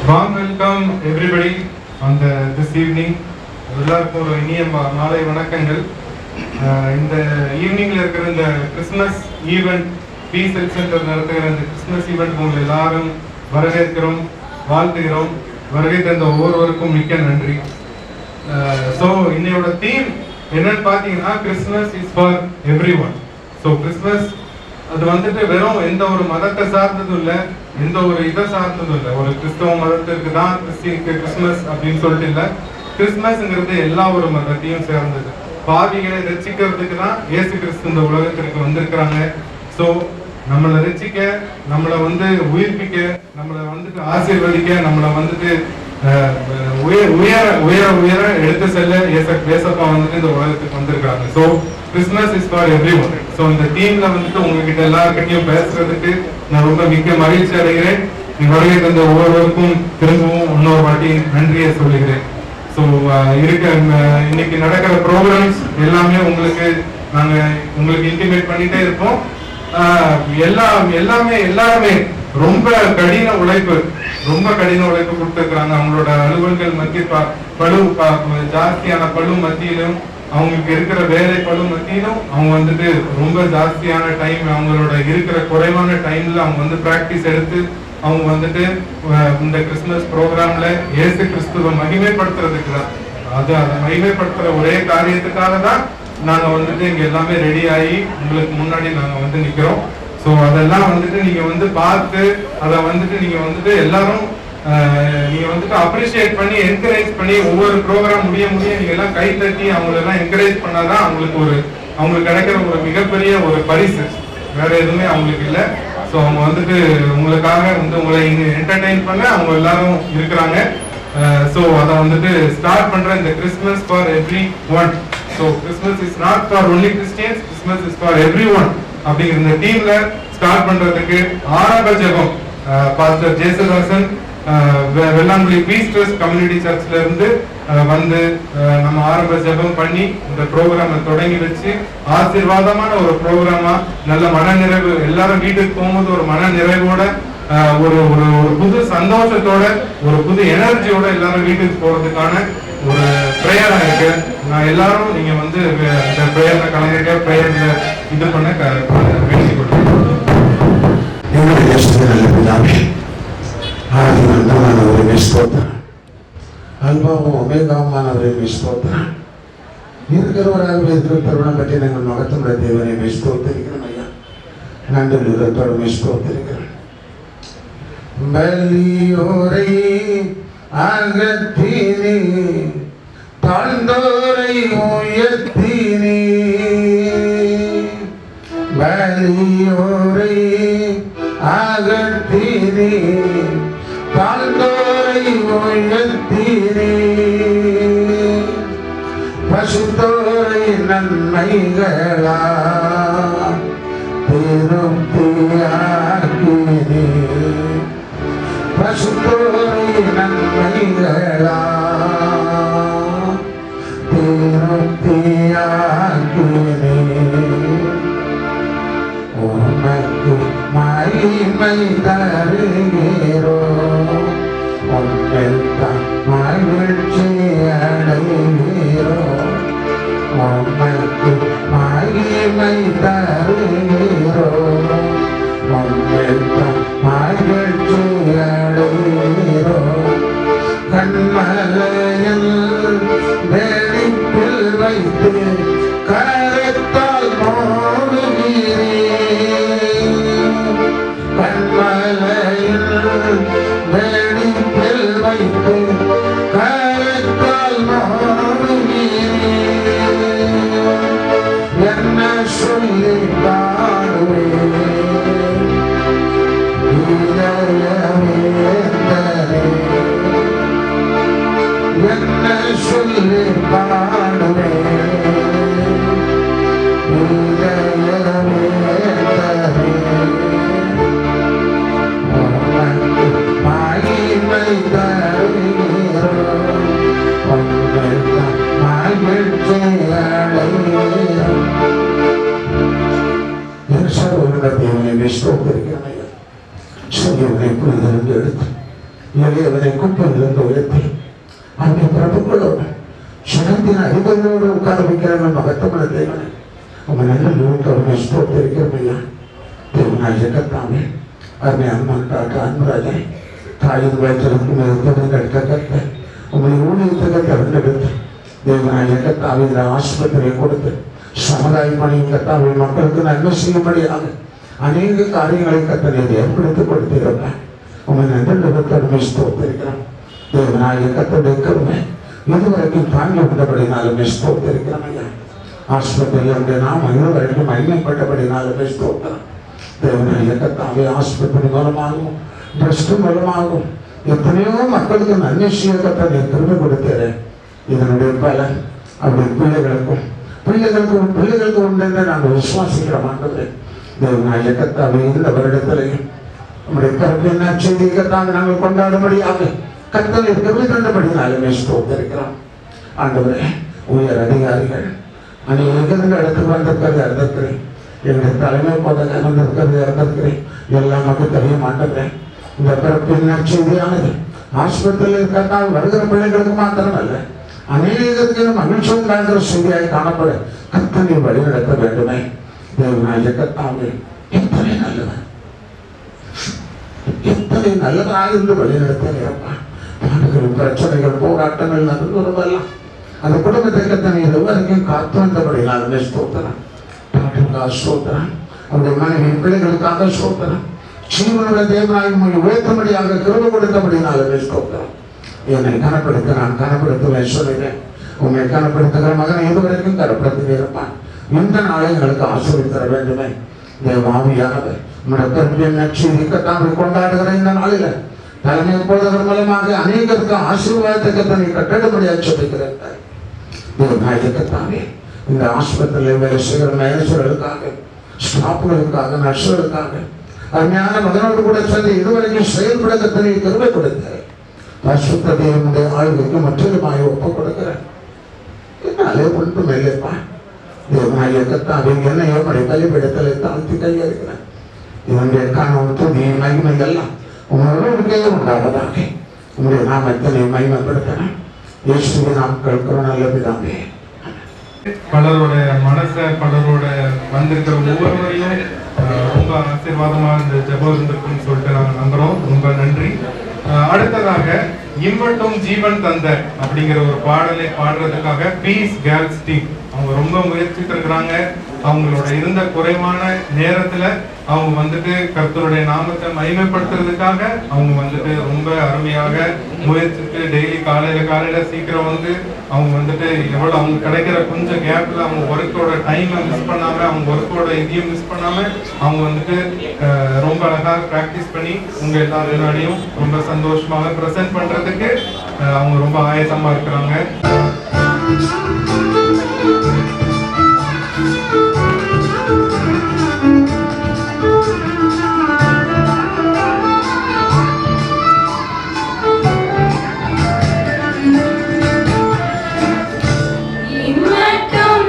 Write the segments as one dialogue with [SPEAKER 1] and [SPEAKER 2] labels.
[SPEAKER 1] Warm welcome everybody on this evening. எல்லாருக்கும் ஒரு இனிய மாலை வணக்கங்கள். இந்த ஈவினிங்ல இருக்கிற இந்த Christmas event peace health centre நடத்துகிற இந்த கிறிஸ்மஸ் ஈவெண்ட் உங்களை எல்லாரும் வரவேற்கிறோம், வாழ்த்துகிறோம். வருகை தந்த ஒவ்வொருவருக்கும் மிக்க நன்றி. ஸோ இன்னையோட தீம் என்னன்னு பார்த்தீங்கன்னா Christmas is for every one. So Christmas அது வந்துட்டு வெறும் எந்த ஒரு மதத்தை சார்ந்ததும் இல்லை, எந்த ஒரு இதை சார்ந்ததும் இல்லை. ஒரு கிறிஸ்தவ மதத்திற்கு தான் கிறிஸ்மஸ் அப்படின்னு சொல்லிட்டு இல்லை. கிறிஸ்மஸ்ங்கிறது எல்லா ஒரு மதத்தையும் சேர்ந்தது. பாவிகளை ரட்சிக்கிறதுக்கு தான் இயேசு கிறிஸ்து இந்த உலகத்திற்கு வந்திருக்கிறாங்க. ஸோ நம்மளை ரட்சிக்க, நம்மளை உயிர்ப்பிக்க, நம்மளை ஆசீர்வதிக்க, நம்மளை உயர உயர உயர எடுத்து செல்ல ஏசப்பா இந்த உலகத்துக்கு வந்திருக்காங்க. So Christmas is for every one. So இந்த தீம்ல உங்ககிட்ட எல்லாருக்கிட்டையும் பேசுறதுக்கு நான் ரொம்ப மிக்க மகிழ்ச்சி அடைகிறேன். வருகை தந்த ஒவ்வொருவருக்கும் திரும்பவும் இன்னொரு வாட்டி நன்றியை சொல்லுகிறேன். ஸோ இன்னைக்கு நடக்கிற ப்ரோக்ராம்ஸ் எல்லாமே உங்களுக்கு இன்டிமேட் பண்ணிட்டே இருப்போம். எல்லாருமே ரொம்ப கடின உழைப்பு கொடுத்துருக்காங்க. அவங்களோட அலுவல்கள் மத்திய ஜாஸ்தியான பழு மத்தியிலும், அவங்களுக்கு இருக்கிற வேலை பழு மத்தியிலும் அவங்க ரொம்ப ஜாஸ்தியான டைம், அவங்களோட இருக்கிற குறைவான டைம்ல அவங்க பிராக்டிஸ் எடுத்து அவங்க இந்த கிறிஸ்துமஸ் ப்ரோக்ராம்ல இயேசு கிறிஸ்துவை மகிமைப்படுத்துறதுக்கு தான், அதை மகிமைப்படுத்துற ஒரே காரியத்துக்காக தான் நாங்க இங்க எல்லாமே ரெடி ஆகி உங்களுக்கு முன்னாடி நாங்க நிக்கிறோம். ஸோ அதெல்லாம் நீங்க பார்த்து அதை நீங்க எல்லாரும் நீங்க அப்ரிஷியேட் பண்ணி என்கரேஜ் பண்ணி ஒவ்வொரு ப்ரோக்ராம் முடிய நீங்க எல்லாம் கை தட்டி அவங்களெல்லாம் என்கரேஜ் பண்ணாதான் அவங்களுக்கு கிடைக்கிற ஒரு மிகப்பெரிய ஒரு பரிசு. வேற எதுவுமே அவங்களுக்கு இல்லை. ஸோ அவங்க உங்களுக்காக உங்களை என்டர்டெயின் பண்ண அவங்க எல்லாரும் இருக்கிறாங்க. ஸோ அதை ஸ்டார்ட் பண்ற இந்த Christmas for every one. So Christmas is not for only Christians, Christmas is for every one அப்படிங்கிற இந்த டீம்ல ஸ்டார்ட் பண்றதுக்கு ஆரம்ப ஜெபம் pastor Jesudasan Vellankudi peace trust community சர்ச்ல இருந்து நம்ம ஆரம்ப ஜெபம் பண்ணி இந்த ப்ரோக்ராமை தொடங்கி வச்சு ஆசீர்வாதமான ஒரு ப்ரோக்ராமா, நல்ல மன நிறைவு, எல்லாரும் வீட்டுக்கு போகும்போது ஒரு மன நிறைவோட, ஒரு புது சந்தோஷத்தோட, ஒரு புது எனர்ஜியோட எல்லாரும் வீட்டுக்கு போறதுக்கான ஒரு பிரேயரா இருக்கு. நான் எல்லாரும் நீங்க இந்த பிரேயர்ல கலந்துக்க, பிரேயர்ல இது பண்ண வேண்டிக் கொள்கிறேன்.
[SPEAKER 2] அல்பாவும் ஒமேகாவுமானவரை ஸ்தோத்திரம். இருக்கிறவராகவே திருப்பருவம் பற்றி நாங்கள் மகத்துவ தேவனை ஸ்தோத்திரிக்கிறோம் ஐயா. நன்றி உரத்தோடு ஸ்தோத்திரிக்கிறோம். பலியோரை அகத்தினே, தாழ்ந்தோரை உயர்த்தினே, பலியோரை அகத்தினே, தாழ்ந்தோரை உயர்த்தினே, பசுத்தோரை நன்மைகளா திருப்தியாக்கினே, பசுத்தோரை நன்மைகளா திருப்தியாக்கினே, உனக்கு மகிமை தருகிறோம், உன்னில் தான் மகிழ்ச்சி அடைகிறோம், உனக்கு மகிமை தருகிறோம், உன்னில் தான் மகிழ்ச்சி அடைகிறோம். கண்மலையில் வெடிப்பில் வைத்து கரத்தால் மூடுகிறேன், கண்மலையில் வெடிப்பில் வைத்து கரத்தால் மூடுகிறேன். என்ன சொல்லி பாடுவேன் இதயவேந்தனே, என்ன சொல்லி பாடுவேன் இதயவேந்தனே, உனக்கு மகிமை தருகிறோம், உனக்கு மகிழ்ச்சி அடைகிறோம். தேவனை ஸ்தோத்திரிக்கிறேன். செய்யவனை புரிதலிருந்து எடுத்து எளியவனை குப்பையிலிருந்து உயர்த்தி அவருடைய பிரபுக்களோடு சனத்தின் அதிபதியோடு உட்கார வைக்கிற மகத்தமான தேவனை உங்க நல்ல நூற்று ஸ்தோத்திருக்கிறமையா தேவனாய் கத்தாமே அருமை அம்மன் டாக்டர் அன்பராஜன் தாயின் வயிற்றிற்கு எடுக்க கத்த உங்களை ஊழியத்துக்கு தேர்ந்தெடுத்து தேவனாய் கத்தாவை இந்த ஆஸ்பத்திரியை கொடுத்து சமுதாய பணியும் கத்தாவை மக்களுக்கு நன்மை செய்யும்படியாக அநேக காரியங்களை கத்தனை ஏற்படுத்திக் கொடுத்திருப்பேன் உங்களை நல்ல கருமை ஸ்தோத்திருக்கிறோம் தேவனாய கத்தோடைய கருமை இதுவரைக்கும் தாங்கி வந்தபடினாலுமே ஸ்தோத்திருக்கிறோம் ஐயா ஆஸ்பத்திரியில் நாம் இதுவரைக்கும் மகிமைப்பட்டபடினாலுமே ஸ்தோத்திரம் தேவனாய கத்தாவே ஆஸ்பத்திரி மூலமாகவும் ட்ரஸ்ட் மூலமாகவும் எத்தனையோ மக்களுக்கு நன்மை செய்ய கத்தனை கருமை கொடுத்தேன் இதனுடைய பலன் அவருடைய பிள்ளைகளுக்கு உண்டு என்று நாங்கள் விசுவாசிக்கிற மாட்டது தேவனாய கத்தாவே இந்த வருடத்திலையும் நம்முடைய கருப்பின் செய்திக்கத்தான் நாங்கள் கொண்டாடும்படியாக கத்தனை கருவி கண்டபடினாலுமே ஸ்தோத்திருக்கிறோம் ஆண்டவரே உயர் அதிகாரிகள் அநேக இடத்துக்கு வந்திருக்கிறது இறந்திருக்கிறேன் என்னுடைய தலைமை போதகர் வந்திருக்கிறது இறந்திருக்கிறேன் எல்லாம் மக்கள் தெரிய மாட்டேங்கிறேன் இந்த பிறப்பின் செய்தியானது ஆஸ்பத்திரியில் இருக்கிறதால் வருகிற பிள்ளைகளுக்கு மாத்திரமல்ல அநேகத்துக்கு மகிழ்ச்சி உண்டாகிற செய்தியாய் காணப்பட கத்தனை வழி நடத்த வேண்டுமே தேவனாய கத்தாவே எத்தனை நல்லவன் எத்தனை நல்லதாக இருந்து வழிநடத்த பாடுகள் பிரச்சனைகள் போராட்டங்கள் நடந்து வருவதெல்லாம் அந்த குடும்பத்தை கத்தனை இதுவரைக்கும் காத்து வந்தபடினாலுமே ஸ்தோத்திரம் பாட்டுக்காக ஸ்தோத்திரம் அவருடைய மனைவி பிள்ளைகளுக்காக ஸ்தோத்திரம் ஜீவனுடைய தேவனாய் உண்மை உயர்த்தும்படியாக கிருபை கொடுத்தபடினாலுமே ஸ்தோத்திரம் என்னை கனப்படுத்த நான் கனப்படுத்துவேன் சொல்லுகிறேன் உண்மை கனப்படுத்துகிற மகனை இதுவரைக்கும் கனப்படுத்துகிறப்பான் இந்த நாளை எங்களுக்கு ஆசீர்வதித்தர வேண்டுமே தேவாவியானவர் நம்முடைய கொண்டாடுகிற இந்த நாளில தலைமை போதகர் மூலமாக அநேகருக்கு ஆசீர்வாதத்தை கத்தனை கட்டிடப்படியாக சொல்லிக்கிறேன் தேவநாயகத்தானே இந்த ஆஸ்பத்திரியில் வேலை செய்கிற மேனேஜர்களுக்காக ஸ்டாஃப்களுக்காக நர்ஸுகளுக்காக அருமையான மகனோடு கூட சொல்லி இதுவரைக்கும் செயல்பட கத்தனை கருவை கொடுத்தேன் பரிசுத்த தேவனுடைய ஆளுகைக்கு மற்றொருமாய் ஒப்புக் கொடுக்கிறேன் என்னாலே ஒன்றும் இல்லைப்பா தேவநாயகத்தாவே என்னையோ நம்முடைய கலிப்பிடத்திலே தாழ்த்தி கையெழுக்கிறேன் இதனுடைய காணம் துணி மகிமைகள்லாம் உங்களோட உண்டாவதாக உங்களுடைய நாமத்தினை மகிமைப்படுத்தினேன் இயேசுவை நாம் கேட்கிறோம் நல்ல பிதாவே
[SPEAKER 1] பலருடைய பலரோட வந்திருக்கிற ஒவ்வொருவரையும் ரொம்ப ஆசீர்வாதமா இந்த ஜெபம் இருந்திருக்குன்னு சொல்லிட்டு நாங்கள் நம்புறோம். ரொம்ப நன்றி. அடுத்ததாக இம்பட்டும் ஜீவன் தந்த அப்படிங்கிற ஒரு பாடலை பாடுறதுக்காக பீஸ் கேர்ள்ஸ் டீம் அவங்க ரொம்ப முயற்சித்து இருக்கிறாங்க. அவங்களோட இருந்த குறைவான நேரத்துல அவங்க வந்துட்டு கர்த்தருடைய நாமத்தை மகிமைப்படுத்துறதுக்காக அவங்க வந்துட்டு ரொம்ப அருமையாக முயற்சித்து டெய்லி காலையில சீக்கிரம் வந்து அவங்க வந்துட்டு எவ்வளவு அவங்க கிடைக்கிற கொஞ்சம் கேப்ல அவங்க ஒர்க்கோட டைமை மிஸ் பண்ணாம அவங்க ஒர்க்கோட இதையும் மிஸ் பண்ணாம அவங்க வந்துட்டு ரொம்ப அழகாக பிராக்டிஸ் பண்ணி உங்க எல்லாரும் முன்னாடியும் ரொம்ப சந்தோஷமாக ப்ரெசென்ட் பண்றதுக்கு அவங்க ரொம்ப ஆயத்தமா இருக்கிறாங்க.
[SPEAKER 3] இம்மட்டும்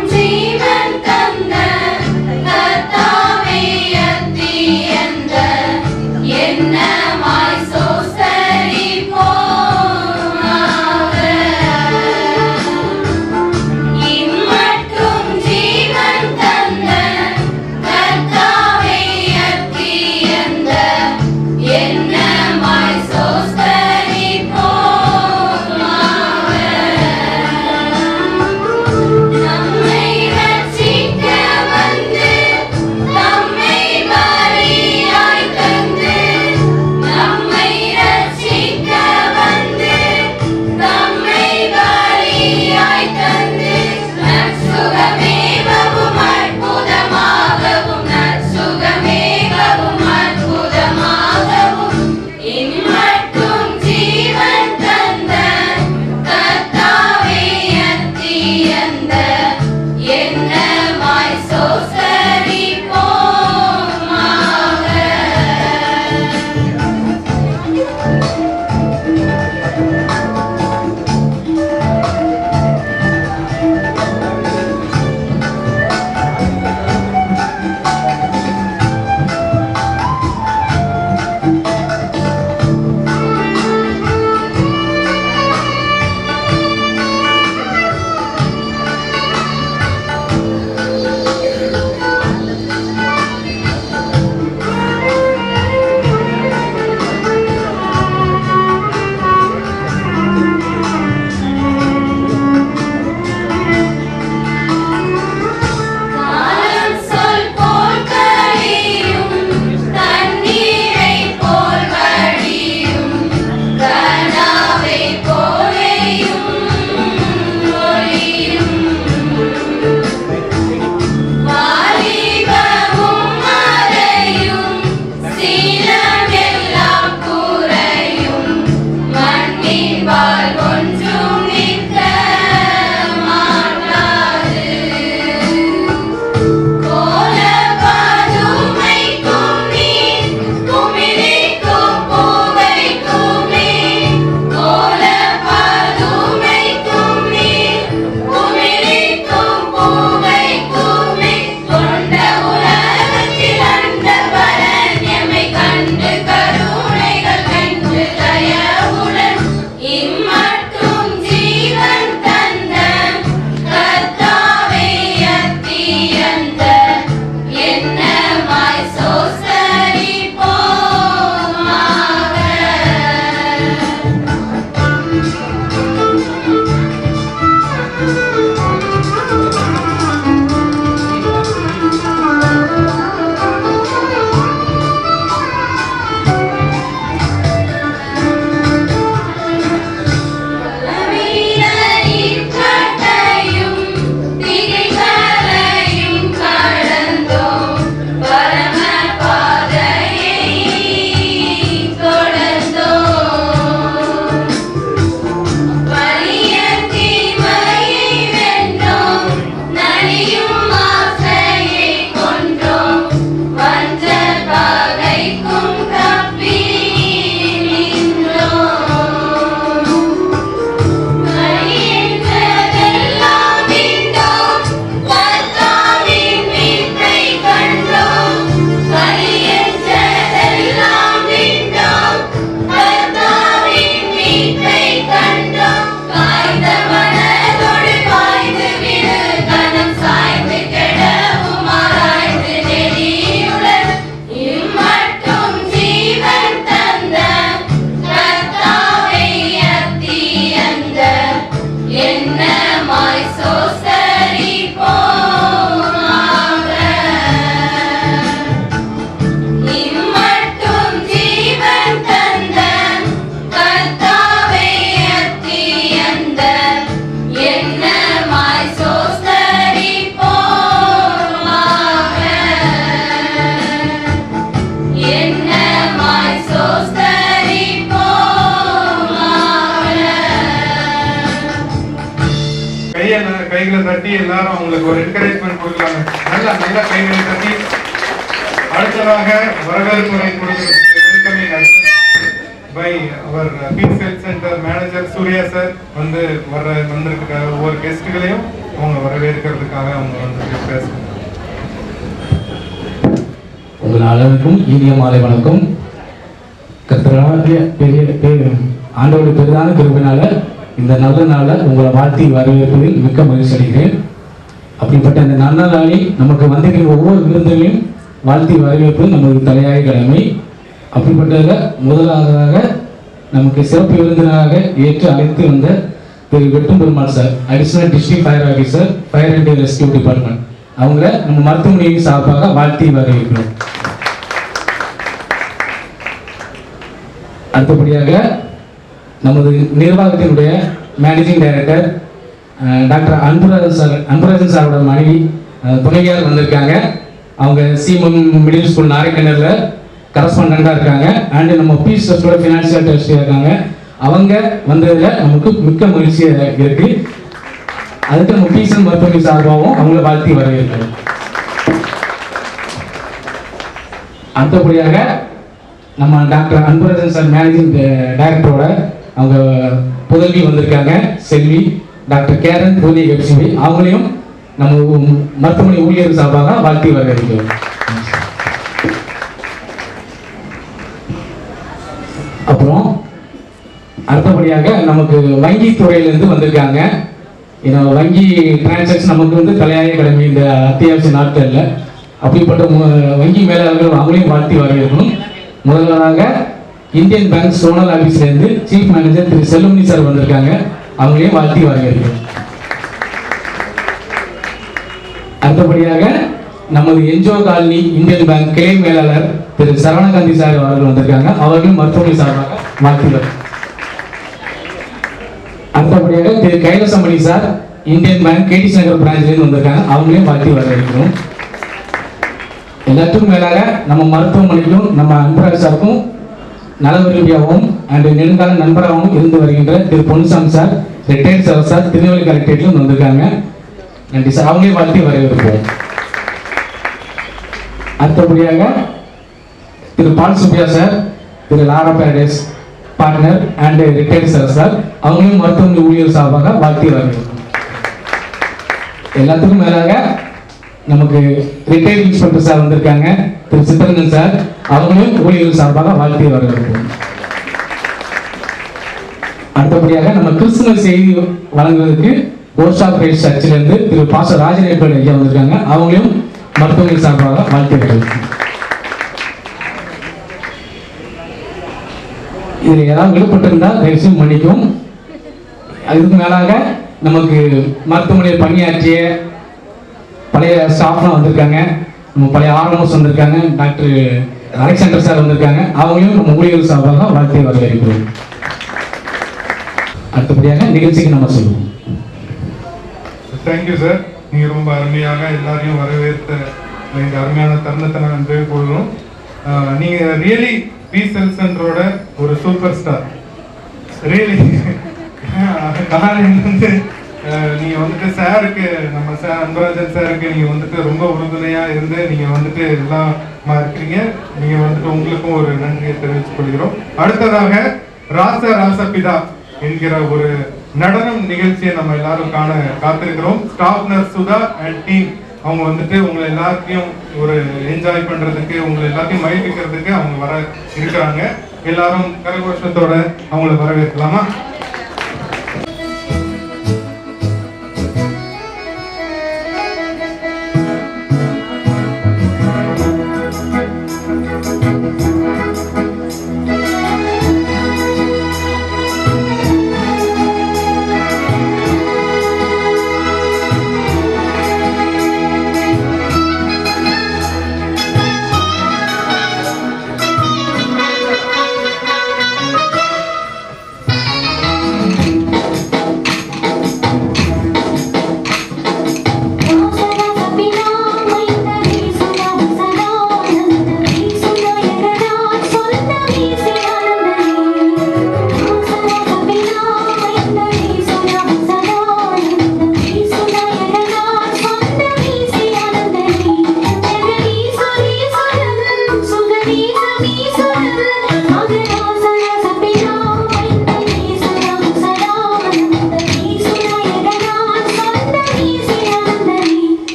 [SPEAKER 1] தட்டி எல்லாரும் அவங்களுக்கு ஒரு என்கரேஜ்மெண்ட் கொடுக்கலாங்க. நல்ல கைகளை தட்டி. அடுத்ததாக வரவேற்புரை கொடுக்கிறதுக்கு வெல்கமிங் பை அவர் peace health centre manager Surya sir வந்திருக்கிற ஒவ்வொரு கெஸ்ட்டுகளையும் அவங்க வரவேற்கிறதுக்காக அவங்க வந்து பேசுறாங்க.
[SPEAKER 3] உங்கள் அனைவருக்கும் இனிய மாலை வணக்கம். கர்த்தராகிய ஆண்டவருடைய பெரிதான கிருபையினால இந்த நல்ல நாளை உங்களை வாழ்த்தி வரவேற்பதில் மிக்க மகிழ்ச்சி அடைகிறேன். அப்படிப்பட்ட இந்த நல்ல நாளில் நமக்கு வந்திருக்கிற ஒவ்வொரு விருந்தினையும் வாழ்த்தி வரவேற்பது நமக்கு தலையாய கடமை. அப்படிப்பட்டதில் முதலாவதாக நமக்கு சிறப்பு விருந்தினராக ஏற்று அழைத்து வந்த திரு வெட்டும் Perumal sir, additional district fire officer, fire and rescue department, அவங்கள நம்ம மருத்துவமனையின் சார்பாக வாழ்த்தி வரவேற்கிறோம். அடுத்தபடியாக நமது நிர்வாகத்தினுடைய மேனேஜிங் டைரக்டர் டாக்டர் அன்புராஜன் சாரோட மனைவி துணைவியார் வந்திருக்காங்க. அவங்க சிஎம் மிடில் ஸ்கூல் நாரைக்கிணறில் கரஸ்பாண்டண்டாக இருக்காங்க. அண்டு நம்ம பீஸ் ட்ரஸ்டோட ஃபினான்ஷியல் ட்ரஸ்டியாக இருக்காங்க. அவங்க வந்ததில் நமக்கு மிக்க மகிழ்ச்சியாக இருக்குது. அதுக்கு நம்ம பீஸ் மருத்துவமனை சார்பாகவும் அவங்கள வாழ்த்தி வரவேற்கிறோம். அடுத்தபடியாக நம்ம டாக்டர் அன்புராஜன் சார் மேனேஜிங் டைரக்டரோட அவங்க புதல்வி வந்திருக்காங்க, செல்வி டாக்டர் கேரன் தோனி எப்சிபி, அவங்களையும் நம்ம மருத்துவமனை ஊழியர் சார்பாக வாழ்த்தி வரவேற்கிறோம். அப்புறம் அடுத்தபடியாக நமக்கு வங்கி துறையிலிருந்து வந்திருக்காங்க. வங்கி டிரான்சாக்ஷன் நமக்கு வந்து தலையாய கடமை இந்த அத்தியாவசிய நாட்களில். அப்படிப்பட்ட வங்கி மேலாளர்கள் அவங்களையும் வாழ்த்தி வரவேற்கணும். முதல்வராக இந்தியன் பேங்க் சோனல் ஆஃபீஸ்லேருந்து சீஃப் மேனேஜர் திரு செல்லுமணி சார் வந்திருக்காங்க. அவங்களையும் வாழ்த்தி வரவேற்கிறோம். அடுத்தபடியாக நமது என்ஜிஓ காலனி இந்தியன் பேங்க் கிளை மேலாளர் திரு சரவணகாந்தி சார் அவர்கள் வந்திருக்காங்க. அவர்களும் மருத்துவமனை சார்பாக வாழ்த்துகள். அடுத்தபடியாக திரு கைலாசமணி சார் இந்தியன் பேங்க் கேடிஸ் நகர் பிரான்ச்சிலிருந்து வந்திருக்காங்க. அவங்களையும் வாழ்த்தி வரவேற்கிறோம். எல்லாத்துக்கும் மேலாக நம்ம மருத்துவமனைக்கும் நம்ம அன்பராஜ் சாருக்கும் நல விரும்பியாகவும் அண்ட் நெடுங்கால நண்பராகவும் இருந்து வருகின்ற Thiru Ponnusamy sir retired sir Tirunelveli கலெக்டரேட்லையும் வந்திருக்காங்க. நன்றி சார், அவங்களே வாழ்த்தி வரவேற்போம். அடுத்தபடியாக Thiru Paul Subbiah sir, Thiru Laura Paradise partner and retired sir, அவங்களையும் மருத்துவமனை ஊழியர் சார்பாக வாழ்த்தி வரவேற்போம். எல்லாத்துக்கும் மேலாக நமக்கு ரிட்டையர்ட் இன்ஸ்பெக்டர் சார் வந்திருக்காங்க, திரு சித்தரங்கன் சார், அவங்களையும் ஊழியர் சார்பாக வாழ்த்தி வரவேற்போம். அடுத்தபடியாக நம்ம கிறிஸ்துமஸ் செய்தி வழங்குவதற்கு போஸ்ட் ஆஃப் ரைட் சர்ச்சிலிருந்து திரு பாஸ்டர் ராஜநேபல் ஐயா வந்திருக்காங்க. அவங்களையும் மருத்துவமனை சார்பாக வாழ்த்தி வரவேற்போம். இதில் ஏதாவது விடுபட்டிருந்தால் தயவுசெய்து மன்னிக்கும். அதுக்கு மேலாக நமக்கு மருத்துவமனையில் பணியாற்றிய பழைய ஸ்டாஃப்லாம் வந்திருக்காங்க. நம்ம பழைய ஆர்எம்எஸ் வந்திருக்காங்க, டாக்டர் அலெக்சாண்டர் சார் வந்திருக்காங்க. அவங்களையும் நம்ம ஊழியர் சார்பாக வாழ்த்தி வரவேற்கிறோம். அடுத்தபடியாக நிகழ்ச்சிக்கு நம்ம சொல்லுவோம்.
[SPEAKER 1] தேங்க்யூ சார், நீங்க ரொம்ப அருமையாக எல்லாரையும் வரவேற்ற இந்த அருமையான தருணத்தை நான் நன்றி கொள்கிறோம். நீங்க ரியலி பீஸ் ஹெல்த் சென்டரோட ஒரு சூப்பர் ஸ்டார். ரியலி வந்து நீங்க வந்துட்டு சாருக்கு, நம்ம சார் அன்பராஜன் சாருக்கு நீங்க வந்துட்டு ரொம்ப உறுதுணையா இருந்து நீங்க வந்துட்டு எல்லாம் இருக்கிறீங்க. நீங்க வந்துட்டு உங்களுக்கும் ஒரு நன்றியை தெரிவித்துக் கொள்கிறோம். அடுத்ததாக ராசபிதா என்கிற ஒரு நடனம் நிகழ்ச்சியை நம்ம எல்லாரும் காண காத்திருக்கிறோம். Staff nurse Sudha and team அவங்க வந்துட்டு உங்களை எல்லாத்தையும் ஒரு என்ஜாய் பண்றதுக்கு, உங்களை எல்லாத்தையும் மகிழ்விக்கிறதுக்கு அவங்க வர இருக்கிறாங்க. எல்லாரும் கரகோஷத்தோட அவங்கள வரவேற்கலாமா?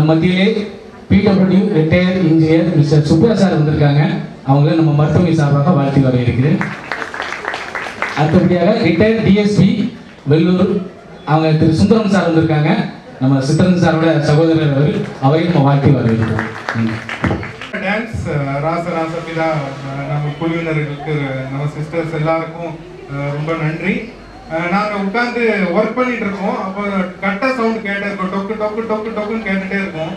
[SPEAKER 3] நம்ம மத்தியிலே PWD retired engineer mister Subra sir வந்திருக்காங்க. அவங்கள நம்ம மருத்துவமனை சார்பாக வாழ்த்தி வரவேற்கிறேன். அடுத்தபடியாக ரிட்டையர்ட் டிஎஸ்பி வெள்ளூர் அவங்க திரு சுந்தரம் சார் வந்திருக்காங்க. நம்ம சித்தரன் சாரோட சகோதரர் அவரையும் நம்ம வாழ்த்தி வரவேற்கிறோம்.
[SPEAKER 1] டான்ஸ் ராசபிதா நம்ம குழுவினர்களுக்கு நம்ம சிஸ்டர்ஸ் எல்லாருக்கும் ரொம்ப நன்றி. நாங்கள் உட்காந்து ஒர்க் பண்ணிட்டு இருக்கோம். அப்போ கட்ட சவுண்ட் கேட்டே இருக்கோம். டொக்கு டொக்கு டொக்கு டொக்குன்னு கேட்டுட்டே இருக்கோம்.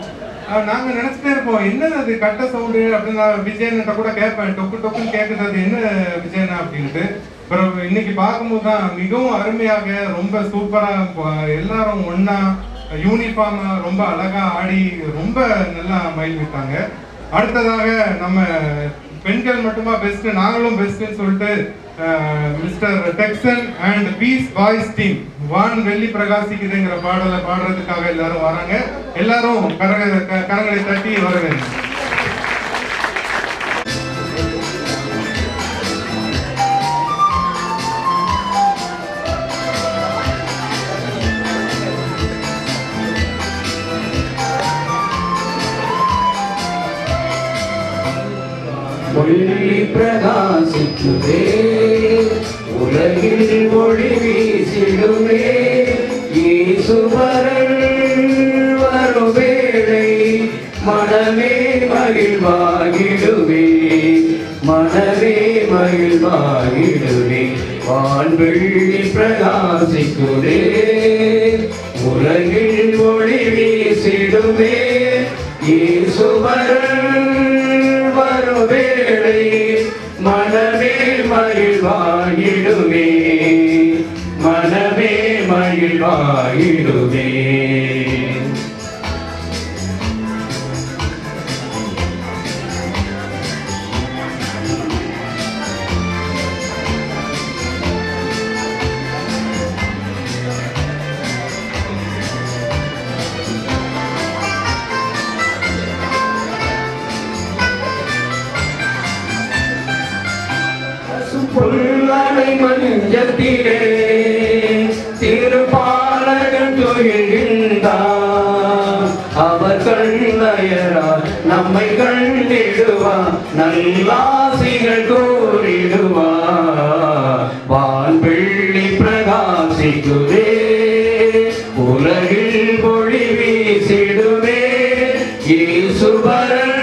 [SPEAKER 1] நாங்கள் நினச்சிட்டே இருப்போம் என்னது அது கட்ட சவுண்டு அப்படின்னு. நான் விஜயன்கிட்ட கூட கேட்பேன், டொக்கு டொக்குன்னு கேட்குறது அது என்ன விஜயனா அப்படின்ட்டு. அப்புறம் இன்னைக்கு பார்க்கும்போது தான் மிகவும் அருமையாக ரொம்ப சூப்பராக எல்லாரும் ஒன்னா யூனிஃபார்மா ரொம்ப அழகா ஆடி ரொம்ப நல்லா மயில் விட்டாங்க. அடுத்ததாக நம்ம பெண்கள் மட்டுமா பெஸ்ட், நாங்களும் பெஸ்ட்னு சொல்லிட்டு mister Dixon and peace boys team வான் வெள்ளி பிரகாசிக்குதுங்கிற பாடலை பாடுறதுக்காக எல்லாரும் வராங்க. எல்லாரும் கரங்களை தட்டி வரவேன்.
[SPEAKER 4] ஒளி பிரகாசிக்குதே, உலகில் ஒளி வீசிடுமே, ஈசுவரன் வரும் வேளை மனமே மகிழ்வாகிடுவே, மனமே மகிழ்வாகிடுவே. வான்வெள்ளி பிரகாசிக்குதே, உலகில் ஒளி வீசிடுமே, ஈசுவரன் வேளை மனமே மகிழ்வாகிடுமே, மனமே மகிழ்வாகிடுமே. புல்லனை மஞ்சத்திலே திருப்பாலகன் துயில்கின்றார், அவர் கண்ணயரால் நம்மை கண்டிடுவார், நல்லாசிகள் கூறிடுவார். வான்வெள்ளி பிரகாசிக்குதே, உலகில் ஒளி வீசிடுமே, ஈசுவரன்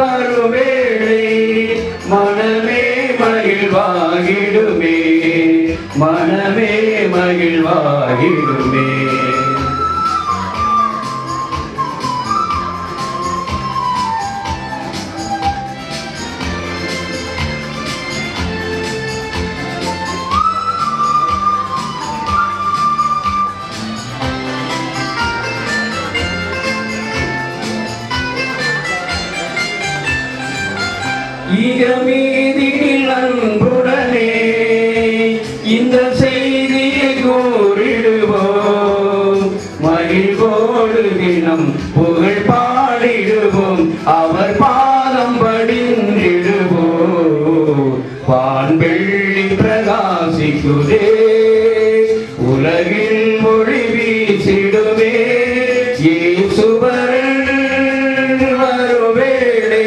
[SPEAKER 4] வருவேளை மனமே மகிழ்வாகிடுமே, மனமே மகிழ்வாகிடுமே. ஈகமீதில் அன்புடனே இந்த செய்தியை கூறிடுவோம், மகிழ்வோடு தினம் புகழ் பாடிடுவோம், அவர் பாதம் படிந்திடுவோம். வான்வெள்ளி பிரகாசிக்குதே, உலகில் ஒளி வீசிடுமே, ஈசுவரன் வருவேளை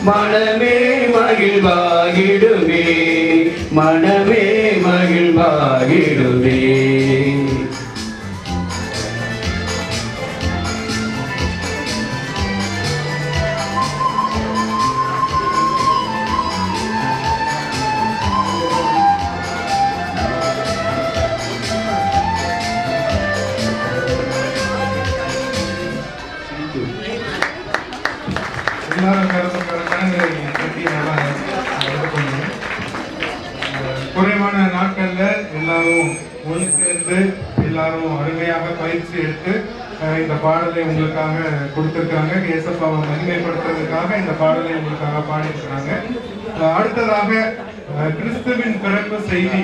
[SPEAKER 4] மனமே மகிழ்வாகிடுமே, மனமே மகிழ்வாகிடுமே.
[SPEAKER 1] குறைவான நாட்கள்ல எல்லாரும் ஒன்று சேர்ந்து எல்லாரும் அருமையாக பயிற்சி எடுத்து இந்த பாடலை உங்களுக்காக கொடுத்திருக்காங்க. ஏசப்பாவை மகிமைப்படுத்துறதுக்காக இந்த பாடலை உங்களுக்காக பாடியிருக்கிறாங்க. அடுத்ததாக கிறிஸ்துவின் பிறப்பு செய்தி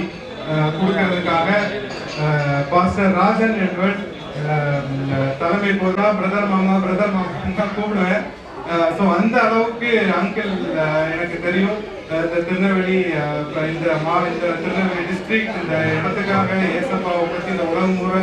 [SPEAKER 1] கொடுக்கறதுக்காக பாஸ்டர் ராஜன் எட்வர்ட் தலைமை போதா பிரதர் மாமா கூப்பிடுவேன். ஸோ அந்த அளவுக்கு அங்கிள் எனக்கு தெரியும். இந்த திருநெல்வேலி இந்த திருநெல்வேலி டிஸ்ட்ரிக்ட் இந்த இடத்துக்காக ஏசப்பாவை பற்றி இந்த உலகம் முறை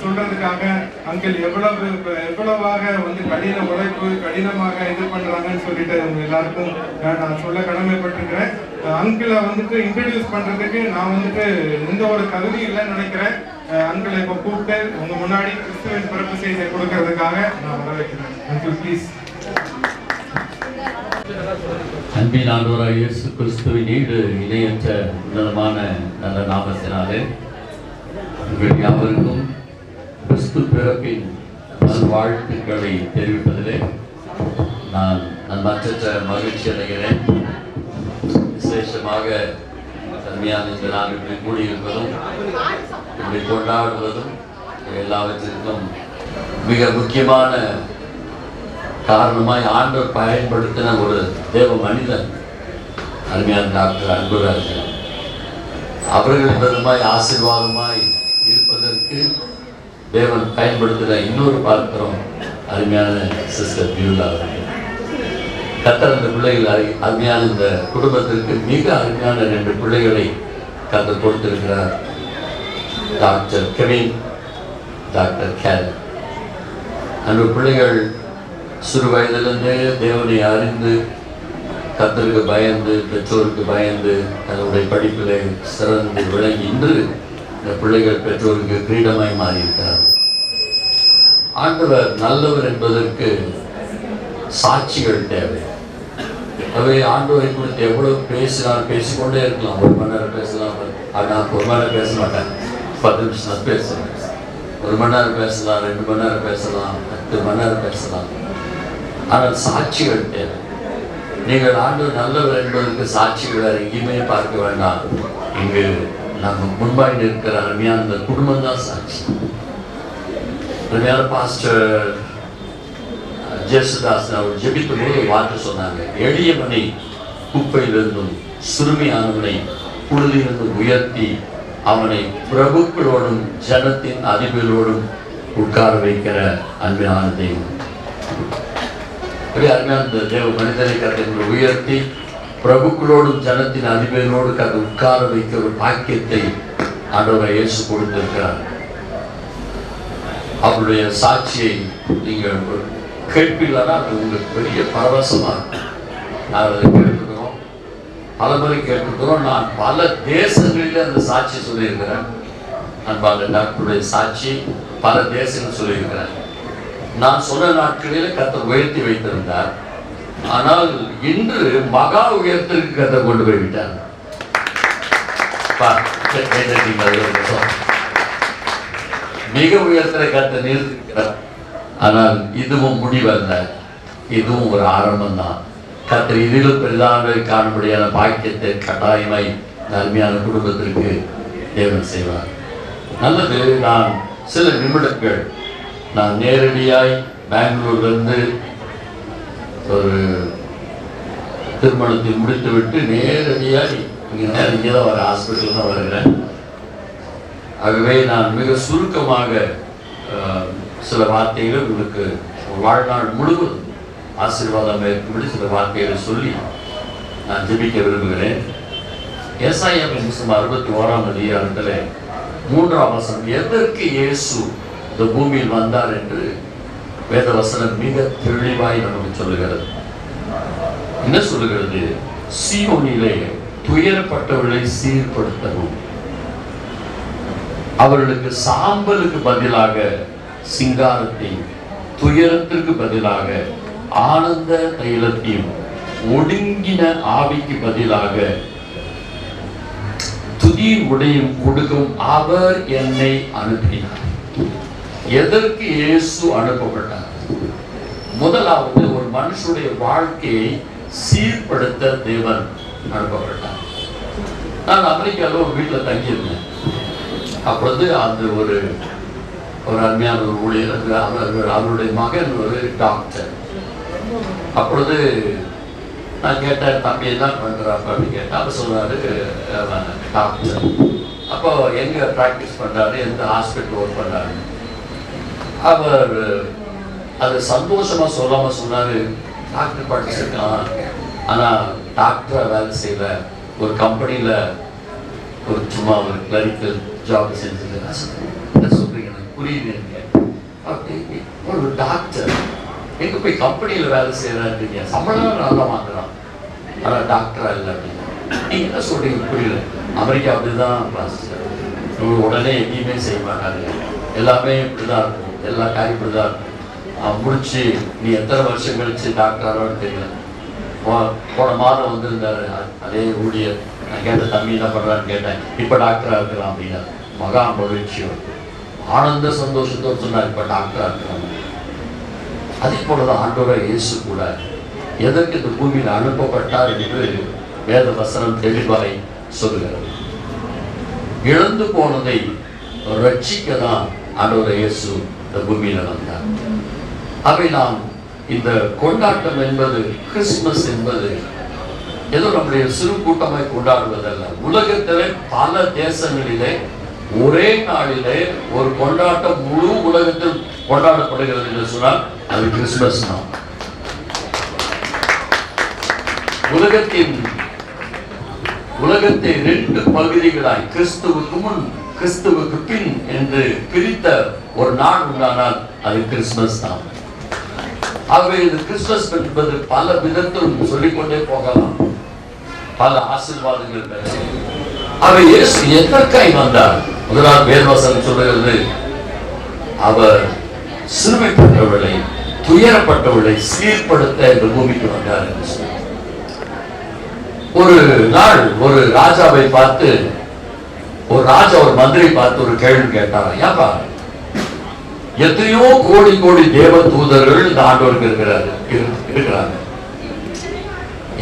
[SPEAKER 1] சொல்றதுக்காக அங்கிள் எவ்வளவாக வந்து கடின உழைப்பு கடினமாக இது பண்றாங்கன்னு சொல்லிட்டு அவங்க எல்லாருக்கும் நான் சொல்ல கடமைப்பட்டிருக்கிறேன். அங்கிளை வந்துட்டு இன்ட்ரடியூஸ் பண்றதுக்கு நான் வந்துட்டு எந்த ஒரு தகுதி இல்லைன்னு நினைக்கிறேன். அங்கிளை இப்போ கூப்பிட்டு உங்க முன்னாடி கிறிஸ்துவின் பிறப்பு செய்தியை கொடுக்கறதுக்காக நான் வர வைக்கிறேன். Uncle please.
[SPEAKER 5] அன்பின் ஆண்டவராக இயேசு கிறிஸ்துவின் ஈடு இணையற்ற உன்னதமான நல்ல நாமத்தினாலே உங்கள் யாவருக்கும் கிறிஸ்து பிறப்பின் வாழ்த்துக்களை தெரிவிப்பதிலே நான் மற்ற மகிழ்ச்சி அடைகிறேன். விசேஷமாக தன்மையான இந்த நாள் கூடியிருப்பதும் இப்படி கொண்டாடுவதும் எல்லாவற்றிற்கும் மிக முக்கியமான காரணமாய் ஆண்டவர் பயன்படுத்தின ஒரு தேவ மனிதன் அருமையான டாக்டர் அன்புராஜன் அவர்கள் விதமாய் ஆசீர்வாதமாய் இருப்பதற்கு தேவன் பயன்படுத்தின இன்னொரு பாத்திரம் அருமையான சிஸ்டர் பியூலா அவர்கள். கர்த்தர் அந்த பிள்ளைகள் அருமையான இந்த குடும்பத்திற்கு மிக அருமையான 2 பிள்ளைகளை கர்த்தர் கொடுத்திருக்கிறார். Doctor Kevin, doctor Gail. அந்த பிள்ளைகள் சிறு வயதிலிருந்தே தேவனை அறிந்து கர்த்தருக்கு பயந்து பெற்றோருக்கு பயந்து தன்னுடைய படிப்பிலே சிறந்து விளங்கி இன்று இந்த பிள்ளைகள் பெற்றோருக்கு கிரீடமாய் மாறியிருக்கிறார். ஆண்டவர் நல்லவர் என்பதற்கு சாட்சிகள் தேவை. அவை ஆண்டவரை குறித்து எவ்வளவு பேசினால் பேசிக்கொண்டே இருக்கலாம். 1 மணி நேரம் பேசலாம். ஆனால் 1 மணி நேரம் பேச மாட்டேன். 10 நிமிஷம் தான் பேசுவேன். 1 மணி நேரம் பேசலாம், 2 மணி நேரம் பேசலாம், 10 மணி நேரம் பேசலாம். ஆனால் சாட்சிகள் தேவை. நீங்கள் ஆண்டவர் நல்லவர் என்பதற்கு சாட்சிகள் வேறு எங்கேயுமே பார்க்க வேண்டாம். இங்கு நம்ம முன்பாய் இருக்கிற அருமையான இந்த குடும்பம் தான் சாட்சி. அருமையான பாஸ்டர் ஜேசுதாஸ் அவர் ஜெபிக்கும் போது வார்த்தை சொன்னாங்க, எளியவனை குப்பையிலிருந்தும் சிறுமியானவனை புழுதியிலிருந்தும் உயர்த்தி அவனை பிரபுக்களோடும் ஜனத்தின் அதிபர்களோடும் உட்கார வைக்கிற அன்பான தெய்வம். அருமையான தேவ மனிதனை கருத்தை உயர்த்தி பிரபுக்களோடும் ஜனத்தின் அதிபர்களோடு கருத்து உட்கார வைக்கிற ஒரு பாக்கியத்தை ஆண்டவர் இயேசு கொடுத்திருக்கிறார். அவருடைய சாட்சியை நீங்கள் கேட்பீர்களா? அது உங்களுக்கு பெரிய பரவசமா இருக்கும். நான் அதை கேட்டுக்கிறோம், பல முறை கேட்டுக்கிறோம். நான் பல தேசங்களில் அந்த சாட்சி சொல்லியிருக்கிறேன். நான் பல டாக்டருடைய சாட்சி பல தேசங்கள் சொல்லியிருக்கிறேன். நான் சொன்ன நாட்களில் கர்த்தர் உயர்த்தி வைத்திருந்தார். ஆனால் இன்று மகா உயர்த்திற்கு கர்த்தர் கொண்டு போய் விட்டார். மிக உயர்த்தரை கர்த்தர் நிறுத்திருக்கிறார். ஆனால் இதுவும் முடிவல்ல, இதுவும் ஒரு ஆரம்பம் தான். கர்த்தர் இதிலும் பெரிதாக காணும்படியான பாக்கியத்தை கட்டாயமாய் அருமையான குடும்பத்திற்கு தேவன் செய்வார். நல்லது. நான் சில நிமிடங்கள் நான் நேரடியாய் பெங்களூர்லேருந்து ஒரு திருமணத்தை முடித்துவிட்டு நேரடியாக இங்கே தான் வர ஹாஸ்பிட்டல் தான் வருகிறேன். ஆகவே நான் மிக சுருக்கமாக சில வார்த்தைகள் உங்களுக்கு வாழ்நாள் முழுவதும் ஆசீர்வாதம் இருக்கும்படி சில வார்த்தைகளை சொல்லி நான் ஜெபிக்க விரும்புகிறேன். ஏசாயாவின் புத்தகம் 61ஆம் அதிகாரத்தில் 3ஆம் வசனம், எதற்கு இயேசு இந்த பூமியில் வந்தார் என்று வேத வசனம் மிக தெளிவாய் நமக்கு சொல்லுகிறது. என்ன சொல்லுகிறது? சீயோனிலே துயரப்பட்டவர்களை சீர்படுத்தவும், அவர்களுக்கு சாம்பலுக்கு பதிலாக சிங்காரத்தையும் துயரத்திற்கு பதிலாக ஆனந்த தைலத்தையும் ஒடுங்கின ஆவிக்கு பதிலாக துதி உடையும் கொடுக்கும் அவர் என்னை அனுப்பினார். எதற்கு இயேசு அனுப்பப்பட்டார்? முதலாவது ஒரு மனுஷனுடைய வாழ்க்கையை சீர்படுத்த தேவன் அனுப்பப்பட்டார். நான் அமெரிக்காவில் ஒரு வீட்டில் தங்கியிருந்தேன். அப்பொழுது அந்த ஒரு அருமையான ஒரு ஊழியர், அவருடைய மகன் ஒரு டாக்டர். அப்பொழுது நான் கேட்டேன், தம்பி என்ன பண்ணுறாப்ப அப்படின்னு கேட்டேன். அவர் சொன்னார், டாக்டர். அப்போ எங்கே ப்ராக்டிஸ் பண்ணுறாரு, எந்த ஹாஸ்பிட்டல் ஒர்க் பண்ணுறாரு. அவர் அது சந்தோஷமாக சொல்லாமல் சொன்னார், டாக்டர் படிச்சிருக்கான், ஆனால் டாக்டரா வேலை செய்யற ஒரு கம்பெனியில் ஒரு சும்மா ஒரு கிளரிக்கல் ஜாப் செஞ்சுட்டு என்ன சொல்றீங்க எனக்கு புரியுது. ஒரு டாக்டர் எங்க போய் கம்பெனியில் வேலை செய்யறாருங்க, சம்பளம் நல்லா வாங்குறான், ஆனால் டாக்டரா இல்லை அப்படின்னு நீங்க என்ன சொல்றீங்க புரியல. அமெரிக்கா அப்படிதான் உடனே எங்கேயுமே செய்ய மாட்டாங்க, எல்லாமே இப்படிதான் இருக்கும், எல்லா காரியம் இப்படிதான் இருக்கும். முடிச்சு நீ எத்தனை வருஷம் கழிச்சு டாக்டரானு தெரியல. போன மாதம் வந்திருந்தாரு அதே ஊழியர், நான் கேட்ட தம்பி என்ன பண்றான்னு கேட்டேன், இப்ப டாக்டரா இருக்கலாம் அப்படின்னா மகா மகிழ்ச்சியோடு ஆனந்த சந்தோஷத்தோடு சொன்னார், இப்ப டாக்டரா இருக்கலாம். அதே போலதான் ஆண்டவராகிய இயேசு கூட எதற்கு இந்த பூமியில் அனுப்பப்பட்டார் என்று வேத வசனம் தெளிவாய் சொல்லுகிறது. இழந்து போனதை ரட்சிக்க தான் ஆண்டவராகிய இயேசு இந்த பூமியில வந்தார். அவை நாம் இந்த கொண்டாட்டம் என்பது, கிறிஸ்துமஸ் என்பது ஏதோ நம்முடைய சிறு கூட்டமாய் கொண்டாடுவதல்ல. உலகத்திலே பல தேசங்களிலே ஒரே நாளிலே ஒரு கொண்டாட்டம் முழு உலகத்தில் கொண்டாடப்படுகிறது என்று சொன்னால் அது கிறிஸ்துமஸ் தான். உலகத்தை 2 பகுதிகளாய் கிறிஸ்துவுக்கு முன் கிறிஸ்துவுக்கு பின் என்று பிரித்த ஒரு நாள் உண்டானால் அது கிறிஸ்துமஸ் தான். ஆகவே இது கிறிஸ்துமஸ் என்பது பல விதத்தில் சொல்லிக்கொண்டே போகலாம், பல ஆசீர்வாதங்கள் பெற. அவர் இயேசு எதற்காய் வந்தார்? முதலாவது வேதவசனம் சொல்லுகிறது, அவர் சிறுமைப்பட்டவர்களை துயரப்பட்டவர்களை சீர்படுத்த இந்த பூமிக்கு வந்தார் என்று சொல்லி. ஒரு நாள் ஒரு ராஜாவை பார்த்து ஒரு ராஜா ஒரு மந்திரி பார்த்து ஒரு கேள்வி கேட்டார், ஏன்பா எத்தனையோ கோடி கோடி தேவ தூதர்கள் இந்த ஆண்டவருக்கு இருக்கிறாங்க,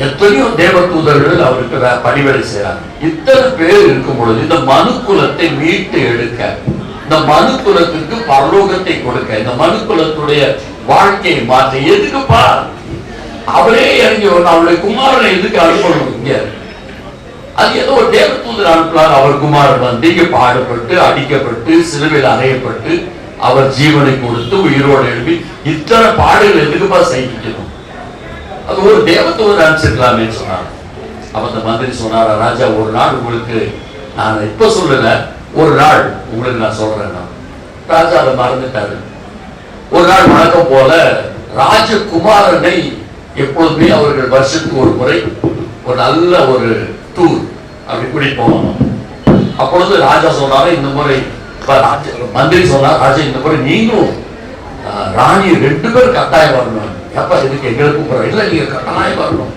[SPEAKER 5] எத்தனையோ தேவ தூதர்கள் அவருக்கு பணிவிடை செய்யறாங்க, இத்தனை பேர் இருக்கும் பொழுது இந்த மனு குலத்தை மீட்டு எடுக்க, இந்த மனு குலத்துக்கு பரலோகத்தை கொடுக்க, இந்த மனு குலத்துடைய வாழ்க்கையை மாற்ற எதுக்குப்பா அவரே இறங்கி வரணும், அவருடைய குமாரனை எதுக்கு அனுப்பணும்? இங்க அது ஏதோ ஒரு தேவ தூதர் அனுப்பலாம். அவர் குமாரன் வந்து இங்க பாடுபட்டு அடிக்கப்பட்டு சிலுவையில் அறையப்பட்டு அவர் ஜீவனை கொடுத்து உயிரோடு எழுப்பி இத்தனை பாடுகள் எதுக்குப்பா சகிக்கணும்? அது ஒரு தேவத்தூதர் அனுப்பிச்சிருக்கலாமே சொன்னார். அப்ப அந்த மந்திரி சொன்னாரா, ராஜா ஒரு நாள் உங்களுக்கு நான் இப்ப சொல்லல, ஒரு நாள் உங்களுக்கு நான் சொல்றேன். ராஜா அதை மறந்துட்டாரு. ஒரு நாள் வழக்கம் போல ராஜகுமாரனை எப்பொழுதுமே அவர்கள் வருஷத்துக்கு ஒரு முறை ஒரு நல்ல ஒரு டூர் அப்படி கூட்டிட்டு போவாங்க. அப்பொழுது ராஜா சொன்னாரு, இந்த முறை மந்திரி சொன்னார், ராஜா இந்த முறை நீங்களும் ராணி 2 பேர் கட்டாயம் வரணும். எப்ப இதுக்கு எங்களுக்கு இல்ல, நீங்க கட்டாயம் வரணும்.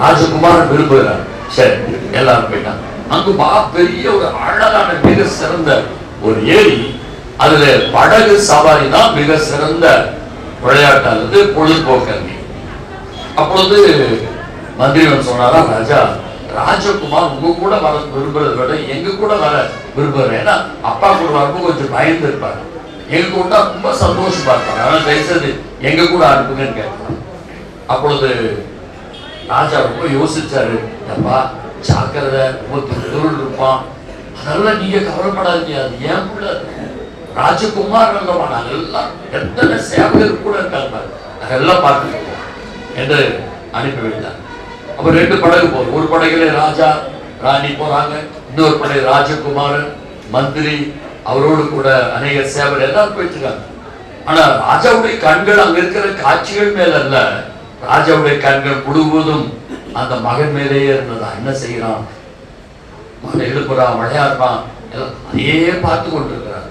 [SPEAKER 5] ராஜகுமாரன் விரும்புகிறார். சரி, எல்லாரும் போயிட்டாங்க. அங்கு பெரிய ஒரு அழகான மிக சிறந்த ஒரு ஏரி, அதுல படகு சவாரி தான் மிக சிறந்த விளையாட்டு அல்லது பொழுதுபோக்கு. அப்பொழுது மந்திரிவன் சொன்னாரா, ராஜா ராஜகுமார் உங்க கூட வர விரும்புறதை விட எங்க கூட வர விரும்புறேன். ஏன்னா அப்பா கூட வரும்போது கொஞ்சம் பயந்து இருப்பாரு, எங்க கூட ரொம்ப சந்தோஷமா இருப்பாரு, ஆனா தயவுசெய்து எங்க கூட அனுப்புங்கன்னு கேட்பாரு. அப்பொழுது ராஜா ரொம்ப யோசிச்சாரு, அப்பா ஜாக்கிரதை, தொழில் இருப்பான், அதெல்லாம் நீங்க கவலைப்படாதீங்க, அது ஏன் கூட ராஜகுமார் அல்லவா, நாங்கெல்லாம் எத்தனை சேவகர் கூட இருக்காங்க, அதெல்லாம் பார்த்து என்று அனுப்பி வைத்தார். அப்ப 2 படகு போகும். ஒரு படகுல ராஜா ராணி போறாங்க, இன்னொரு படகு ராஜகுமாரன் மந்திரி அவரோடு கூட அநேக சேவர் எல்லாரும் போயிட்டு இருக்காங்க. ஆனா ராஜாவுடைய கண்கள் அங்க இருக்கிற காட்சிகள் மேல அல்ல, ராஜாவுடைய கண்கள் முழுவதும் அந்த மகன் மேலேயே இருந்ததா. என்ன செய்யறான், மகன் எழுப்புறான், விளையாடுறான், அதையே பார்த்து கொண்டிருக்கிறார்.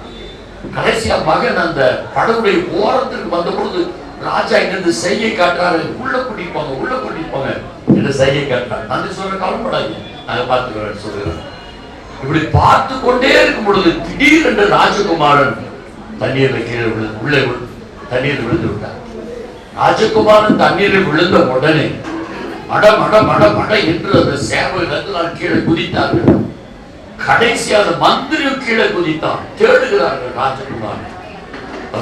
[SPEAKER 5] கடைசியா மகன் அந்த படகுடைய ஓரத்திற்கு வந்த பொழுது ராஜா இங்கிருந்து செய்கை காட்டுறாரு, உள்ள கூட்டிப்பாங்க உள்ள கூட்டிப்பாங்க என்று செய்கை காட்டுறாரு. அந்த சொல்ற கவலைப்படாது, நாங்க பார்த்துக்கிறேன் சொல்லுகிறேன். இப்படி பார்த்து கொண்டே இருக்கும் பொழுது திடீரென்று ராஜகுமாரன் தண்ணீர்ல கீழே உள்ளே தண்ணீர் விழுந்து விட்டார். ராஜகுமாரன் தண்ணீரில் விழுந்த உடனே மட மட மட மட என்று அந்த சேவகர்கள் கீழே குதித்தார்கள். கடைசியாக மந்திரியும் கீழே குதித்தான். தேடுகிறார்கள் ராஜகுமாரன்.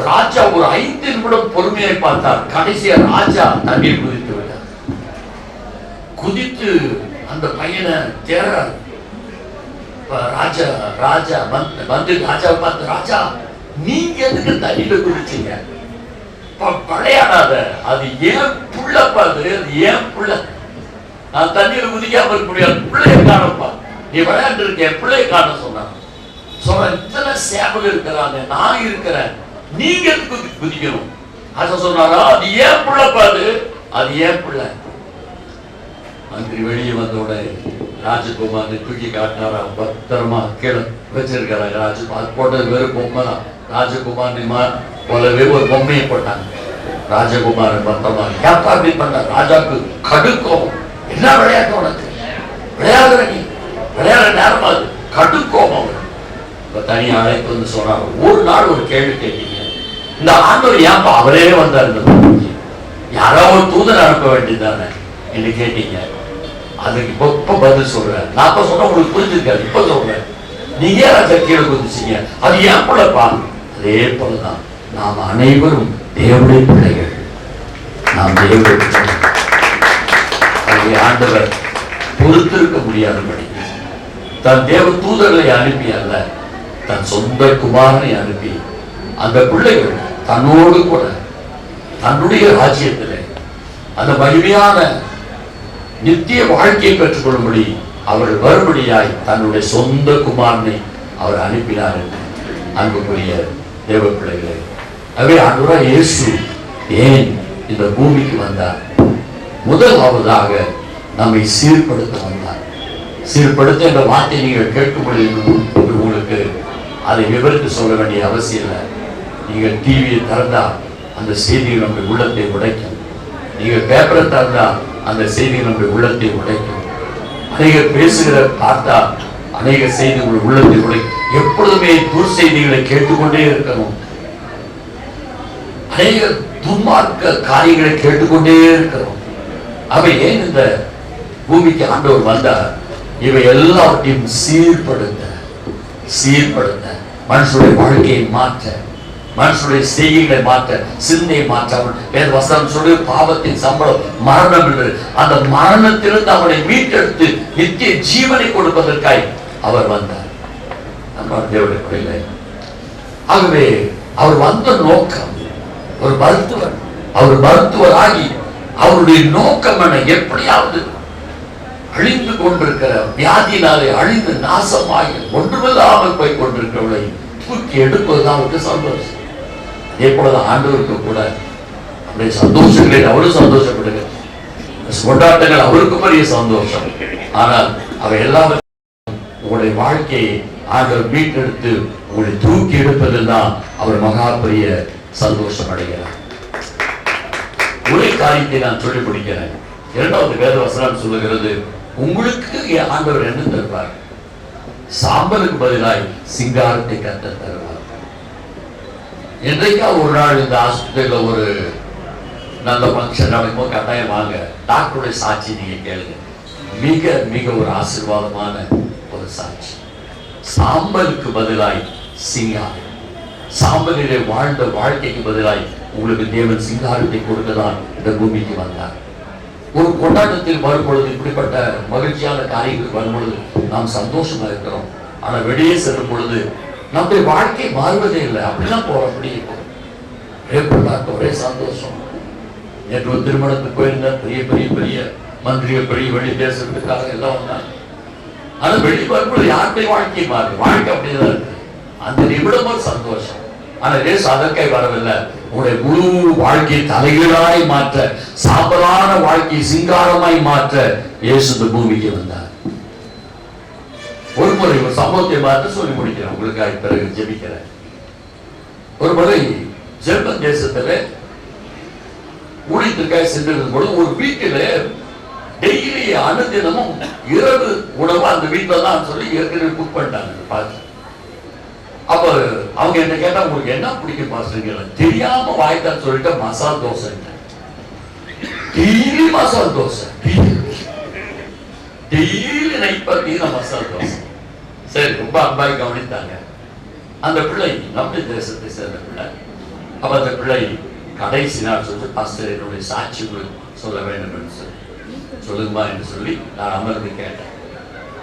[SPEAKER 5] ராஜா ஒரு 5 நிமிடம் பொறுமையை பார்த்தார். கடைசியா ராஜா தண்ணீர் குதித்து விட்டார். குதித்து அந்த பையனை தேடுறார். ராஜா ராஜா மந்திரி ராஜாவை பார்த்து, ராஜா நீங்க எதுக்கு தண்ணியில குதிச்சீங்க? விளையாடாத, அது ஏன் புள்ளப்பா, அது ஏன் புள்ள, நான் தண்ணியில குதிக்காம இருக்க முடியாது, பிள்ளைய காணப்பா, நீ விளையாண்டு இருக்க, பிள்ளைய காண சொன்னான். சொல்ற இத்தனை சேவல் இருக்கிறாங்க, நான் இருக்கிறேன், நீங்க குதிக்கணும். அத சொன்னாரா, அது ஏன் பிள்ளைப்பா, அது ஏன் பிள்ளை. மந்திரி வெளியே வந்தோட ராஜகுமார் தூக்கி காட்டினாரா, பத்திரமா கீழே வச்சிருக்கிறாங்க. ராஜகுமார் போட்டது வெறும் பொம்மை தான். ராஜகுமார் போலவே ஒரு பொம்மையை போட்டாங்க. ராஜகுமாரன் பத்திரமா ஏப்பா அப்படி பண்ண. ராஜாக்கு கடுக்கும், என்ன விளையாட்டு உனக்கு, விளையாடுற நீ, விளையாடுற நேரமா அது, கடுக்கும். அவர் இப்ப தனியா அழைப்பு வந்து சொன்னார், ஒரு நாள் ஒரு கேள்வி கேட்டீங்க, இந்த ஆண்டவர் ஏன்பா அவரே வந்தார், யாரோ ஒரு தூதர் அனுப்ப வேண்டியதானே என்று கேட்டீங்க. அதுக்கு இப்ப பதில் சொல்றேன். நான் இப்ப சொன்ன உங்களுக்கு புரிஞ்சிருக்காது, இப்ப சொல்றேன். நீங்க ராஜா கீழே குதிச்சீங்க, அது ஏன் பிள்ளைப்பா. அதே போலதான் நாம் அனைவரும் தேவனுடைய பிள்ளைகள், நாம் தேவனுடைய பிள்ளைகள். ஆண்டவர் பொறுத்திருக்க முடியாதபடி தன் தேவ தூதர்களை அனுப்பி அல்ல, தன் சொந்த குமாரனை அனுப்பி அந்த பிள்ளைகள் தன்னோடு கூட தன்னுடைய ராஜ்யத்திலே அந்த மகிமையான நித்திய வாழ்க்கையை பெற்றுக்கொள்ளும்படி அவர்கள் வரும்படியாய் தன்னுடைய சொந்த குமாரனை அவர் அனுப்பினார். அன்புக்குரிய தேவ பிள்ளைகளே, அவே ஆண்டவராகிய இயேசு ஏன் இந்த பூமிக்கு வந்தார்? முதலாவதாக நம்மை சீர்படுத்த வந்தார். சீர்படுத்த என்ற வார்த்தை நீங்கள் கேட்கும்பொழுது உங்களுக்கு அதை விவரித்து சொல்ல வேண்டிய அவசியம் இல்லை. நீங்கள் டிவியை திறந்தா அந்த செய்திகள் நம்முடைய உள்ளத்தை உடைக்கும். நீங்கள் பேப்பரை திறந்தா அந்த செய்தி நம்முடைய உள்ளத்தை உடைக்கும். அநேகர் பேசுகிற பார்த்தா அநேக செய்திகள் உள்ளத்தை உடைக்கும். எப்பொழுதுமே துர்செய்திகளை கேட்டுக்கொண்டே இருக்கணும். அநேக துன்மார்க்க காரியங்களை கேட்டுக்கொண்டே இருக்கிறோம். அவை ஏன் இந்த பூமிக்கு ஆண்டவர் வந்தார்? இவை எல்லாவற்றையும் சீர்படுத்த மனுஷனுடைய வாழ்க்கையை மாற்ற, மனுஷனுடைய செய்கைகளை மாற்ற, சிந்தையை மாற்ற. வேத வசனம் சொல்லி பாவத்தின் சம்பளம் மரணம் என்று, அந்த மரணத்திலிருந்து அவனை மீட்டெடுத்து நித்திய ஜீவனை கொடுப்பதற்காய் அவர் வந்தார். நம்ம தேவனுடைய பிள்ளை. ஆகவே அவர் வந்த நோக்கம், ஒரு மருத்துவர், அவர் மருத்துவராகி அவருடைய நோக்கம் என எப்படியாவது அழிந்து கொண்டிருக்கிற வியாதினாலே அழிந்து நாசமாகி ஒன்றுமில்லாமல் போய் கொண்டிருக்கிறவர்களை தூக்கி எடுப்பதுதான் அவருக்கு சந்தோஷம். அதே போலதான் ஆண்டவருக்கு கூட அவருடைய சந்தோஷங்களில் அவரும் சந்தோஷப்படுங்க, கொண்டாட்டங்கள் அவருக்கு பெரிய சந்தோஷம். ஆனால் அவை எல்லாவற்றையும் உங்களுடைய வாழ்க்கையை ஆண்டவர் மீட்டெடுத்து உங்களை தூக்கி எடுப்பதில் தான் அவர் மகா பெரிய சந்தோஷம் அடைகிறார். ஒரே காரியத்தை நான் சொல்லி முடிக்கிறேன். இரண்டாவது வேத வசனம் சொல்லுகிறது, உங்களுக்கு ஆண்டவர் என்ன தருவார்? சாம்பலுக்கு பதிலாய் சிங்காரத்தை கர்த்தர் தருவார். என்றைக்கா ஒரு நாள் இந்த ஹாஸ்பிட்டல்ல ஒரு நல்ல ஃபங்க்ஷன் நடக்கும்போது கட்டாயம் வாங்க, டாக்டருடைய சாட்சி நீங்க கேளுங்க. மிக மிக ஒரு ஆசீர்வாதமான ஒரு சாட்சி. சாம்பலுக்கு பதிலாய் சிங்காரம், சாம்பலிலே வாழ்ந்த வாழ்க்கைக்கு பதிலாய் உங்களுக்கு தேவன் சிங்காரத்தை கொடுக்கதான் இந்த பூமிக்கு வந்தார். ஒரு கொண்டாட்டத்தில் வரும்பொழுது, இப்படிப்பட்ட மகிழ்ச்சியான காரியங்கள் வரும்பொழுது நாம் சந்தோஷமா இருக்கிறோம். ஆனா வெளியே செல்லும் பொழுது நம்முடைய வாழ்க்கை மாறுவதே இல்லை. அப்படிலாம் போற அப்படி இருக்கும். ஒரே சந்தோஷம். நேற்று ஒரு திருமணத்துக்கு போயிருந்த பெரிய பெரிய பெரிய மந்திரிகள் பெரிய வெளி பேசுறதுக்காக எல்லாம் வந்தாங்க. ஆனா வெளியே வரும்பொழுது யாருடைய வாழ்க்கை மாறுது? வாழ்க்கை அப்படிதான் இருக்கு. அந்த நிமிடம் ஒரு சந்தோஷம். ஆனா ரேசு அதற்கே வரவில்லை. உங்களுடைய முழு வாழ்க்கையை தலைகீழாய் மாற்ற, சாம்பலான வாழ்க்கையை சிங்காரமாய் மாற்ற இயேசு இந்த பூமிக்கு வந்தார். ஒரு முறை ஒரு சம்பவத்தை பார்த்து சொல்லி முடிக்கிறேன், உங்களுக்காக பிறகு ஜெபிக்கிறேன். ஒரு முறை ஜெர்மன் தேசத்துல ஊழியத்திற்காக சென்றிருந்த பொழுது ஒரு வீட்டில டெய்லி அனுதினமும் இரவு உணவு அந்த வீட்டில தான் சொல்லி ஏற்கனவே புக் பண்ணிட்டாங்க. பார்த்து அப்ப அவங்க என்ன கேட்டா, உங்களுக்கு என்ன பிடிக்கும் பாஸ்டர்? தெரியாம வாய்த்தான்னு சொல்லிட்டு மசால் தோசை, டெய்லி மசால் தோசை, டெய்லி நைட் பார்த்தீங்கன்னா மசால் தோசை. சரி, ரொம்ப அன்பாய் கவனித்தாங்க. அந்த பிள்ளை நம்ம தேசத்தை சேர்ந்த பிள்ளை. அப்ப அந்த பிள்ளை கடைசி நாள் சொல்லி, பாஸ்டர் என்னுடைய சாட்சிகள் சொல்ல வேண்டும் என்று சொல்லி, சொல்லுங்கம்மா என்று சொல்லி நான் அமர்ந்து கேட்டேன்.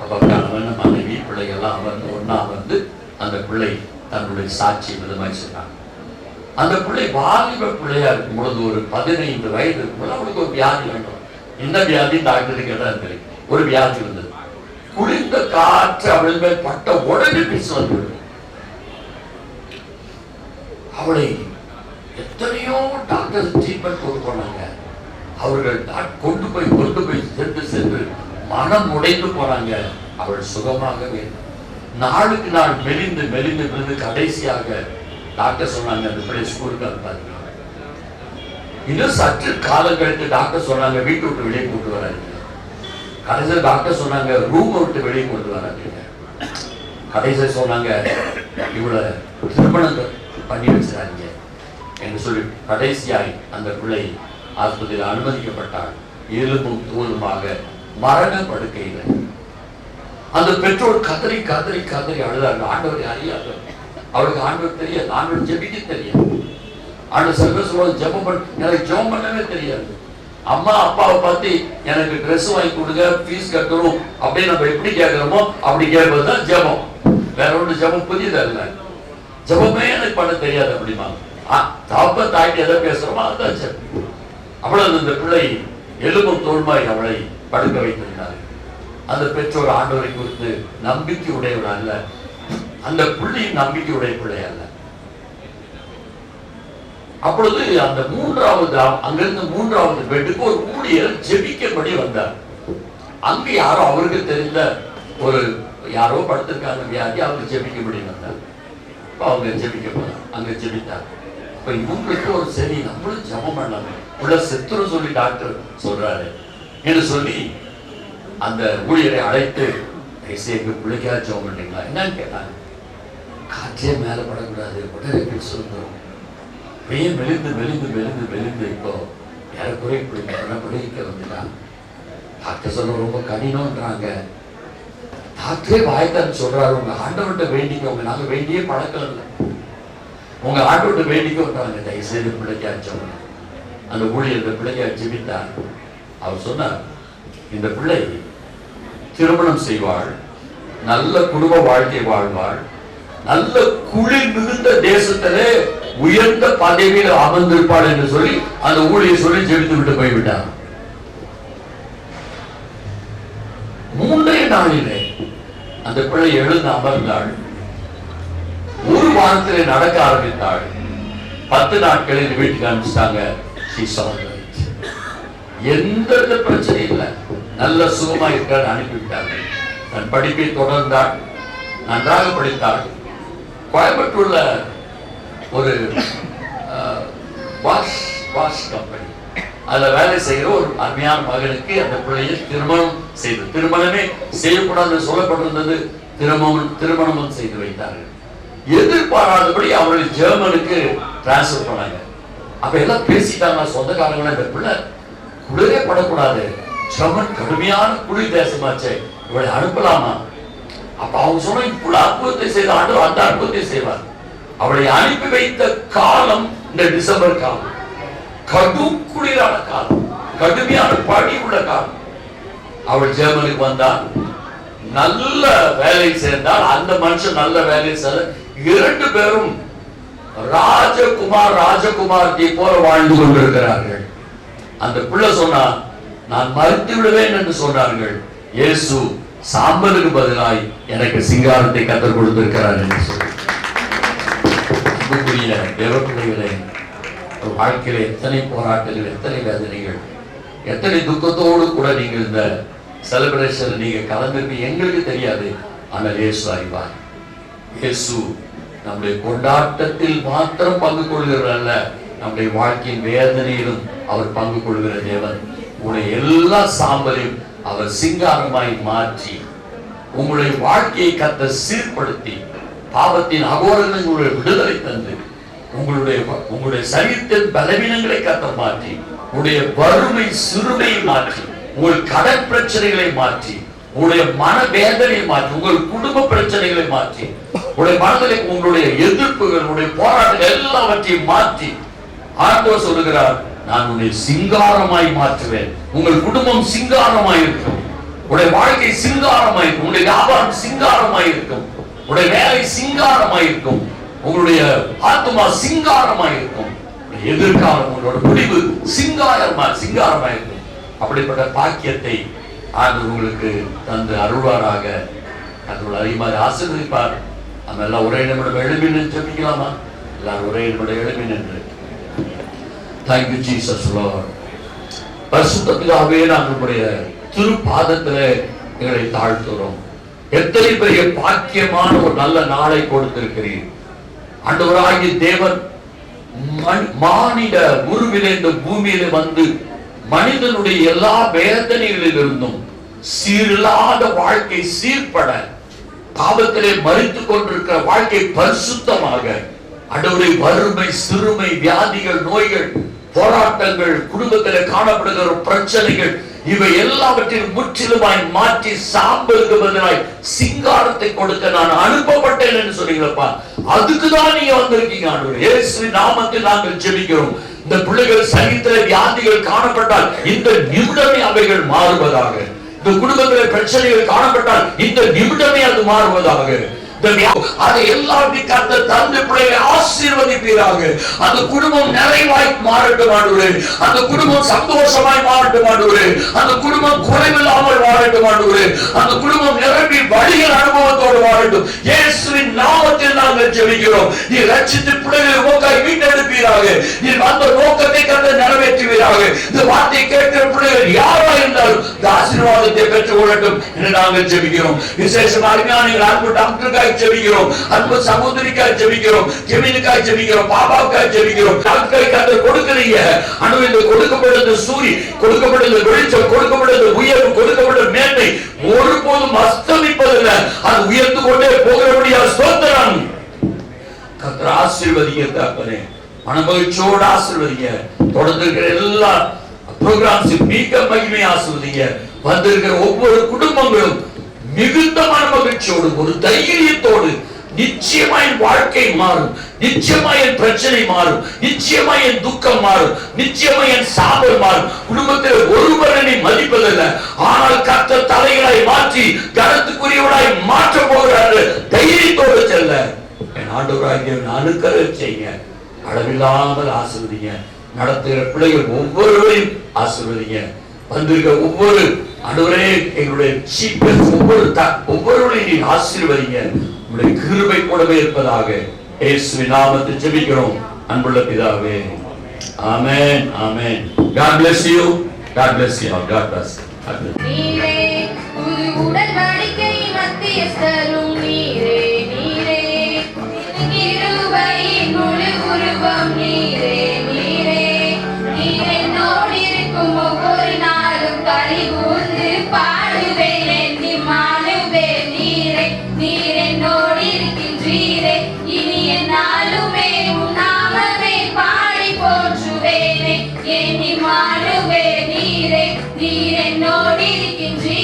[SPEAKER 5] அப்ப கணவன் மனைவி பிள்ளைகள்லாம் அமர்ந்து ஒன்னா அமர்ந்து அந்த பிள்ளை தன்னுடைய சாட்சி விதமாய் சொன்னாங்க. அந்த பிள்ளை வாலிப பிள்ளையா இருக்கும் பொழுது, ஒரு 15 வயது இருக்கும்போது அவளுக்கு ஒரு வியாதி வேண்டும். என்ன வியாதி டாக்டருக்கு கேட்டா தெரியும். ஒரு வியாதி வந்தது. குளிர்ந்த காற்று அவள் மேல் பட்ட உடனே பிசு வந்து அவளை எத்தனையோ டாக்டர் ட்ரீட்மெண்ட் கொடுப்பாங்க. அவர்கள் கொண்டு போய் சென்று மனம் உடைந்து போறாங்க. அவள் சுகமாகவே நாளுக்கு நாள் மெலிந்து கடைசியாக டாக்டர் சொன்னாங்க அந்த பிள்ளை ஸ்கூலுக்கு அனுப்பாங்க. இன்னும் சற்று காலம் கழித்து டாக்டர் சொன்னாங்க வீட்டை விட்டு வெளியே கொண்டு வராங்க. கடைசியில் டாக்டர் சொன்னாங்க ரூமை விட்டு வெளியே கொண்டு வராங்க. கடைசியில் சொன்னாங்க இவளை திருமணம் பண்ணி வச்சிடாங்க என்று சொல்லி கடைசியாய் அந்த பிள்ளை ஆஸ்பத்திரியில் அனுமதிக்கப்பட்டாள். எலும்பும் தோலுமாக மரண படுக்கையில் அந்த பெற்றோர் கதறி அழுதாங்க. ஆண்டவர் அறியாது, அவளுக்கு ஆண்டவர் தெரியாது, ஆண்டவர் ஜெபிக்க தெரியாது. ஆண்டவர் சில சொல்லுவாங்க ஜெபம் பண்ண, எனக்கு ஜெபம் பண்ணவே தெரியாது. அம்மா அப்பாவை பார்த்து எனக்கு ட்ரெஸ் வாங்கி கொடுங்க, ஃபீஸ் கட்டணும் அப்படின்னு நம்ம எப்படி கேட்கிறோமோ அப்படி கேட்பதுதான் ஜெபம். வேற ஒன்று ஜெபம் புதியதல்ல. ஜெபமே எனக்கு பண்ண தெரியாது அப்படிமா. தாப்ப தாய்க்கு எதை பேசுறோமோ அதுதான் ஜெபம். அவ்வளவு இந்த பிள்ளை எலும்பும் தோல்மாய் அவளை படுக்க வைத்திருந்தார். அந்த பெற்றோர் ஆண்டவரை குறித்து நம்பிக்கை உடையவர் அல்ல. அந்த பிள்ளையும் நம்பிக்கை உடைய பிள்ளை அல்ல. அப்பொழுது அந்த அங்கிருந்து மூன்றாவது பெட்டுக்கு ஒரு ஊழியர் ஜெபிக்கபடி வந்தார். அங்க யாரோ அவருக்கு தெரிந்த ஒரு யாரோ படுத்திருக்காங்க வியாதி, அவருக்கு ஜெபிக்கபடி வந்தார். அவங்க ஜெபிக்க போனார், அங்க ஜெபித்தார். இப்ப இவங்களுக்கு ஒரு சரி நம்மளும் ஜெபம் பண்ணலாமே, உள்ள செத்துரு சொல்லி டாக்டர் சொல்றாரு என்று சொல்லி அந்த ஊழியரை அழைத்து எங்க பிள்ளைக்கா ஜெபம் பண்றீங்களா என்னன்னு கேட்டாங்க. காற்றே மேல படக்கூடாது, உடனே சொல்லுறோம். பையன் மெலிந்து இப்போ ஏறக்குறை பிடிக்க வந்துட்டான். டாக்டர் சொல்ல ரொம்ப கடினம்ன்றாங்க. டாக்டரே வாய்த்தான்னு சொல்றாரு, உங்க ஆண்டவர்கிட்ட வேண்டிக்கோங்க, நாங்க வேண்டியே பழக்கம் இல்லை, உங்க ஆண்டவர்கிட்ட வேண்டிக்கோன்றாங்க. தயவுசெய்து பிள்ளைக்காச்சோம். அந்த ஊழியர் பிள்ளைக்கா ஜெபித்தார். அவர் சொன்னார், இந்த பிள்ளை திருமணம் செய்வாள், நல்ல குடும்ப வாழ்க்கை வாழ்வாள், நல்ல குளிர் மிகுந்த தேசத்திலே உயர்ந்த பதவியில் அமர்ந்திருப்பாள் என்று சொல்லி அந்த ஊழியர் சொல்லி ஜெபித்து விட்டு போய்விட்டார். 3 நாளிலே அந்த பிள்ளை எழுந்து அமர்ந்தாள். ஒரு வாரத்திலே நடக்க ஆரம்பித்தாள். 10 நாட்களில் வீட்டுக்கு அனுப்பிச்சிட்டாங்க. எந்த பிரச்சனை இல்லை, நல்ல சுகமா இருக்கான்னு அனுப்பிவிட்டார்கள். தன் படிப்பை தொடர்ந்தாள், நன்றாக படித்தாள். கோயம்புத்தூர்ல ஒரு வாஷ் கம்பெனி அதுல வேலை செய்கிற ஒரு அருமையான மகனுக்கு அந்த பிள்ளையை திருமணம் செய்து, திருமணமே செய்யக்கூடாது சொல்லப்பட்டிருந்தது, திருமணமும் செய்து வைத்தார்கள். எதிர்பாராதபடி அவர்களை ஜெர்மனுக்கு டிரான்ஸ்பர் பண்ணாங்க. அப்ப எல்லாம் பேசிட்டாங்க சொந்தக்காரங்கள, இந்த பிள்ளை குளிரே படக்கூடாது, ஜெர்மன் கடுமையான குளிர் தேசமாச்சே, இவளை அனுப்பலாமா? அப்ப அவங்க சொன்ன இவ்வளவு அற்புதத்தை செய்த ஆண்டவர் அந்த அற்புதத்தை செய்வார். அவளை அனுப்பி வைத்த காலம் இந்த டிசம்பர் காலம், கடும் குளிரான காலம், கடுமையான பனி உள்ள காலம். அவள் ஜெர்மனுக்கு வந்தால் நல்ல வேலை சேர்ந்தால், அந்த மனுஷன் நல்ல வேலை செய்த 2 பேரும் ராஜகுமார்த்தி போல வாழ்ந்து கொண்டிருக்கிறார்கள். அந்த பிள்ளை சொன்னா நான் மறுத்து விடுவேன் என்று சொன்னார்கள். இயேசு சாம்பலுக்கு பதிலாய் எனக்கு சிங்காரத்தை கற்றுக் கொடுத்திருக்கிறார் என்று சொல்லி தேவப்பிள்ளைகளே, வாழ்க்கையில எத்தனை போராட்டங்கள், எத்தனை வேதனைகள், எத்தனை துக்கத்தோடு கூட நீங்கள் இந்த செலிப்ரேஷன் நீங்க கலந்திருப்பீங்க எங்களுக்கு தெரியாது. ஆனால் இயேசு அறிவார். இயேசு நம்முடைய கொண்டாட்டத்தில் மாத்திரம் பங்கு கொள்கிறல்ல, நம்முடைய வாழ்க்கையின் வேதனையிலும் அவர் பங்கு கொள்கிற தேவன். உங்களுடைய எல்லா சாம்பலையும் அவர் சிங்காரமாய் மாற்றி உங்களுடைய வாழ்க்கையை கத்த சீர்படுத்தி பாவத்தின் அகோரங்களை உங்களுடைய விடுதலை தந்து உங்களுடைய சரீரத்தின் பலவீனங்களை கத்த மாற்றி உங்களுடைய வறுமை சிறுமையை மாற்றி உங்கள் கடன் பிரச்சனைகளை மாற்றி உங்களுடைய மன வேதனையை மாற்றி உங்கள் குடும்ப பிரச்சனைகளை மாற்றி உங்களுடைய மனதில் உங்களுடைய எதிர்ப்புகள் உங்களுடைய போராட்டங்கள் எல்லாவற்றையும் மாற்றி ஆண்டவர் சொல்லுகிறார், நான் உன்னை சிங்காரமாய் மாற்றுவேன். உங்கள் குடும்பம் சிங்காரமாய் இருக்கும், உடைய வாழ்க்கை சிங்காரமாய் இருக்கும், உங்களுடைய வியாபாரம் சிங்காரமாய் இருக்கும், உடைய வேலை சிங்காரமாய் இருக்கும், உங்களுடைய ஆத்மா சிங்காரமாய் இருக்கும், எதிர்காலம் உங்களோட முடிவு சிங்காரமாய் இருக்கும். அப்படிப்பட்ட பாக்கியத்தை ஆண்டவர் உங்களுக்கு தந்து அருள்வாராக. அதோட அதிகமாக ஆசீர்வதிப்பார். நம்ம எல்லாம் ஒரே நிமிடம் எழுப்பி நின்று ஜெபிக்கலாமா? எல்லாரும் ஒரே நிமிடம் எழுப்பி நின்று. Thank you Jesus Lord. பரிசுத்த பிதாவே, நாங்களுடைய திருப்பாதத்திலே எங்களை தாழ்த்துறோம். எத்தனை பெரிய பாக்கியமான ஒரு நல்ல நாளை கொடுத்திருக்கிறீர் ஆண்டவராகிய தேவன். மானிட உருவிலே இந்த பூமியில வந்து மனிதனுடைய எல்லா வேதனைகளிலிருந்தும் சீரில்லாத வாழ்க்கை சீர்பட, பாவத்திலே மரித்துக் கொண்டிருக்கிற வாழ்க்கை பரிசுத்தமாக, ஆண்டவரே வறுமை, சிறுமை, வியாதிகள், நோய்கள், போராட்டங்கள், குடும்பத்தில் காணப்படுகிற பிரச்சனைகள், இவை எல்லாவற்றையும் முற்றிலுமாய் மாற்றி சாம்பலுக்கு பதிலாய் சிங்காரத்தை கொடுக்க நான் அனுப்பப்பட்டேன் என்று சொன்னீங்களப்பா. அதுக்குதான் நீங்க வந்திருக்கீங்க ஆண்டவரே. இயேசுவின் நாமத்தில் நாங்கள் ஜெபிக்கிறோம். இந்த பிள்ளைகள் சரீரத்திலே வியாதிகள் காணப்பட்டால் இந்த நிமிடமே அவைகள் மாறுவதாக. இந்த குடும்பத்திலே பிரச்சனைகள் காணப்பட்டால் இந்த நிமிடமே அது மாறுவதாக. அதை எல்லாத்தையும் கர்த்தர் தந்து பிள்ளைகளை ஆசீர்வதிப்பீராக. அந்த குடும்பம் நிறைவாய் மாறட்டும் ஆண்டவரே. அந்த குடும்பம் சந்தோஷமாய் மாறட்டும் ஆண்டவரே. அந்த குடும்பம் குறைவில்லாமல் வாழட்டும் ஆண்டவரே. அந்த குடும்பம் நிரம்பி வழிகள் அனுபவத்தோடு வாழட்டும். இயேசுவின் நாமத்தில் நாங்கள் ஜெபிக்கிறோம். நீ ரட்சித்து பிள்ளைகளை நோக்காய் மீட்டெடுப்பீராக. நீ அந்த நோக்கத்தை கர்த்தர் நிறைவேற்றுவீராக. இந்த வார்த்தையை கேட்கிற பிள்ளைகள் யாரா இருந்தாலும் இந்த ஆசீர்வாதத்தை பெற்றுக் கொள்ளட்டும் என்று நாங்கள் ஜெபிக்கிறோம். விசேஷமாக நீங்கள் அன்பு டாக்டருக்காய் ஜெபிக்கிறோம், அன்பு சகோதரிக்காய் ஜெபிக்கிறோம், ஜெமீனுக்காய் ஜெபிக்கிறோம், பாபாவுக்காய் ஜெபிக்கிறோம். டாக்டரை கர்த்தர் கொடுக்கிறீங்க ஆண்டவரே. இந்த கொடுக்கப்படுகிற சூரிய, கொடுக்கப்படுகிற வெளிச்சம், கொடுக்கப்படுகிற உயர்வு, கொடுக்கப்படுகிற மேன்மை ஒருபோதும் அஸ்தமிப்பதில்லை. அது உயர்ந்து கொண்டே போகிறபடியா ஸ்தோத்திரம். கர்த்தர் ஆசீர்வதிங்க தகப்பனே. மனமகிழ்ச்சியோடு ஆசீர்வதிங்க. தொடர்ந்து இருக்கிற எல்லா ப்ரோகிராம்ஸ் மிக மகிமை ஆசீர்வதிங்க. வந்திருக்கிற ஒவ்வொரு குடும்பங்களும் மிகுந்த மனமகிழ்ச்சியோடு, ஒரு தைரியத்தோடு, நிச்சயமாய் வாழ்க்கை மாறும், நிச்சயமாய் பிரச்சனை மாறும், நிச்சயமாய் துக்கம் மாறும், நிச்சயமாய் சாபல் மாறும். குடும்பத்தில் ஒருவரனை மதிப்பதில்லை, ஆனால் கர்த்தர் தலைகளாய் மாற்றி கனத்துக்குரியவனாய் மாற்ற போகிறார்கள். தைரியத்தோடு செல்ல என் ஆண்டவராகிய அனுக்கிரகம் செய்யுங்க. அளவில்லாமல் ஆசீர்வதிங்க. நடத்துகிற பிள்ளைகள் ஒவ்வொருவரையும் ஆசீர்வதிங்க. வந்திருக்க ஒவ்வொரு ஆண்டவரே, எங்களுடைய ஒவ்வொருவரையும் நீ ஆசீர்வதிங்க. உங்களுடைய கிருபை கூடவே இருப்பதாக இயேசுவின் நாமத்தில் ஜெபிக்கிறோம் அன்புள்ள பிதாவே. ஆமென், ஆமென். God bless you. God bless you. God bless you.
[SPEAKER 6] நீரே புது உடன்படிக்கை மத்தியஸ்தரும் நீரே, நீரே கிருபையின் முழு உருவம் நீரே, நீரே நீர் என்னோடு இருக்கும் ஒவ்வொரு நாளும் கலிகூர்ந்து பாடுவேன் எண்ணி மாணுவேன். நீரே நீர் என்னோடு இருக்கின்றீரே, இனி என்னாலுமே உம் நாமமே பாடி போற்றுவேனே எண்ணி மாணுவேன். நீரே நீர் என்னோடு இருக்கின்றீரே.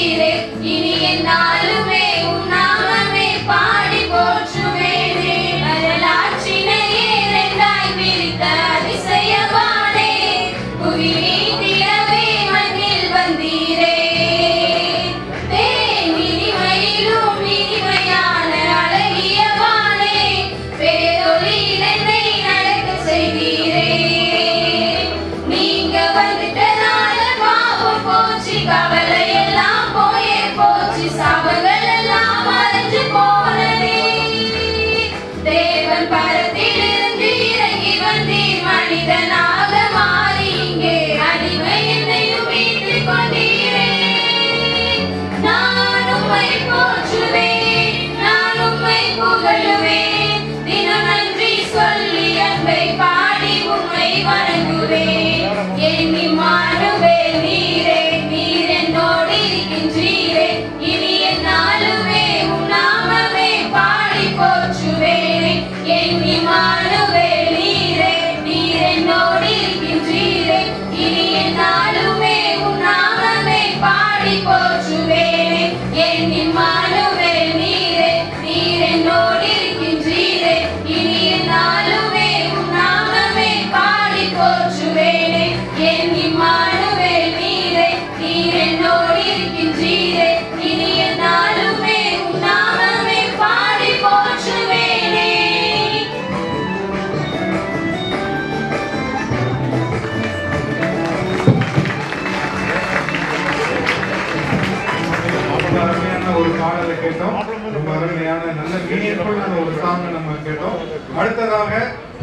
[SPEAKER 1] அருமையான ஒரு பாடலை கேட்டோம். ரொம்ப அருமையான நல்ல மீனிங்ஃபுல்லான ஒரு சாங் நம்ம கேட்டோம். அடுத்ததாக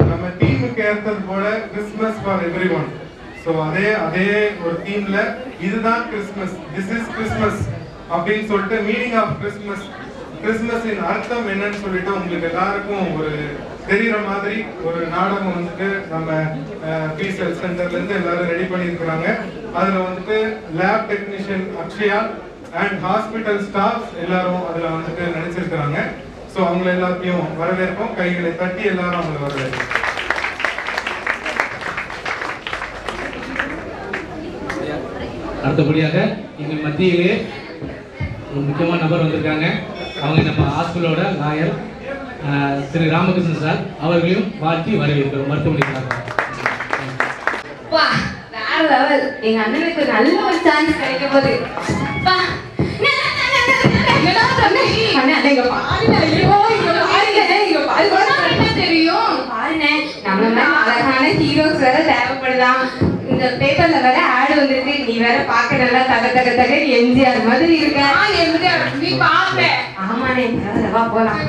[SPEAKER 1] நம்ம தீமுக்கு ஏற்றது போல கிறிஸ்மஸ் ஃபார் எவ்ரிஒன். ஸோ அதே ஒரு தீம்ல இதுதான் கிறிஸ்மஸ், திஸ் இஸ் கிறிஸ்மஸ் அப்படின்னு சொல்லிட்டு மீனிங் ஆஃப் கிறிஸ்மஸின் அர்த்தம் என்னன்னு சொல்லிட்டு உங்களுக்கு எல்லாருக்கும் ஒரு தெரிகிற மாதிரி ஒரு நாடகம் வந்துட்டு நம்ம பிஎஸ்எல் சென்டர்ல இருந்து எல்லாரும் ரெடி பண்ணியிருக்கிறாங்க. அதுல வந்துட்டு lab technician Akshaya and hospital staff எல்லாரும் அதுல வந்துட்டு நடிச்சிருக்கிறாங்க. ஸோ அவங்களை எல்லாத்தையும் வரவேற்போம். கைகளை தட்டி எல்லாரும் அவங்களை வரவேற்போம்.
[SPEAKER 3] அடுத்தபடியாக எங்கள் மத்தியிலே ஒரு முக்கியமான நபர் வந்திருக்காங்க. அவங்க நம்ம ஹாஸ்பிட்டலோட லாயர் திரு ராமகிருஷ்ணன் சார் அவர்களையும் வாழ்த்தி வரவேற்கிறோம். மருத்துவமனைக்காக
[SPEAKER 6] வேற லெவல். எங்க அண்ணனுக்கு நல்ல ஒரு சான்ஸ் கிடைக்க போகுது. அழகான ஹீரோஸ் வேற தேவைப்படுதான். இந்த பேப்பர்ல வேற ஆட் வந்திருக்கு. நீ வேற பாக்க நல்லா தக எம்ஜிஆர் மாதிரி இருக்க. நீ பாப்ப. ஆமாண்ணே, வா போலாம்.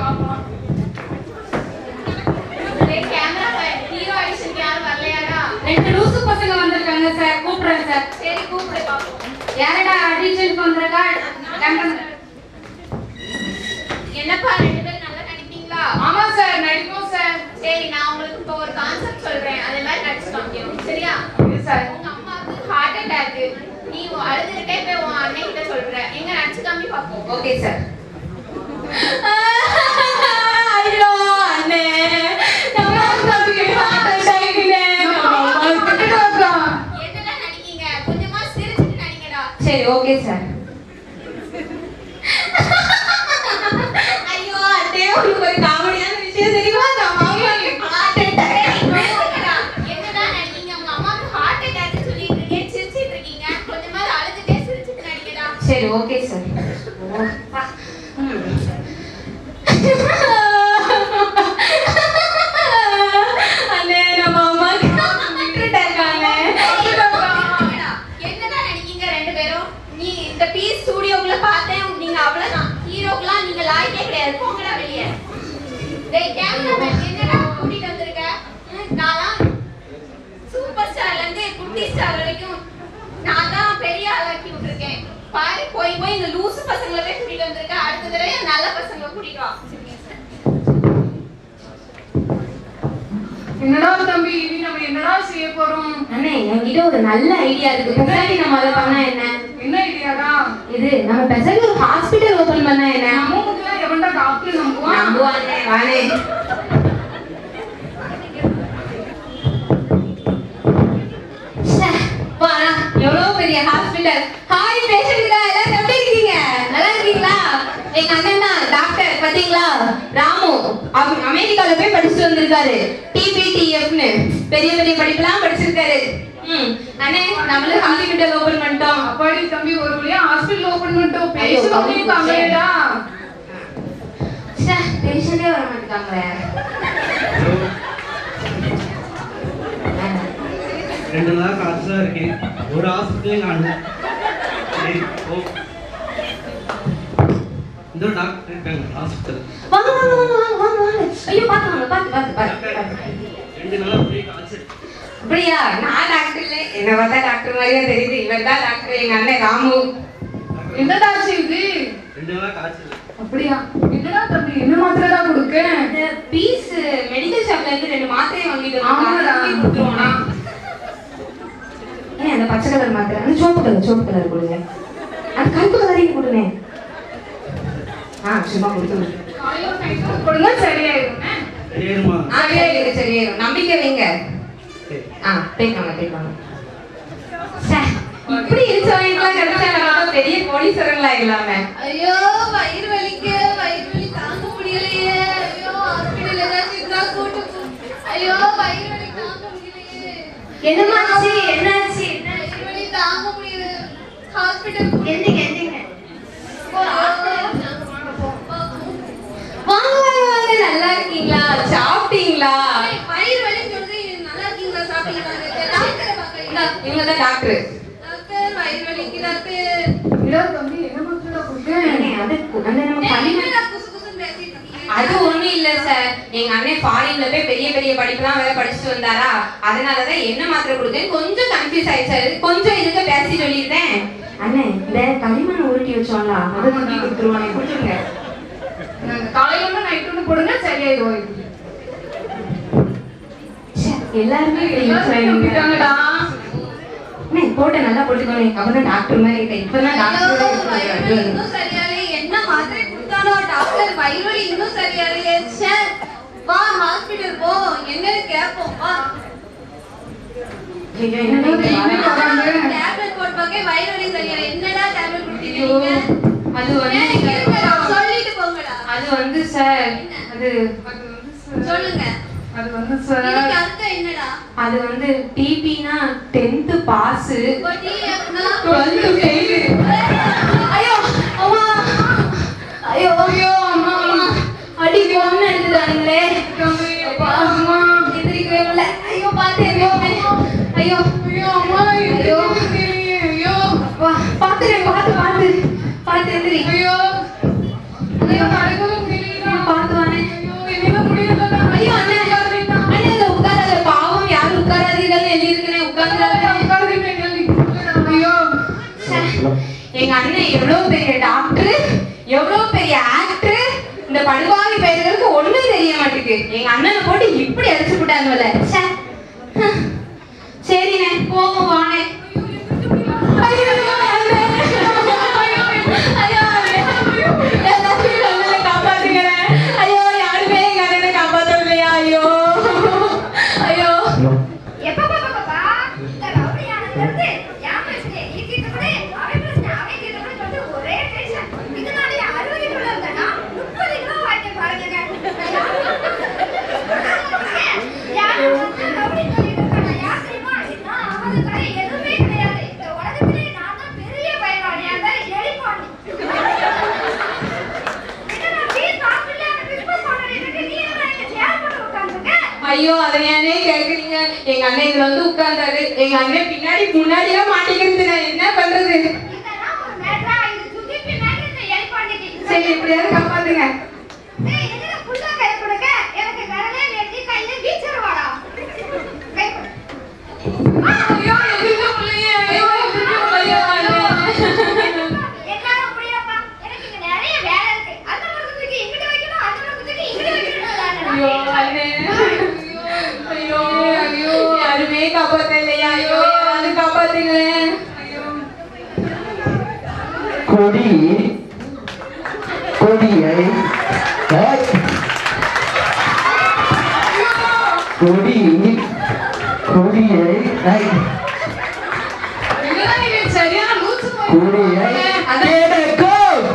[SPEAKER 6] ரெண்டு லூசு பசங்க வந்திருக்காங்க சார். கூப்பிடுறேன் சார். சரி கூப்பிடு பாப்போம். யாரடா ஆடிஷனுக்கு வந்திருக்கா? என்னப்பா ரெண்டு பேரும் நல்லா நடிப்பீங்களா? ஆமா சார், நடிப்போம் சார். சரி, நான் உங்களுக்கு இப்போ ஒரு கான்செப்ட் சொல்றேன். அதே மாதிரி நடிச்சு காமிக்கணும். சரியா? சார், உங்க அம்மாவுக்கு ஹார்ட் அட்டாக். நீ அழுதுகிட்டே போய் உன் அண்ணன் கிட்ட சொல்ற. எங்க நடிச்சு காமி பாப்போம். Okay sir. ஐயோ அண்ணே, சரி ஓகே சார். ஐயோ அண்ணே, உங்களுக்கு ஒரு காமெடியான விஷயம் தெரியுமா? என்னடா நடிக்கீங்க? உங்க அம்மாக்கு ஹார்ட் அட்டாக் சொல்லிட்டு இருக்கீங்க, சிரிச்சிட்டு இருக்கீங்க. கொஞ்சமா அழுதுட்டே சிரிச்சிட்டு நடிங்கடா. சரி ஓகே சார். அண்ணே, நம்ம அம்மாக்கு என்னடா நடிக்கீங்க ரெண்டு பேரும்? நீ இந்த பீஸ் ஸ்டுடியோக்குள்ள பார்த்தேன். நீங்க அவ்வளவுதான். ஹீரோக்குலாம் நீங்க லாய்க்கே கிடையாது. போங்கடா வெளியே. டேய் கேமராமேன், என்னடா கூட்டிட்டு வந்திருக்க? நான்லாம் சூப்பர் ஸ்டார்ல இருந்து குட்டி ஸ்டார் வரைக்கும் நான் தான் பெரிய ஆளாக்கி விட்டுருக்கேன். பாரு, போய் இந்த லூசு பசங்களவே கூட்டிட்டு வந்திருக்க. அடுத்த தடவை நல்ல பசங்களை கூட்டிட்டு வா.
[SPEAKER 7] என்னடா தம்பி, இனி நம்ம என்னடா செய்ய போறோம்?
[SPEAKER 6] அண்ணே, என்கிட்ட ஒரு நல்ல ஐடியா இருக்கு. பெசாட்டி நம்ம அதை பண்ணா என்ன?
[SPEAKER 7] என்ன ஐடியாடா
[SPEAKER 6] இது? நம்ம பெசாட்டி ஒரு ஹாஸ்பிடல் ஓபன் பண்ணா என்ன?
[SPEAKER 7] நமக்குள்ள எவன்டா டாக்டர் நம்புவான்?
[SPEAKER 6] நம்புவானே. வானே வாடா, எவ்வளவு பெரிய ஹாஸ்பிடல். ஹாய் பேஷண்ட்களா, எல்லாரும் எப்படி இருக்கீங்க? நல்லா இருக்கீங்களா? எங்க அண்ணன் தான் டாக்டர். பாத்தீங்களா, ராமு அமெரிக்கால போய் படிச்சுட்டு வந்திருக்காரு. டிபிடிஎஃப்னு பெரிய பெரிய படிப்புலாம் படிச்சிருக்காரு. அண்ணே, நம்மளும் ஹாஸ்பிடல் ஓபன் பண்ணிட்டோம்.
[SPEAKER 7] அப்பாடி தம்பி, ஒரு வழியா ஹாஸ்பிடல் ஓபன் பண்ணிட்டோம். பேஷண்டே காங்கடா.
[SPEAKER 6] பேஷண்டே வர மாட்டாங்களே.
[SPEAKER 8] 2 நாள் காசுதான் இருக்கேன். ஒரு ஹாஸ்பிட்டலையும் காணும். இந்த டாக்டர் இருக்காங்க ஹாஸ்பிட்டல்.
[SPEAKER 6] வாங்க வாங்க வாங்க வாங்க வாங்க வாங்க. ஐயோ பாத்து வாங்க, பாத்து
[SPEAKER 8] 2 நாளா போய் காசு.
[SPEAKER 6] அப்படியா? நான் டாக்டர் இல்ல. என்ன பார்த்தா டாக்டர் மாதிரியே தெரியுது. இவர் தான் டாக்டர், எங்க அண்ணன் ராமு.
[SPEAKER 7] என்னடா செய்யுது?
[SPEAKER 8] 2 நாளா காசு.
[SPEAKER 7] அப்படியா? என்னடா தம்பி, என்ன மாத்திரைடா கொடுக்க?
[SPEAKER 6] இந்த பீஸ் மெடிக்கல் ஷாப்ல இருந்து 2 மாத்திரை வாங்கிட்டு
[SPEAKER 7] ஆமாடா.
[SPEAKER 6] கொடுத்துருவோம்னா. ஏன் அந்த பச்சை கலர் மாத்திரை? அந்த சோப்பு கலர் கொடுங்க. அந்த கருப்பு கலரையும் கொடுங்க. சும்மா கொடுத்துருங்க.
[SPEAKER 7] காலையில நைட்டு கொடுங்க, சரியாயிரும்.
[SPEAKER 8] சரியாயிருமா?
[SPEAKER 6] சரியாயிரும். நம்பிக்கை வைங்க. பேக்காங்க. இப்படி இருச்சவங்கலாம் கிடைச்சா நம்ம பெரிய கோடீஸ்வரங்களா இல்லாம. ஐயோ வயிறு வலி தாங்க முடியலையே. ஐயோ ஹாஸ்பிடல் ஏதாச்சும் இருந்தா கூட்டு போ. ஐயோ வயிறு வலி தாங்க முடியலையே. என்னாச்சு? வயிறு வலி தாங்க முடியல. ஹாஸ்பிடல் எந்திங்க. வாங்க, நல்லா இருக்கீங்களா? சாப்பிட்டீங்களா? வயிறு வலி சொல்றது நல்லா இருக்கீங்களா? சாப்பிட்டீங்களா? இவங்க தான் டாக்டர். வயிறு வலிக்கு டாக்டர்.
[SPEAKER 7] என்னடா தம்பி, என்ன மாத்திரைடா கொடுக்க?
[SPEAKER 6] அது அந்த நம்ம களிமண் அது ஒண்ணும் இல்ல சார். எங்க அண்ணன் ஃபாரின்ல போய் பெரிய பெரிய படிப்புலாம் வேற படிச்சுட்டு வந்தாரா, அதனாலதான் என்ன மாத்திரை கொடுத்தேன் கொஞ்சம் கன்ஃபியூஸ் ஆயிடுச்சு. கொஞ்சம் இதுக்கு பேசி சொல்லியிருந்தேன். அண்ணே இந்த களிமண் உருட்டி வச்சோம்ல அதை தூக்கி கொடுத்துருவானே, கொடுத்துருங்க.
[SPEAKER 7] காலையில ஒண்ணு நைட் ஒண்ணு போடுங்க சரியாயிடும்.
[SPEAKER 6] எல்லாருமே
[SPEAKER 7] விட்டாங்கடா.
[SPEAKER 6] போட்ட நல்லா போட்டுக்கோங்க. அவன் டாக்டர் மாதிரி இருக்கேன். இப்பதான் டாக்டர்
[SPEAKER 9] இன்னும் சரியாலே என்ன மாத்திரை கொடுத்தாலும் டாக்டர் வயிறு இன்னும் சரியாலே. வா ஹாஸ்பிடல் போ, என்னன்னு கேட்போம் வா. டேப்லெட் போட்டுப்பாங்க வயிறு வலி சரியாலே. என்னடா டேப்லெட் கொடுத்தீங்க?
[SPEAKER 6] அது வந்து
[SPEAKER 9] சொல்லிட்டு போங்கடா.
[SPEAKER 6] அது வந்து சார் அது
[SPEAKER 9] சொல்லுங்க.
[SPEAKER 7] அது வந்து சார்
[SPEAKER 9] இதுக்கு அர்த்தம் என்னடா?
[SPEAKER 6] அது வந்து டிபினா 10th பாஸ்,
[SPEAKER 9] டிஎஃப்னா
[SPEAKER 6] 12th ஃபெயில். ஐயோ அம்மா, ஐயோ ஐயோ அம்மா, அடி கொன்னு எடுத்துட்டாங்களே. அம்மா எதிரிக்கவே இல்ல. ஐயோ பாத்து ஐயோ ஐயோ
[SPEAKER 7] ஐயோ அம்மா ஐயோ ஐயோ
[SPEAKER 6] வா பாத்து பாத்து பாத்து பாத்து எதிரி.
[SPEAKER 7] ஐயோ ஐயோ நடக்கவே முடியல.
[SPEAKER 6] பாத்து வானே.
[SPEAKER 7] ஐயோ என்னால முடியல.
[SPEAKER 6] ஐயோ அண்ணே அண்ணே இந்த உட்காராத, பாவம் யாரும் உட்காராதீங்கன்னு எழுதி இருக்கேன். உட்கார்ந்துடாத.
[SPEAKER 7] ஐயோ
[SPEAKER 6] எங்க அண்ணன் எவ்வளவு பெரிய டாக்டர், எவ்வளவு பெரிய ஆக்டர், இந்த படுவாவி பெயர்களுக்கு ஒண்ணும் தெரிய மாட்டேங்குது. எங்க அண்ணனை போட்டு இப்படி அடிச்சு விட்டாங்கல்ல. சரிண்ணே போவோம் வானே. ஐயோ அண்ணே. ஐயோ அண்ணே. எல்லாத்தையும் நம்மளை காப்பாத்துக்கிறேன். ஐயோ யாருமே எங்க அண்ணனை காப்பாத்தவில்லையா? ஐயோ ஐயோ ஐயோ அதை ஏனே கேக்குறீங்க? எங்க அண்ணன் இதுல வந்து உட்கார்ந்தாரு. எங்க அண்ணன் பின்னாடி முன்னாடியே மாட்டிக்கிறது. நான் என்ன பண்றது? சரி எப்படியாவது காப்பாத்துங்க. ஐயோ எதுக்கு பிள்ளையே? ஐயோ ஐயோ ஐயோ அண்ணே. ஐயோ ஐயோ யாருமே காப்பாத்த இல்லையா? ஐயோ யாரு காப்பாத்துங்களேன்.
[SPEAKER 2] கொடி கொடியை கொடி கொடியை
[SPEAKER 7] சரியான லூசு
[SPEAKER 2] கொடியை கேடக்கும்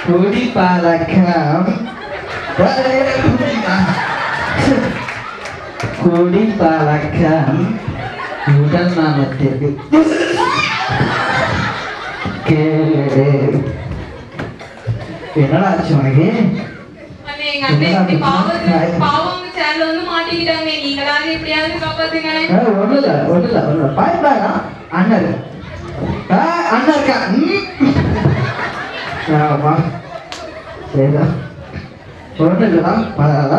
[SPEAKER 2] கொடி பழக்கம் கொடி பழக்கம் உடல் நலத்திற்கு கேடு. என்னடா ஆச்சு உனக்கு?
[SPEAKER 6] அண்ணே எங்க அண்ணன் இப்படி பாவம் சேர்ல வந்து மாட்டிக்கிட்டாங்க. நீங்களாவது எப்படியாவது காப்பாத்துங்க.
[SPEAKER 2] ஒண்ணு இல்ல பாய்பாடா அண்ணன் இருக்கு. அண்ணன் இருக்கா? ஆமா சரிதான். ஒண்ணு இல்லடா பரவாயில்ல.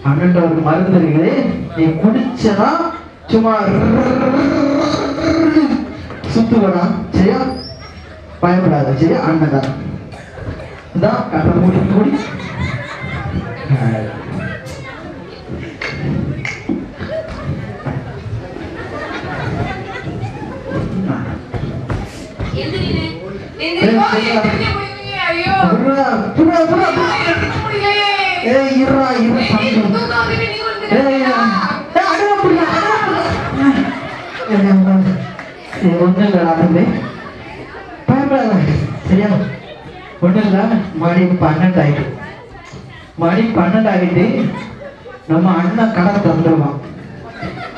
[SPEAKER 2] அண்ணன் ஒரு மருந்து இருக்குது, நீ குடிச்சனா சும்மா சுத்துவடா. சரியா? பயப்படாத. சரியா? அண்ணன் தான் இதான் கண்ணை மூடி மூடி.
[SPEAKER 6] எந்திரினே
[SPEAKER 7] ஐயோ
[SPEAKER 2] சரியா? ஒன்றும் இல்லை. மணி 12 ஆகிட்டு. மணி 12 ஆகிட்டு நம்ம அண்ணன் கடை தந்துடுவான்.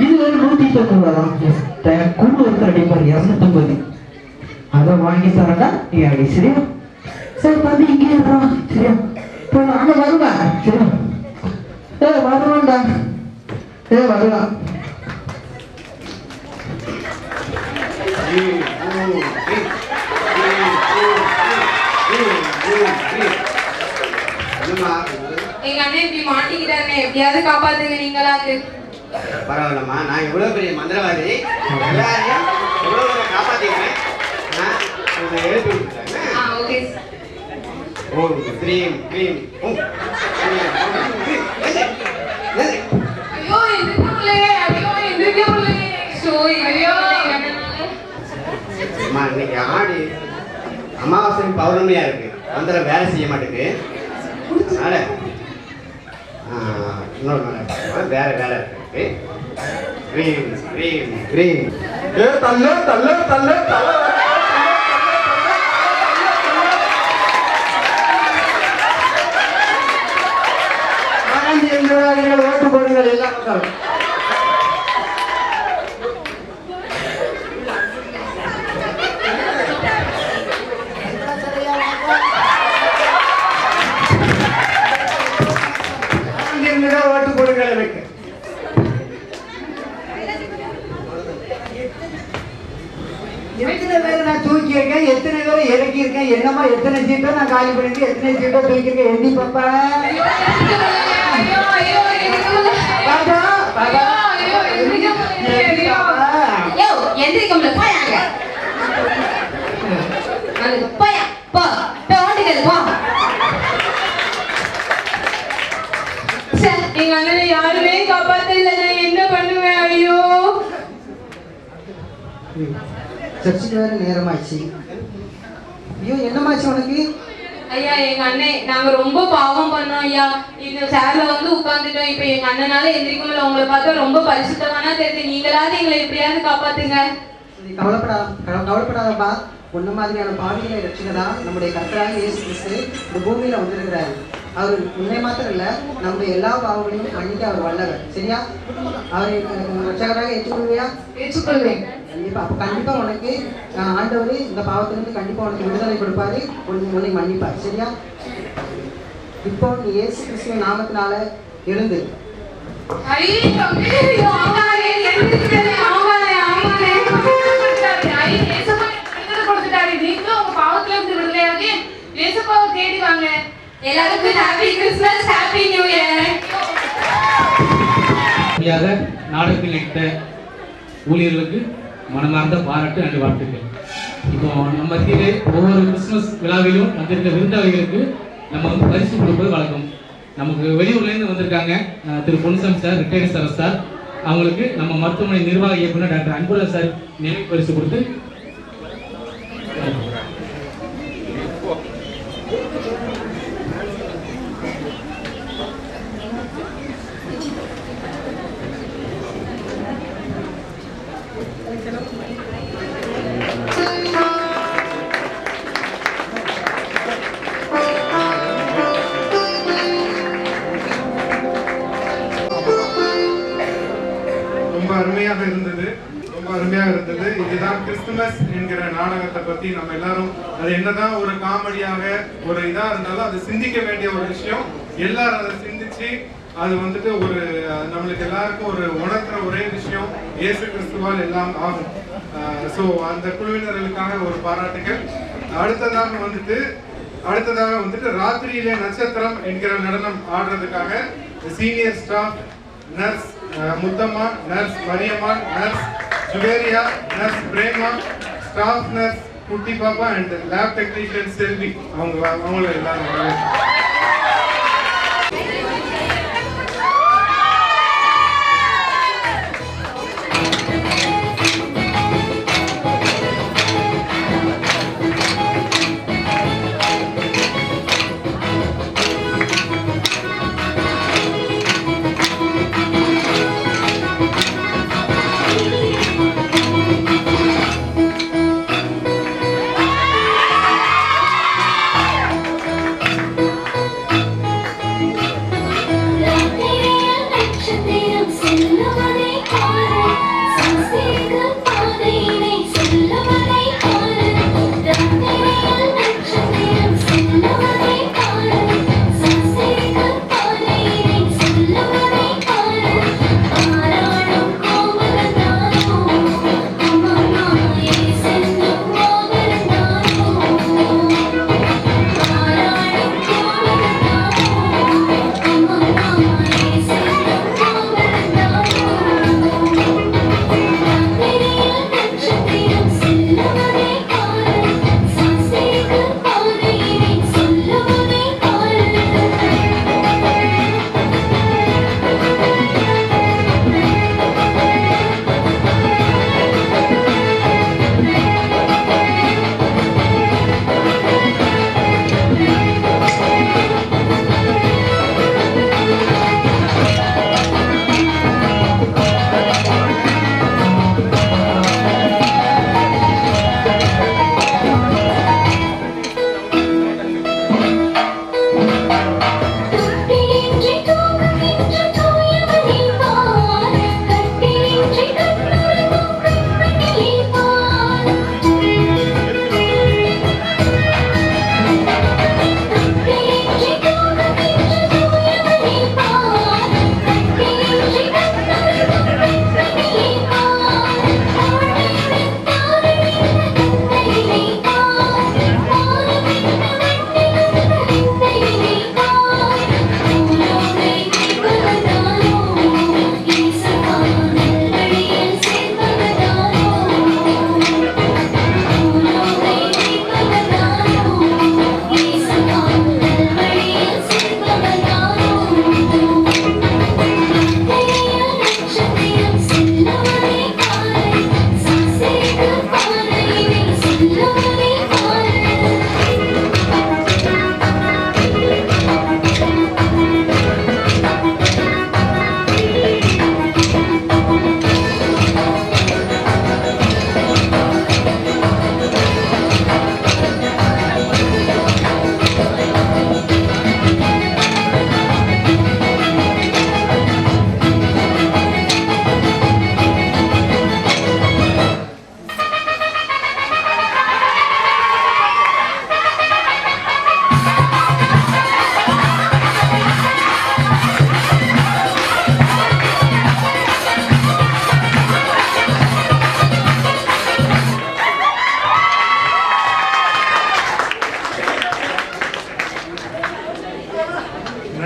[SPEAKER 2] இது ஒரு 190 ரூபா தான். குழு ஒருத்தர் அடிப்பார் 250. அதை வாங்கி தரடா நீ அடி. சரியா? சரி தம்பி இங்கே இருக்கான். சரியா? இப்போ அங்கே வருவேன். சரியா? வருவான்டா. வருவான்.
[SPEAKER 1] Hey,
[SPEAKER 9] எப்படியாவது காப்பாத்துங்க நீங்களாவது.
[SPEAKER 10] பரவாயில்லம்மா, நான் எவ்வளவு பெரிய மந்திரவாதி, எல்லாரையும் எவ்வளவு காப்பாத்திக்கிறேன். எழுப்பி விட்டுறேன்.
[SPEAKER 9] ஓகே.
[SPEAKER 10] ஓம் க்ரீம் க்ரீம் ஓம்.
[SPEAKER 7] ஐயோ எந்திரிக்கலே, ஐயோ எந்திரிக்கலே. ஐயோ
[SPEAKER 10] அம்மா, இன்னைக்கு ஆடி அமாவாசை பௌர்ணமியா இருக்கு, மந்திரம் வேலை செய்ய மாட்டேங்குது. அதனால இன்னொரு வேற வேலை இருக்கு. Cream cream cream.
[SPEAKER 2] தள்ள தள்ள தள்ள தள்ள. ஓட்டு போடுங்கள் எல்லா மக்களும். ஓட்டு போடுங்கள் எனக்கு. எத்தனை பேரை நான் தூக்கி இருக்கேன், எத்தனை பேரை இறக்கி இருக்கேன், என்னமா எத்தனை சீட்டோ நான் காலி பண்ணிட்டு எத்தனை சீட்டோ தூக்கி இருக்கேன், எண்ணி பாப்பா.
[SPEAKER 9] எந்திரிக்கல போயாங்க. போயா போ ஓட்டுகள் போ. எங்க அண்ணனை யாருமே காப்பாத்தல, நான் என்ன பண்ணுவேன்? ஐயோ
[SPEAKER 11] சர்ச்சுக்கு வேற நேரமாச்சு. ஐயோ என்னமாச்சு உனக்கு?
[SPEAKER 9] ஐயா எங்க அண்ணன் நாங்க ரொம்ப பாவம் பண்ணோம் ஐயா. இந்த சேர்ல வந்து உட்கார்ந்துட்டோம். இப்ப எங்க அண்ணனால எந்திரிக்க முடியல. உங்களை பார்த்தா ரொம்ப பரிசுத்தமானா தெரியுது. நீங்களாவது எங்களை எப்படியாவது காப்பாத்துங்க.
[SPEAKER 11] கவலைப்படாதப்பா. உன்ன மாதிரியான பாவிகளை ரட்சிக்கதா நம்முடைய கர்த்தராகிய இயேசு கிறிஸ்து இந்த பூமியில வந்திருக்கிறாரு. அவர் உன்னை மாத்திரம் இல்ல, நம்முடைய எல்லா பாவங்களையும் மன்னிக்க அவர் வல்லவர். சரியா? அவரை ரட்சகராக ஏற்றுக்கொள்வியா?
[SPEAKER 9] ஏற்றுக்கொள்வேன்.
[SPEAKER 11] கண்டிப்பா. அப்ப கண்டிப்பா உனக்கு ஆண்டவர் இந்த பாவத்திலிருந்து கண்டிப்பா உனக்கு விடுதலை கொடுப்பாரு, உன்னை மன்னிப்பார். சரியா? இப்போ நீ இயேசு கிறிஸ்துவின் நாமத்தினால எழுந்து.
[SPEAKER 9] எல்லாருக்கும் happy Christmas, happy new year.
[SPEAKER 3] நாடகத்தில் நடித்த ஊழியர்களுக்கு மனமார்ந்த பாராட்டு அண்டு வாழ்த்துக்கள். இப்போ நம்ம மத்தியிலே ஒவ்வொரு கிறிஸ்துமஸ் விழாவிலும் வந்திருக்க விருந்தாளிகளுக்கு நம்ம வந்து பரிசு கொடுப்பது வழக்கம். நமக்கு வெளியூர்லேருந்து வந்திருக்காங்க Thiru Ponsamy sir, retired sir sir. அவங்களுக்கு நம்ம மருத்துவமனை நிர்வாக இயக்குனர் டாக்டர் அன்புராஜ் சார் நினைவு பரிசு கொடுத்து
[SPEAKER 1] ரொம்ப அருமையாக இருந்தது. இதுதான் கிறிஸ்துமஸ் என்கிற நாடகத்தை பத்தி நம்ம எல்லாரும், அது என்னதான் ஒரு காமெடியாக ஒரு இதா இருந்தாலும் அது சிந்திக்க வேண்டிய ஒரு விஷயம். எல்லாரும் அதை சிந்திச்சு அது வந்துட்டு ஒரு நம்மளுக்கு எல்லாருக்கும் ஒரு உணர்த்துற ஒரே விஷயம், இயேசு கிறிஸ்துவால் எல்லாம் ஆகும். ஸோ அந்த குழுவினர்களுக்காக ஒரு பாராட்டுகள். அடுத்ததாக வந்துட்டு ராத்திரியிலே நட்சத்திரம் என்கிற நடனம் ஆடுறதுக்காக senior staff nurse Muthamma, nurse Mariyamma, nurse Juveria, nurse Prema, staff nurse Kutti Pappa and lab technician செல்வி, அவங்கள எல்லாரும்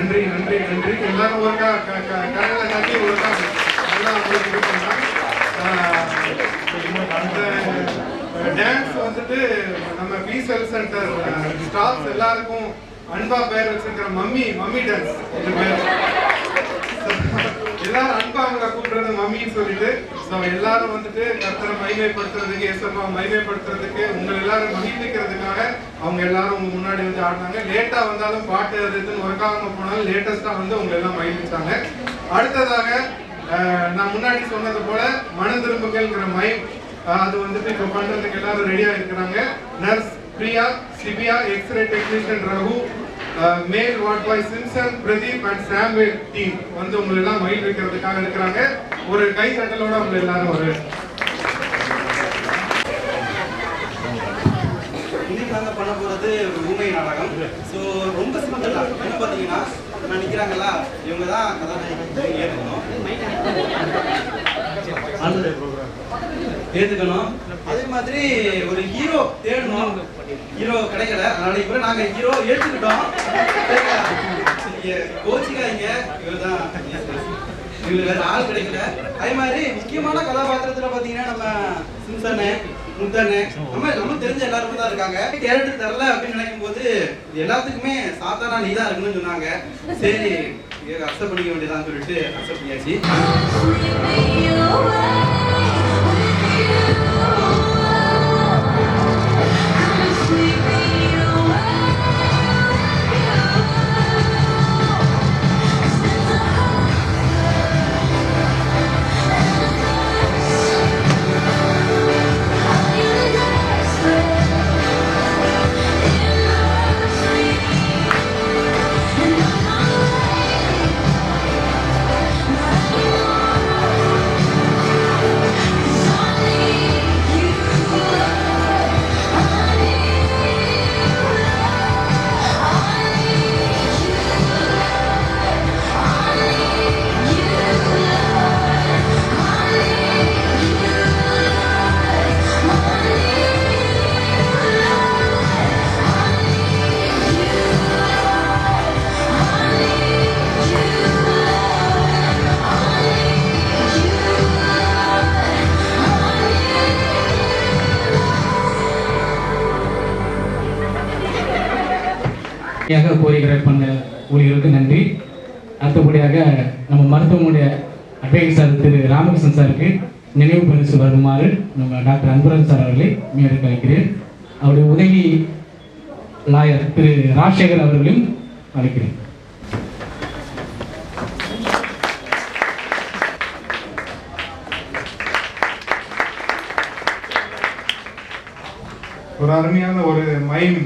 [SPEAKER 1] நன்றி நன்றி நன்றி. எல்லாரும் ஒருக்கா கரங்களை காட்டி ஒருக்கா நல்லா உங்களுக்கு இது பண்ணலாம். அந்த டான்ஸ் வந்துட்டு நம்ம பிசெல் சென்டர் ஸ்டாஃப்ஸ் எல்லாருக்கும் அன்பா பேர் வச்சிருக்கிற மம்மி டான்ஸ் இது பேர். எல்லாரும் அன்பா அவங்க கூப்பிடுறது மம்மின்னு சொல்லிட்டு எல்லாரும் வந்துட்டு கர்த்தரை மகிமைப்படுத்துறதுக்கு, இயேசுவை மகிமைப்படுத்துறதுக்கு, உங்களை எல்லாரும் மகிழ்விக்கிறதுக்காக அவங்க எல்லாரும் உங்க முன்னாடி வந்து ஆடினாங்க. லேட்டா வந்தாலும் பாட்டு அதுன்னு ஒர்க்காக போனாலும் லேட்டஸ்டா வந்து உங்களை எல்லாம் மகிழ்விச்சாங்க. அடுத்ததாக நான் முன்னாடி சொன்னது போல மனம் திரும்புகள்ங்கிற மைம் அது வந்துட்டு இப்போ பண்றதுக்கு எல்லாரும் ரெடியா இருக்கிறாங்க. Nurse Priya, Sibiya, X-ray technician Raghu, male ward boy Simson, Pradeep and Samuel team வந்து உங்களை எல்லாம் மகிழ்விக்கிறதுக்காக இருக்கிறாங்க. ஒரு கை தட்டலோட உங்களை எல்லாரும் ஒரு
[SPEAKER 12] இன்னைக்கு நாங்கள் பண்ண போகிறது ஒரு ஊமை நாடகம். ஸோ ரொம்ப சிம்பிள் தான். என்ன பார்த்தீங்கன்னா நான் நிற்கிறாங்களா, இவங்க தான் கதாநாயகி ஏற்றுக்கணும். அதே மாதிரி ஒரு ஹீரோ தேடணும். ஹீரோ கிடைக்கல, அதனால இப்போ நாங்கள் ஹீரோ ஏற்றுக்கிட்டோம். கோச்சிக்காதீங்க, இவர் தான் இவங்களுக்கு வேறு ஆள் கிடைக்கல. அதே மாதிரி முக்கியமான கதாபாத்திரத்தில் பார்த்தீங்கன்னா நம்ம சிம்சனு, முத்தனு, நம்ம தெரிஞ்ச எல்லாருமே தான் இருக்காங்க. கேரக்டர் தரல அப்படின்னு நினைக்கும் போது எல்லாத்துக்குமே சாத்தானா நீ தான் இருக்குன்னு சொன்னாங்க. சரி அக்செப்ட் பண்ணிக்க வேண்டியதான்னு சொல்லிட்டு அக்செப்ட் பண்ணியாச்சு.
[SPEAKER 3] கோரியோகிராஃப் பண்ண ஊழியர்களுக்கு நன்றி. அடுத்தபடியாக நம்ம மருத்துவமனைய அட்வைசர் திரு ராமகிருஷ்ணன் சாருக்கு நினைவு பரிசு வருமாறு நம்ம டாக்டர் அன்புராஜ் சார் அவர்களை மேற்கு அழைக்கிறேன். அவருடைய உதவி லாயர் திரு ராஜசேகர் அவர்களையும் அழைக்கிறேன்.
[SPEAKER 1] ஒரு அருமையான ஒரு மைம்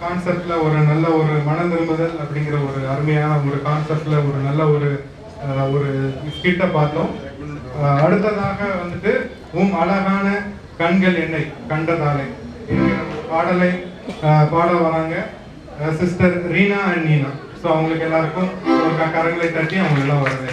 [SPEAKER 1] கான்செப்ட்ல ஒரு நல்ல ஒரு மனம் திரும்புதல் அப்படிங்கிற ஒரு அருமையான ஒரு கான்செப்ட்ல ஒரு நல்ல ஒரு ஸ்கிட்ட பார்த்தோம். அடுத்ததாக வந்துட்டு அழகான கண்கள் என்னை கண்டதாலே என்கிற பாடலை பாட வராங்க sister Reena and Neena. So அவங்களுக்கு எல்லாருக்கும் ஒரு கரங்களை தட்டி அவங்க எல்லாம் வருது.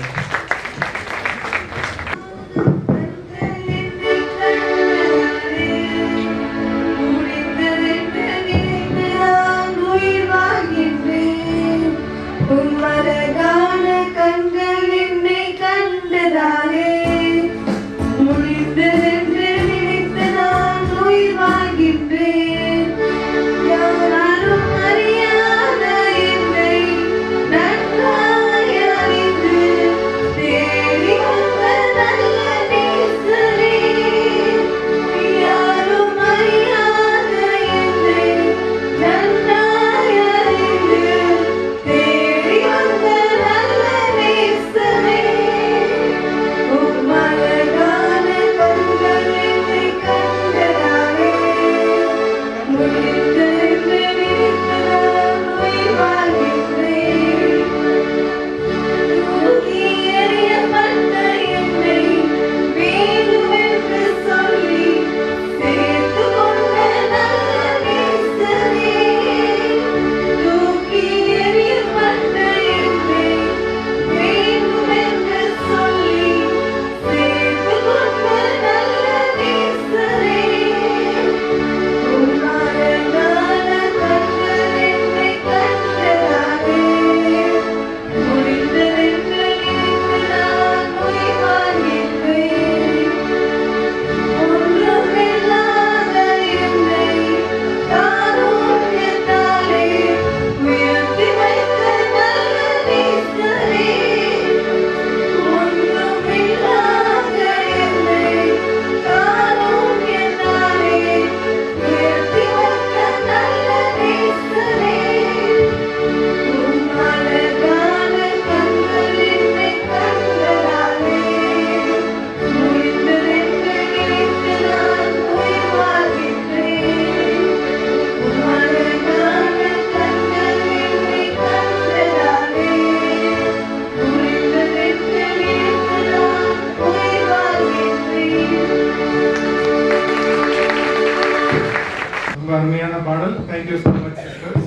[SPEAKER 1] Thank you so much sisters.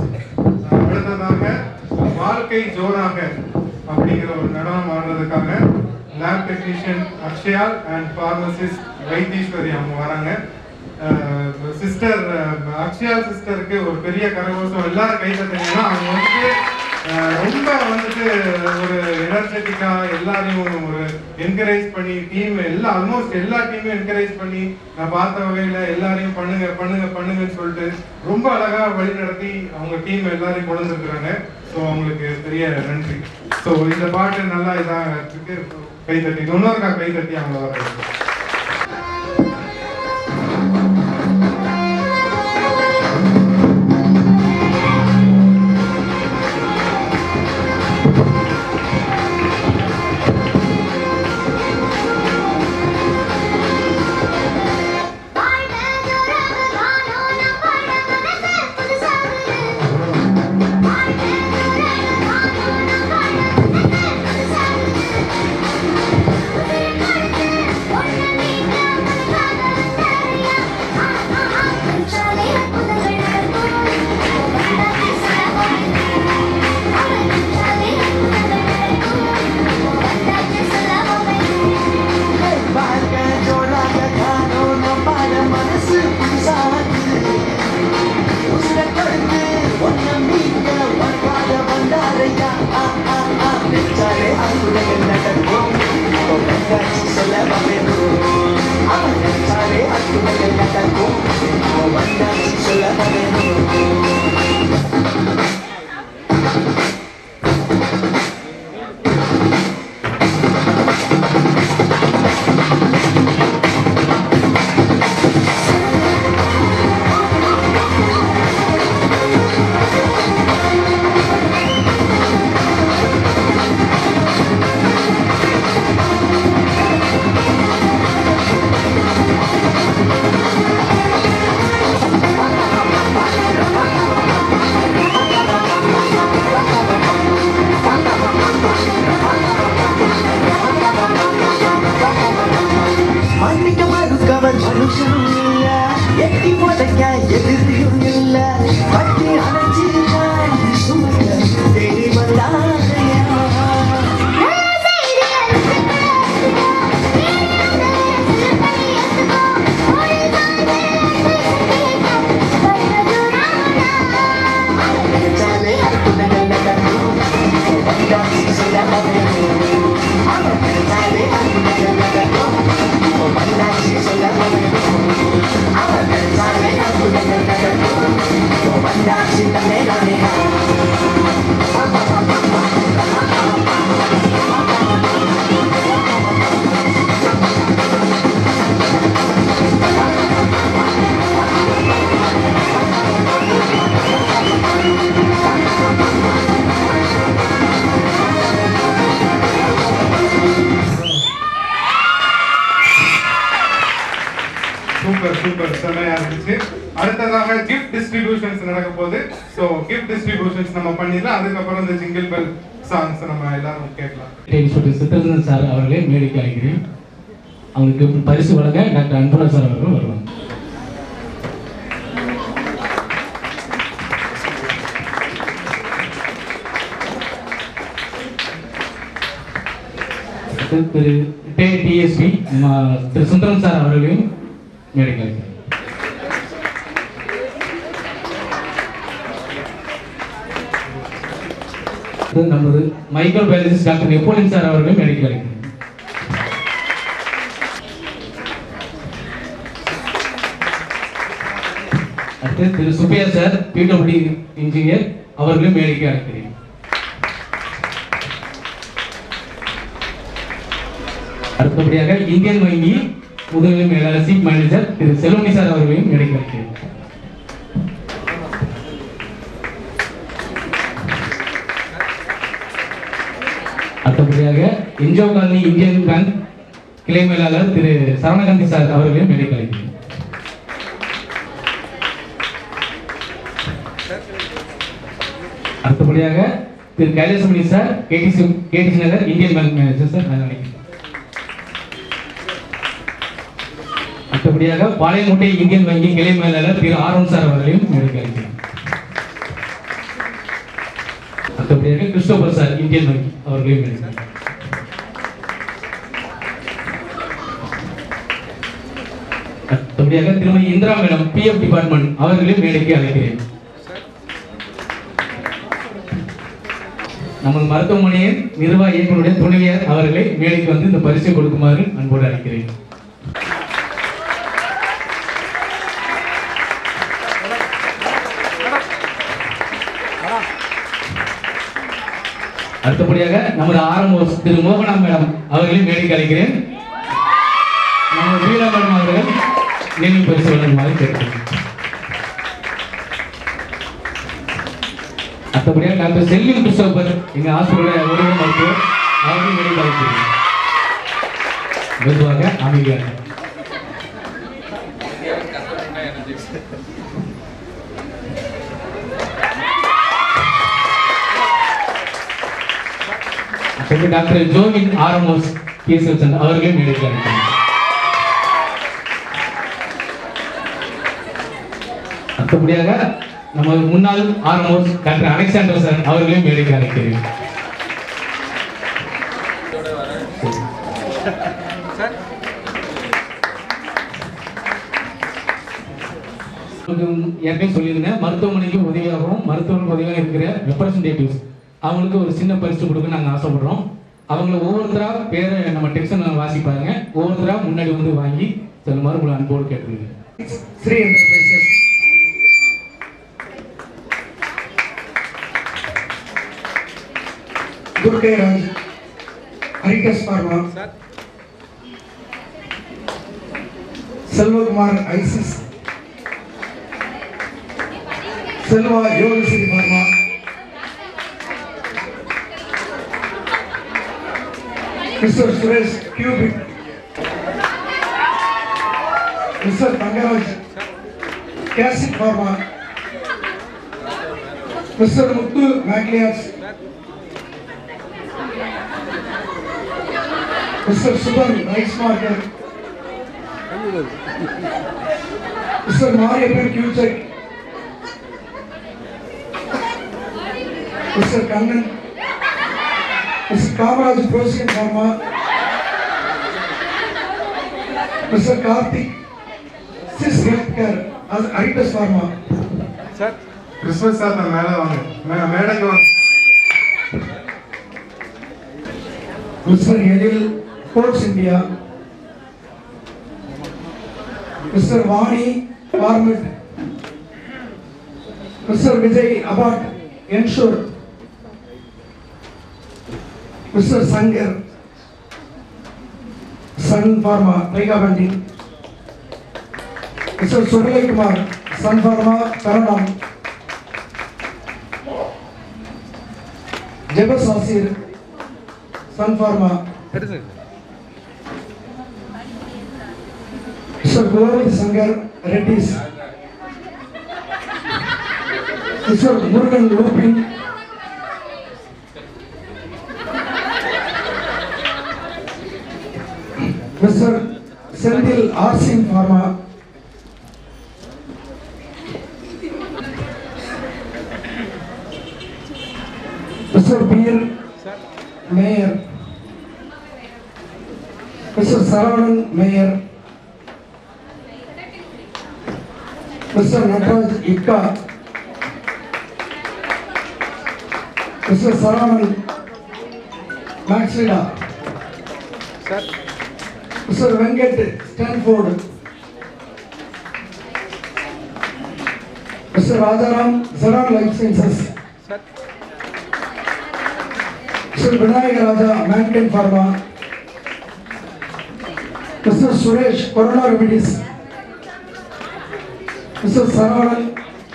[SPEAKER 1] அடுத்ததாக வாழ்க்கை ஜோராக அப்படிங்கிற ஒரு நடனம் ஆடுறதுக்காக lab technician Akshaya and pharmacist Vaitheeswari அவங்க வராங்க. சிஸ்டர் அக்ஷயா சிஸ்டருக்கு ஒரு பெரிய கரகோஷம் எல்லாரும் கை தட்டிங்கன்னா அவங்க வந்துட்டு ரொம்ப வந்துட்டு ஒரு எனர்ஜெட்டிக்கா எல்லாரையும் ஒரு என்கரேஜ் பண்ணி டீம் ஆல்மோஸ்ட் எல்லா டீமும் என்கரேஜ் பண்ணி நான் பார்த்த வகையில எல்லாரையும் பண்ணுங்க பண்ணுங்க பண்ணுங்கன்னு சொல்லிட்டு ரொம்ப அழகா வழி நடத்தி அவங்க டீம் எல்லாரையும் கொண்டு வந்துருக்குறாங்க. ஸோ அவங்களுக்கு பெரிய நன்றி. ஸோ இந்த பாட்டு நல்லா இதாக இருக்கு. கை தட்டி இன்னொருக்கா கை தட்டி அவங்கள வர சூப்பர் செமையா இருந்துச்சு. அடுத்ததாக கிஃப்ட் டிஸ்ட்ரிபியூஷன்ஸ் நடக்க போகுது. ஸோ கிஃப்ட் டிஸ்ட்ரிபியூஷன்ஸ் நம்ம பண்ணிடலாம். அதுக்கப்புறம் இந்த ஜிங்கிள் பெல் சாங்ஸ் நம்ம எல்லாரும் கேட்கலாம்.
[SPEAKER 3] சித்தரசன் சார் அவர்களே மேடைக்கு அழைக்கிறேன். அவங்களுக்கு பரிசு வழங்க டாக்டர் அன்புராஜ் சார் அவர்கள் வருவாங்க. திரு டிஎஸ்பி திரு சுந்தரம் சார் அவர்களையும் மேடைக்கு அழைக்கிறேன். நமது micro biologist doctor Napoleon sir அவர்களையும் மேடைக்கு அழைக்கிறேன். அடுத்து Thiru Subbaiah sir PW engineer அவர்களையும் மேடைக்கு அழைக்கிறேன். அடுத்தபடியாக இந்தியன் வங்கி முதல்நிலை மேலாளர் சீஃப் மேனேஜர் திரு செல்வமணி சார் அவர்களையும் மேடைக்கு அழைக்கிறேன். அடுத்தபடியாக என்ஜோ காலனி இந்தியன் பேங்க் கிளை மேலாளர் திரு சரவணகாந்தி சார் அவர்களையும் மேடைக்கு அழைக்கிறேன். அடுத்தபடியாக திரு கைலாசமணி சார் கேடிசி நகர் இந்தியன் பேங்க் மேனேஜர் சார் அழைக்கிறேன். அடுத்தபடியாக பாளையங்கோட்டை இந்தியன் வங்கி கிளை மேலாளர் திரு ஆரோன் சார் அவர்களையும் மேடைக்கு அழைக்கிறேன். கிறிஸ்டோபர் சார் இந்தியன் வங்கி அவர்களையும் மேடைக்கு. அடுத்தபடியாக திருமதி இந்திரா மேடம் பிஎஃப் டிபார்ட்மெண்ட் அவர்களையும் மேடைக்கு அழைக்கிறேன். நமது மருத்துவமனையின் நிர்வாக இயக்குநருடைய துணைவியார் அவர்களை மேடைக்கு வந்து இந்த பரிசை கொடுக்குமாறு அன்போடு அழைக்கிறேன். அடுத்தபடியாக நமது ஆரம்ப திரு மோகனா மேடம் அவர்களையும் மேடைக்கு அழைக்கிறேன். நமது வீரா மேடம் அவர்கள் நினைவு பரிசு வழங்குமாறு கேட்கிறேன். அடுத்தபடியாக டாக்டர் செல்வின் கிறிஸ்டோபர் எங்க ஹாஸ்பிட்டலுடைய உதவி மருத்துவர் அவரையும் மேடைக்கு அழைக்கிறேன். மெதுவாக அமைதியாக. டாக்டர் ஜோவின் ஆரமோஸ் கேசவன் அவர்களையும் மேடைக்கு அழைக்கிறேன். அடுத்தபடியாக நம்ம முன்னாள் ஆரமோஸ் டாக்டர் அலெக்சாண்டர் சார் அவர்களையும் மேடைக்கு அழைக்கிறேன். ஏற்கனவே சொல்லியிருந்தேன், மருத்துவமனைக்கு உதவியாகவும் மருத்துவமனைக்கு உதவியாக இருக்கிற ரெப்ரசன்டேட்டிவ்ஸ் அவங்களுக்கு ஒரு சின்ன பரிசு கொடுக்க நாங்கள் ஆசைப்படுறோம். அவங்கள ஒவ்வொருத்தரா பேரை நம்ம டெக்ஸ்ட் வாசிப்பாங்க, ஒவ்வொருத்தரா முன்னாடி வந்து வாங்கி செல்லுமாறு உங்களை அன்போடு கேட்டுருக்கேன்.
[SPEAKER 13] Three enterprises. Durgayaraj, Haritas Pharma, Selvakumar ISIS, Selva Yogasiri Pharma, Mr. Suresh Cubic, Mr. Tangaraj, Cassic Pharma, Mr. Muthu Maclears, Mr. Suban Rice Marker, Mr. Mariappan Cucheck, Mr. Kannan, Mr. Kamaraj Proskin Pharma, Mr. Karthik, Sis Healthcare as Haritas Pharma.
[SPEAKER 1] Sir, Christmas sir, madam, madam.
[SPEAKER 13] Mr. Edil, Ports India, Mr. Vani, Farmit, Mr. Vijay Abad, Ensure, Mr. Sanger, Sun Pharma, Mega Bandi, Mr. Surya Kumar, Sun Pharma, Karanam, Jebas Asir, Sun Pharma, Mr. Govind Sangar, Reddy's, Mr. Murugan Lupin, Mr. Senthil Arsin Pharma, Mr. Beer Mayor, Mr. Saravanan Mayor, Mr. Nataraj Ikka, Mr. Saravanan Maxida, Mr. Venkat Stanford, Mr. Rajaram Zaran Life Sciences, Mr. Vinayak Raja Mankind Pharma, Mr. Suresh Corona Remedies, Mr. Saravanan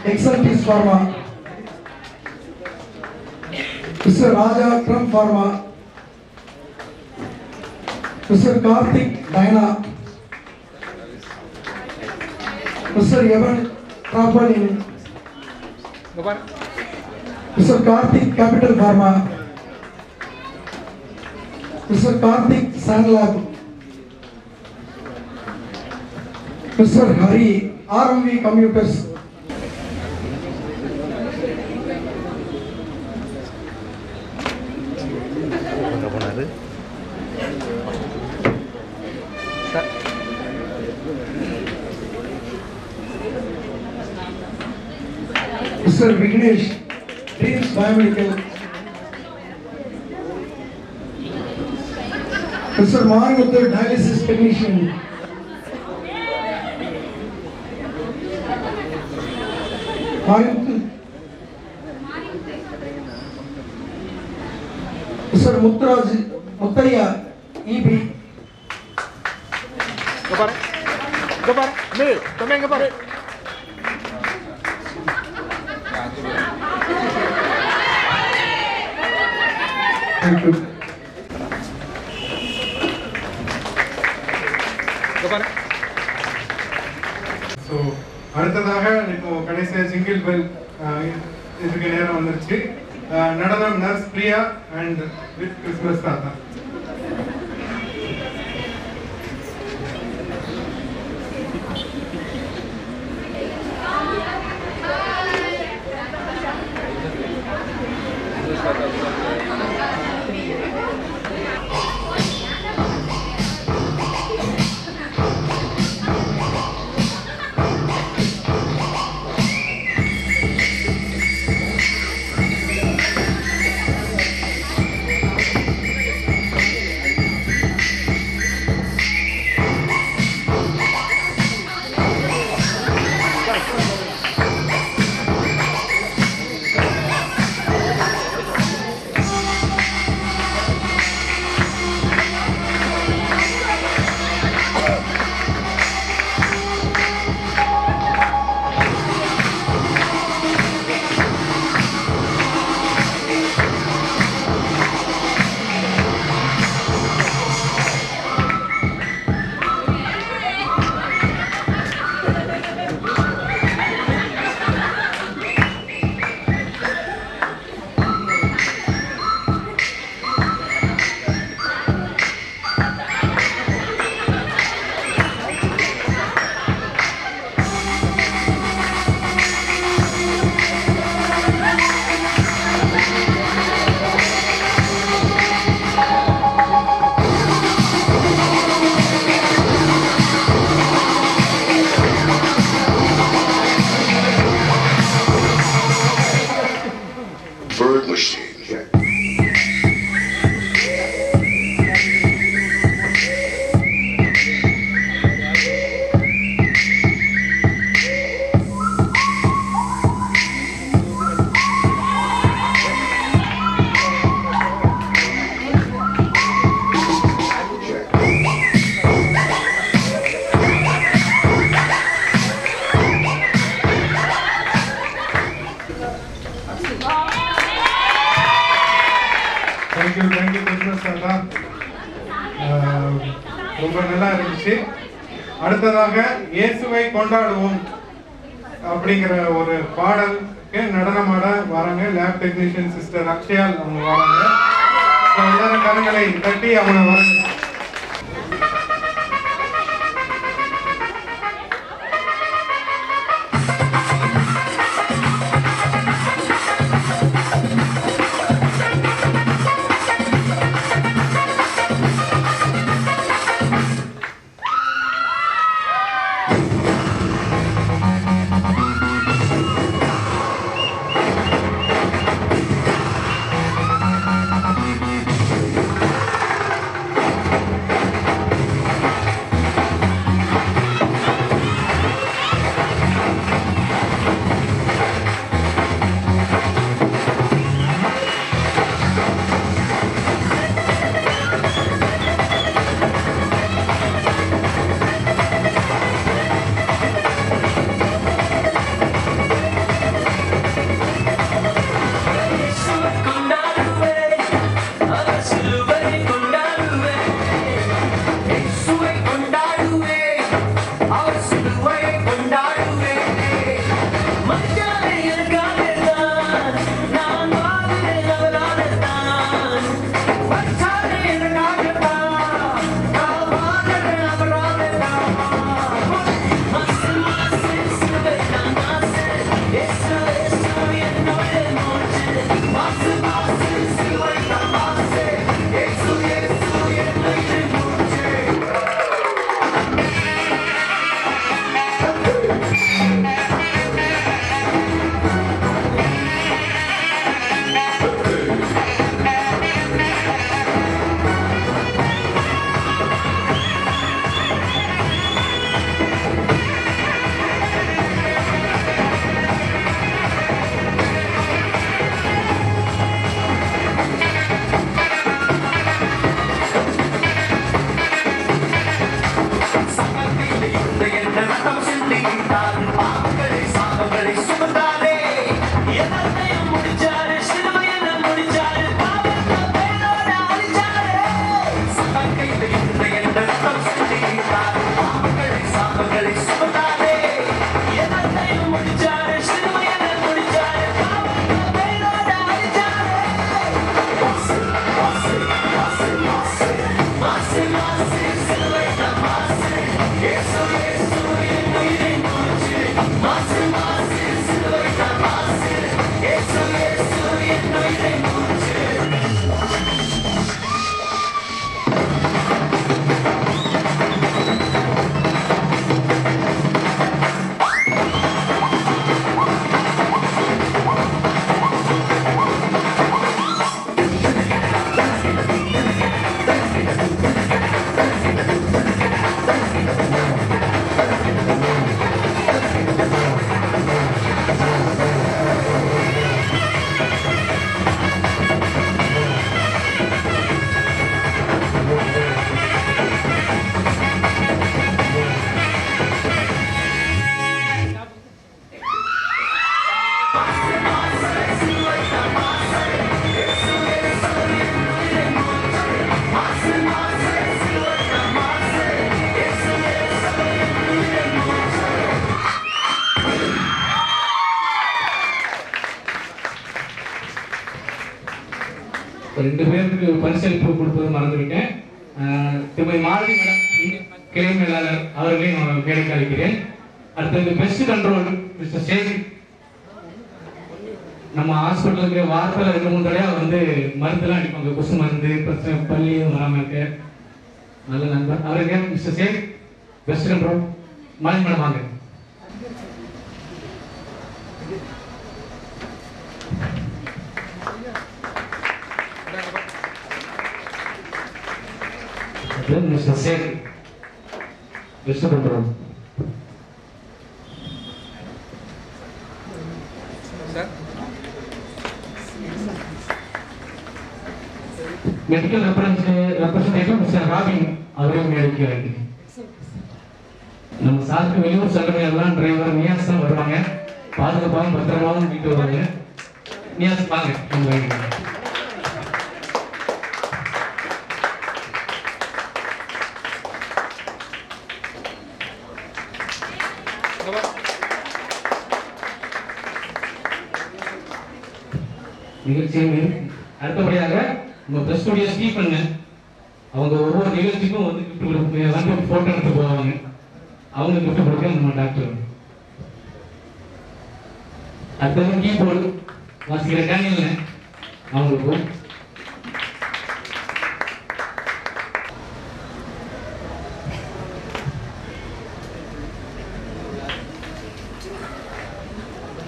[SPEAKER 13] Exceltis Pharma, Mr. Raja Trump Pharma, Mr. Karthik Dina, Mr. Evan Trapolin, Mr. Karthik Capital Pharma, Mr. Karthik Sandlab, Mr. Hari RMV Commuters, Mr. Vignesh, Dreams Biomedical. Mr. Marmuthu, Dialysis Technician. Marmuthu. Mr. Muthraj, Muthaiya, EB. Thank you.
[SPEAKER 1] So அடுத்ததாக இப்போ கடைசியாக single bell இதுக்கு நேரம் வந்துருச்சு. நடனம் nurse Priya and with Christmas தாத்தா.
[SPEAKER 14] Bird machine.
[SPEAKER 1] Thank you Christmas தாத்தா. ரொம்ப நல்லா இருந்துச்சு. அடுத்ததாக இயேசுவை கொண்டாடுவோம் அப்படிங்கிற ஒரு பாடலுக்கு நடனமாட வராங்க லேப் டெக்னீஷியன் சிஸ்டர் அக்ஷயால் அவங்க வராங்க. எல்லாரும் கரங்களை தட்டி அவங்க வராங்க.
[SPEAKER 3] 2 பேருக்கு பரிசளிப்பு கொடுப்பது மறந்துவிட்டேன். திருமதி மாலதி மேடம் கிளை மேலாளர் அவர்களையும் நான் மேடைக்கு அழைக்கிறேன். அடுத்தது பெஸ்ட் கண்ட்ரோல் மிஸ்டர் சேக். நம்ம ஹாஸ்பிட்டலுக்கு வாரத்தில் 2-3 தடவை வந்து மருந்துலாம் அடிப்பாங்க, கொசு மருந்து, பிரச்சனை பள்ளியும் வராமல் இருக்க. நல்ல நண்பர் அவருக்கு mister Sheikh pest control. Malathi madam வாங்க. Mister Sheikh pest control. Medical representative mister Robin அவரையும் மேடைக்கு அழைக்கிறேன். நம்ம சாருக்கு வெளியூர் செல்றவங்க எல்லாம் டிரைவர் நியாஸ் தான் வருவாங்க. பாதுகாப்பாகவும் பத்திரமாகவும் வீட்டு வருவாங்க. நியாஸ் வாங்க. நிகழ்ச்சியில் அடுத்தபடியாக நம்ம பிளஸ் டூ ஸ்டீஃபன் அவங்க ஒவ்வொரு நிகழ்ச்சிக்கும் வந்து கிஃப்ட் கொடுக்க போட்டோ எடுத்து போவாங்க. அவங்க கிஃப்ட் கொடுக்க நம்ம டாக்டர். அடுத்தது கீபோர்டு வாசிக்கிற டேனியல் அவங்களுக்கு.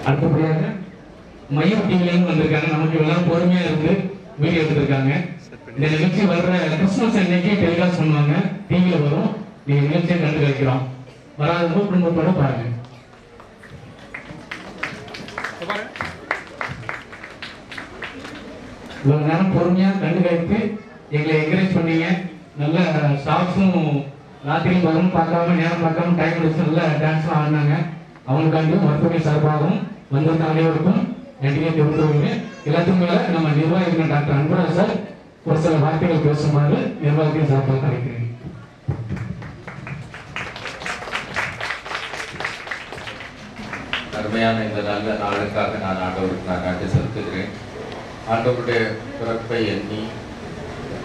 [SPEAKER 3] அடுத்தபடியாக மையம் டிவிலையும் வந்திருக்காங்க. நமக்கு எல்லாம் பொறுமையா இருந்து வீடியோ எடுத்திருக்காங்க. இந்த நிகழ்ச்சி வர்ற கிறிஸ்துமஸ் அன்னைக்கு டெலிகாஸ்ட் பண்ணுவாங்க, டிவியில வரும். நீங்க நிகழ்ச்சியை கண்டு கழிக்கிறோம். வராதவங்க குடும்பத்தோட பாருங்க. இவ்வளவு நேரம் பொறுமையா கண்டு கழித்து எங்களை என்கரேஜ் பண்ணீங்க. நல்ல ஸ்டாஃப்ஸும் ராத்திரியும் பகலும் பார்க்காம நேரம் பார்க்காம டைம் எடுத்து நல்ல டான்ஸ்லாம் ஆடினாங்க. அவங்களுக்காண்டியும் மருத்துவமனை சார்பாகவும் வந்திருந்த அனைவருக்கும் நன்றியை தெரிவித்துள்ளேன். எல்லாத்துக்கும் மேல நம்ம நிர்வாகிகள் டாக்டர் அன்பராஜ் சார் ஒரு சில வார்த்தைகள் பேசுமாறு நிர்வாகத்தின் சார்பாக அழைக்கிறேன்.
[SPEAKER 15] அருமையான இந்த நல்ல நாளுக்காக நான் ஆண்டவருக்கு நான் நன்றி செலுத்துகிறேன். ஆண்டவருடைய பிறப்பை எண்ணி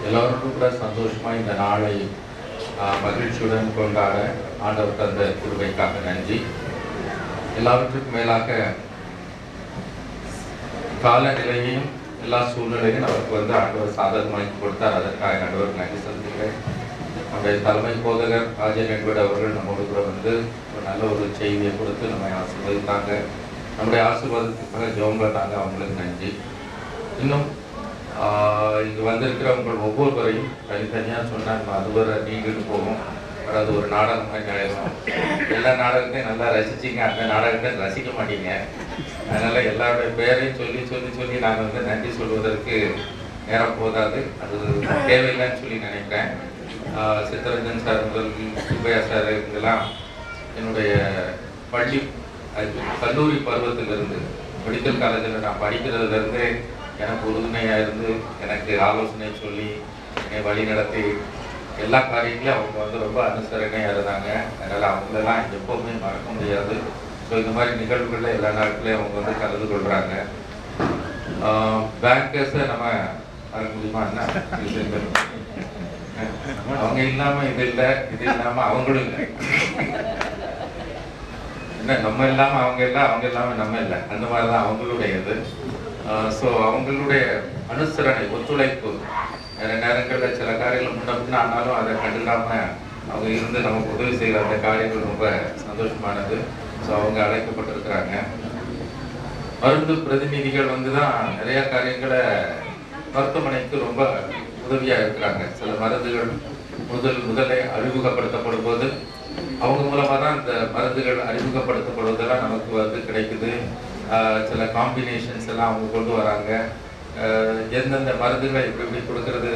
[SPEAKER 15] எல்லோருக்கும் கூட சந்தோஷமாக இந்த நாளை மகிழ்ச்சியுடன் கொண்டாட ஆண்டவர் தந்த கிருபைக்காக நன்றி. எல்லாவற்றுக்கும் மேலாக காலநிலையையும் எல்லா சூழ்நிலையும் அவருக்கு வந்து ஆண்டவர் சாதகமாக்கி கொடுத்தார். அதற்காக ஆண்டவருக்கு நன்றி செலுத்துகிறேன். நம்முடைய தலைமை போதகர் ராஜன் எட்வர்ட் அவர்கள் நம்மோடு கூட வந்து ஒரு நல்ல ஒரு செய்தியை கொடுத்து நம்மை ஆசீர்வதித்தாங்க. நம்முடைய ஆசீர்வாதத்துக்காக ஜெபம் பண்ணாங்க. அவங்களுக்கு நன்றி. இன்னும் இங்கு வந்திருக்கிறவங்க ஒவ்வொருவரையும் தனித்தனியாக சொன்னால் அதுவரை நீங்கிட்டு போகும். அது ஒரு நாடகமாக நினைக்கும். எல்லா நாடகத்தையும் நல்லா ரசிச்சிங்க, அந்த நாடகத்தை ரசிக்க மாட்டீங்க. அதனால் எல்லாருடைய பேரையும் சொல்லி சொல்லி சொல்லி நான் வந்து நன்றி சொல்வதற்கு நேரம் போதாது, அது தேவையில்லைன்னு சொல்லி நினைக்கிறேன். சித்தரஞ்சன் சார் முதல் சுப்பையா சார் இதெல்லாம் என்னுடைய பள்ளி கல்லூரி பருவத்திலிருந்து மெடிக்கல் காலேஜில் நான் படிக்கிறதுலேருந்து எனக்கு உறுதுணையாக இருந்து எனக்கு ஆலோசனை சொல்லி என்னை வழி நடத்தி எல்லா காரியங்களையும் அவங்க வந்து ரொம்ப அனுசரணையாக இருந்தாங்க. அதனால் அவங்களெல்லாம் எப்போவுமே மறக்க முடியாது. ஸோ இந்த மாதிரி நிகழ்வுகளில் எல்லா நாட்களையும் அவங்க வந்து கலந்து கொள்கிறாங்க. பேங்கர்ஸை நம்ம மறக்க முடியுமா? என்ன அவங்க இல்லாமல் இது இல்லை, இது இல்லாமல் அவங்களும் இல்லை. என்ன நம்ம இல்லாமல் அவங்க இல்லை, அவங்க இல்லாமல் நம்ம இல்லை, அந்த மாதிரி தான் அவங்களுடையது. ஸோ அவங்களுடைய அனுசரணை, ஒத்துழைப்பு, நிறைய நேரங்களில் சில காரியங்கள் முன்ன பின்ன ஆனாலும் அதை கண்டுக்காமல் அவங்க இருந்து நமக்கு உதவி செய்கிற அந்த காரியங்கள் ரொம்ப சந்தோஷமானது. ஸோ அவங்க அழைக்கப்பட்டிருக்கிறாங்க. மருந்து பிரதிநிதிகள் வந்து தான் நிறைய காரியங்களை மருத்துவமனைக்கு ரொம்ப உதவியாக இருக்கிறாங்க. சில மருந்துகள் முதலே அறிமுகப்படுத்தப்படும் போது அவங்க மூலமாக தான் இந்த மருந்துகள் அறிமுகப்படுத்தப்படுவதெல்லாம் நமக்கு வந்து கிடைக்குது. சில காம்பினேஷன்ஸ் எல்லாம் அவங்க கொண்டு வராங்க. எந்தெந்த மருந்துகளை எப்படி கொடுக்கறது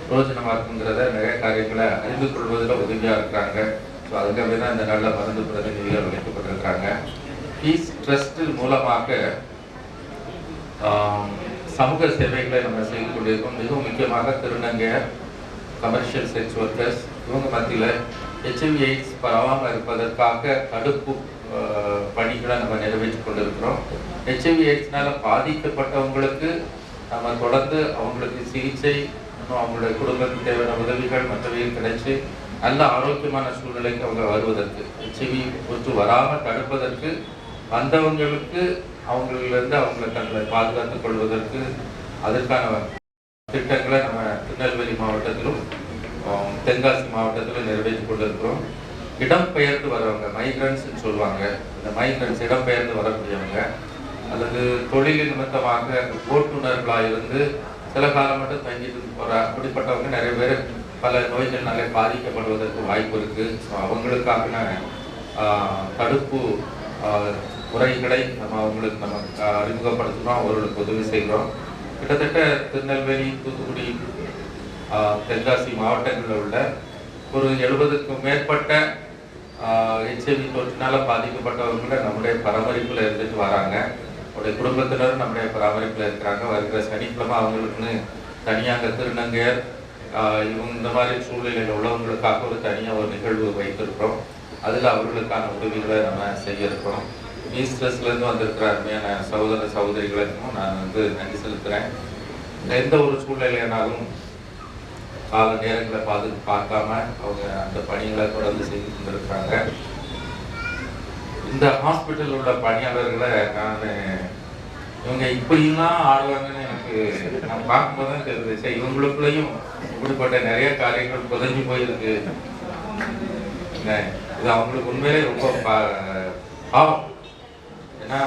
[SPEAKER 15] பிரயோஜனமாக இருக்குங்கிறத நிறைய காரியங்களை அறிந்து கொள்வதில் உதவியாக இருக்கிறாங்க. ஸோ அதுக்காகவே தான் இந்த நல்ல மருந்து பிரதிநிதிகள் அழைக்கப்பட்டிருக்கிறாங்க. பீஸ் ட்ரஸ்ட் மூலமாக சமூக சேவைகளை நம்ம செய்து கொண்டிருக்கோம். மிகவும் முக்கியமாக திருநங்கையர், கமர்ஷியல் செக்ஸ் ஒர்க்கர்ஸ், இவங்க மத்தியில் HIV AIDS பரவாமல் இருப்பதற்காக தடுப்பு பணிகளை நம்ம நிறைவேற்றி கொண்டிருக்கிறோம். HIV AIDSனால பாதிக்கப்பட்டவங்களுக்கு நம்ம தொடர்ந்து அவங்களுக்கு சிகிச்சை, அவங்களுடைய குடும்பத்துக்கு தேவையான உதவிகள் மற்றவையும் கிடைச்சி நல்ல ஆரோக்கியமான சூழ்நிலைக்கு அவங்க வருவதற்கு, HIV தொற்று வராமல் தடுப்பதற்கு, வந்தவங்களுக்கு அவங்களிலிருந்து அவங்களை தங்களை பாதுகாத்துக் கொள்வதற்கு அதற்கான திட்டங்களை நம்ம திருநெல்வேலி மாவட்டத்திலும் தென்காசி மாவட்டத்திலும் நிறைவேற்றி கொண்டிருக்கிறோம். இடம்பெயர்ந்து வரவங்க, மைக்ரன்ஸ்ன்னு சொல்லுவாங்க. இந்த மைக்ரன்ஸ் இடம்பெயர்ந்து வரக்கூடியவங்க அல்லது தொழில் நிமித்தமாக ஓட்டுநர்களாக இருந்து சில காலம் மட்டும் தங்கிட்டு போகிற அப்படிப்பட்டவங்க நிறைய பேர் பல நோய்கள்னாலே பாதிக்கப்படுவதற்கு வாய்ப்பு இருக்குது. ஸோ அவங்களுக்கான தடுப்பு முறைகளை நம்ம அவங்களுக்கு நம்ம அறிமுகப்படுத்துகிறோம், அவர்களுக்கு உதவி செய்கிறோம். கிட்டத்தட்ட திருநெல்வேலி, தூத்துக்குடி, தென்காசி மாவட்டங்களில் உள்ள ஒரு 70க்கும் மேற்பட்ட HIV தொற்றினால் பாதிக்கப்பட்டவங்களை நம்முடைய பராமரிப்பில் இருந்துட்டு வராங்க. அவருடைய குடும்பத்தினரும் நம்முடைய பராமரிப்பில் இருக்கிறாங்க. வருகிற சனிக்கிழமை அவங்களுக்குன்னு தனியாக திருநங்கையர் இந்த மாதிரி சூழ்நிலையில் உள்ளவங்களுக்காக ஒரு தனியாக ஒரு நிகழ்வு வைத்திருக்கிறோம். அதில் அவர்களுக்கான உதவிகளை நம்ம செய்ய இருக்கிறோம். ஈஸ்டர்ஸ்லேருந்து வந்திருக்கிற அருமையான சகோதர சகோதரிகளுக்கும் நான் நன்றி செலுத்துகிறேன். எந்த ஒரு சூழ்நிலையானாலும் கால நேரங்களை பார்க்காம அவங்க அந்த பணிகளை தொடர்ந்து செய்து கொண்டிருக்கிறாங்க. இந்த ஹாஸ்பிட்டலில் உள்ள பணியாளர்களை நான் இவங்க இப்படிலாம் ஆடுவாங்கன்னு எனக்கு நான் பார்க்கும்போது தான் தெரியுது. சரி, இவங்களுக்குள்ளேயும் இப்படிப்பட்ட நிறைய காரியங்கள் புதஞ்சு போயிருக்கு. இது அவங்களுக்கு உண்மையிலே ரொம்ப பாவம். ஏன்னா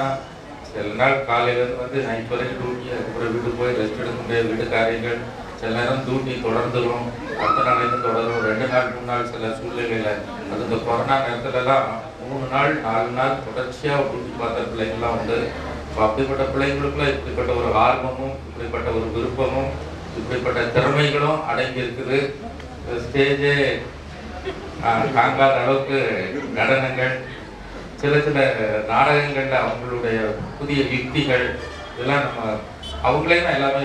[SPEAKER 15] சில நாள் காலையிலேருந்து நைட் வரைக்கும் டியூட்டி, அதுக்கப்புறம் வீட்டுக்கு போய் ரெஸ்ட் எடுக்க முடியாது, வீட்டு காரியங்கள், சில நேரம் டியூட்டி தொடர்ந்துடும், அடுத்த நாளைக்கு தொடரும், 2 நாள் 3 நாள் சில சூழ்நிலையில். அது இந்த கொரோனா நேரத்துலலாம் 3 நாள் 4 நாள் தொடர்ச்சியாக டியூட்டி பார்த்த பிள்ளைங்கள்லாம் உண்டு. அப்படிப்பட்ட பிள்ளைங்களுக்குள்ள இப்படிப்பட்ட ஒரு ஆர்வமும், இப்படிப்பட்ட ஒரு விருப்பமும், இப்படிப்பட்ட திறமைகளும் அடங்கி இருக்குது. ஸ்டேஜே தாங்காத அளவுக்கு நடனங்கள், சில நாடகங்களில் அவங்களுடைய புதிய யுக்திகள், இதெல்லாம் நம்ம அவங்களே தான் எல்லாமே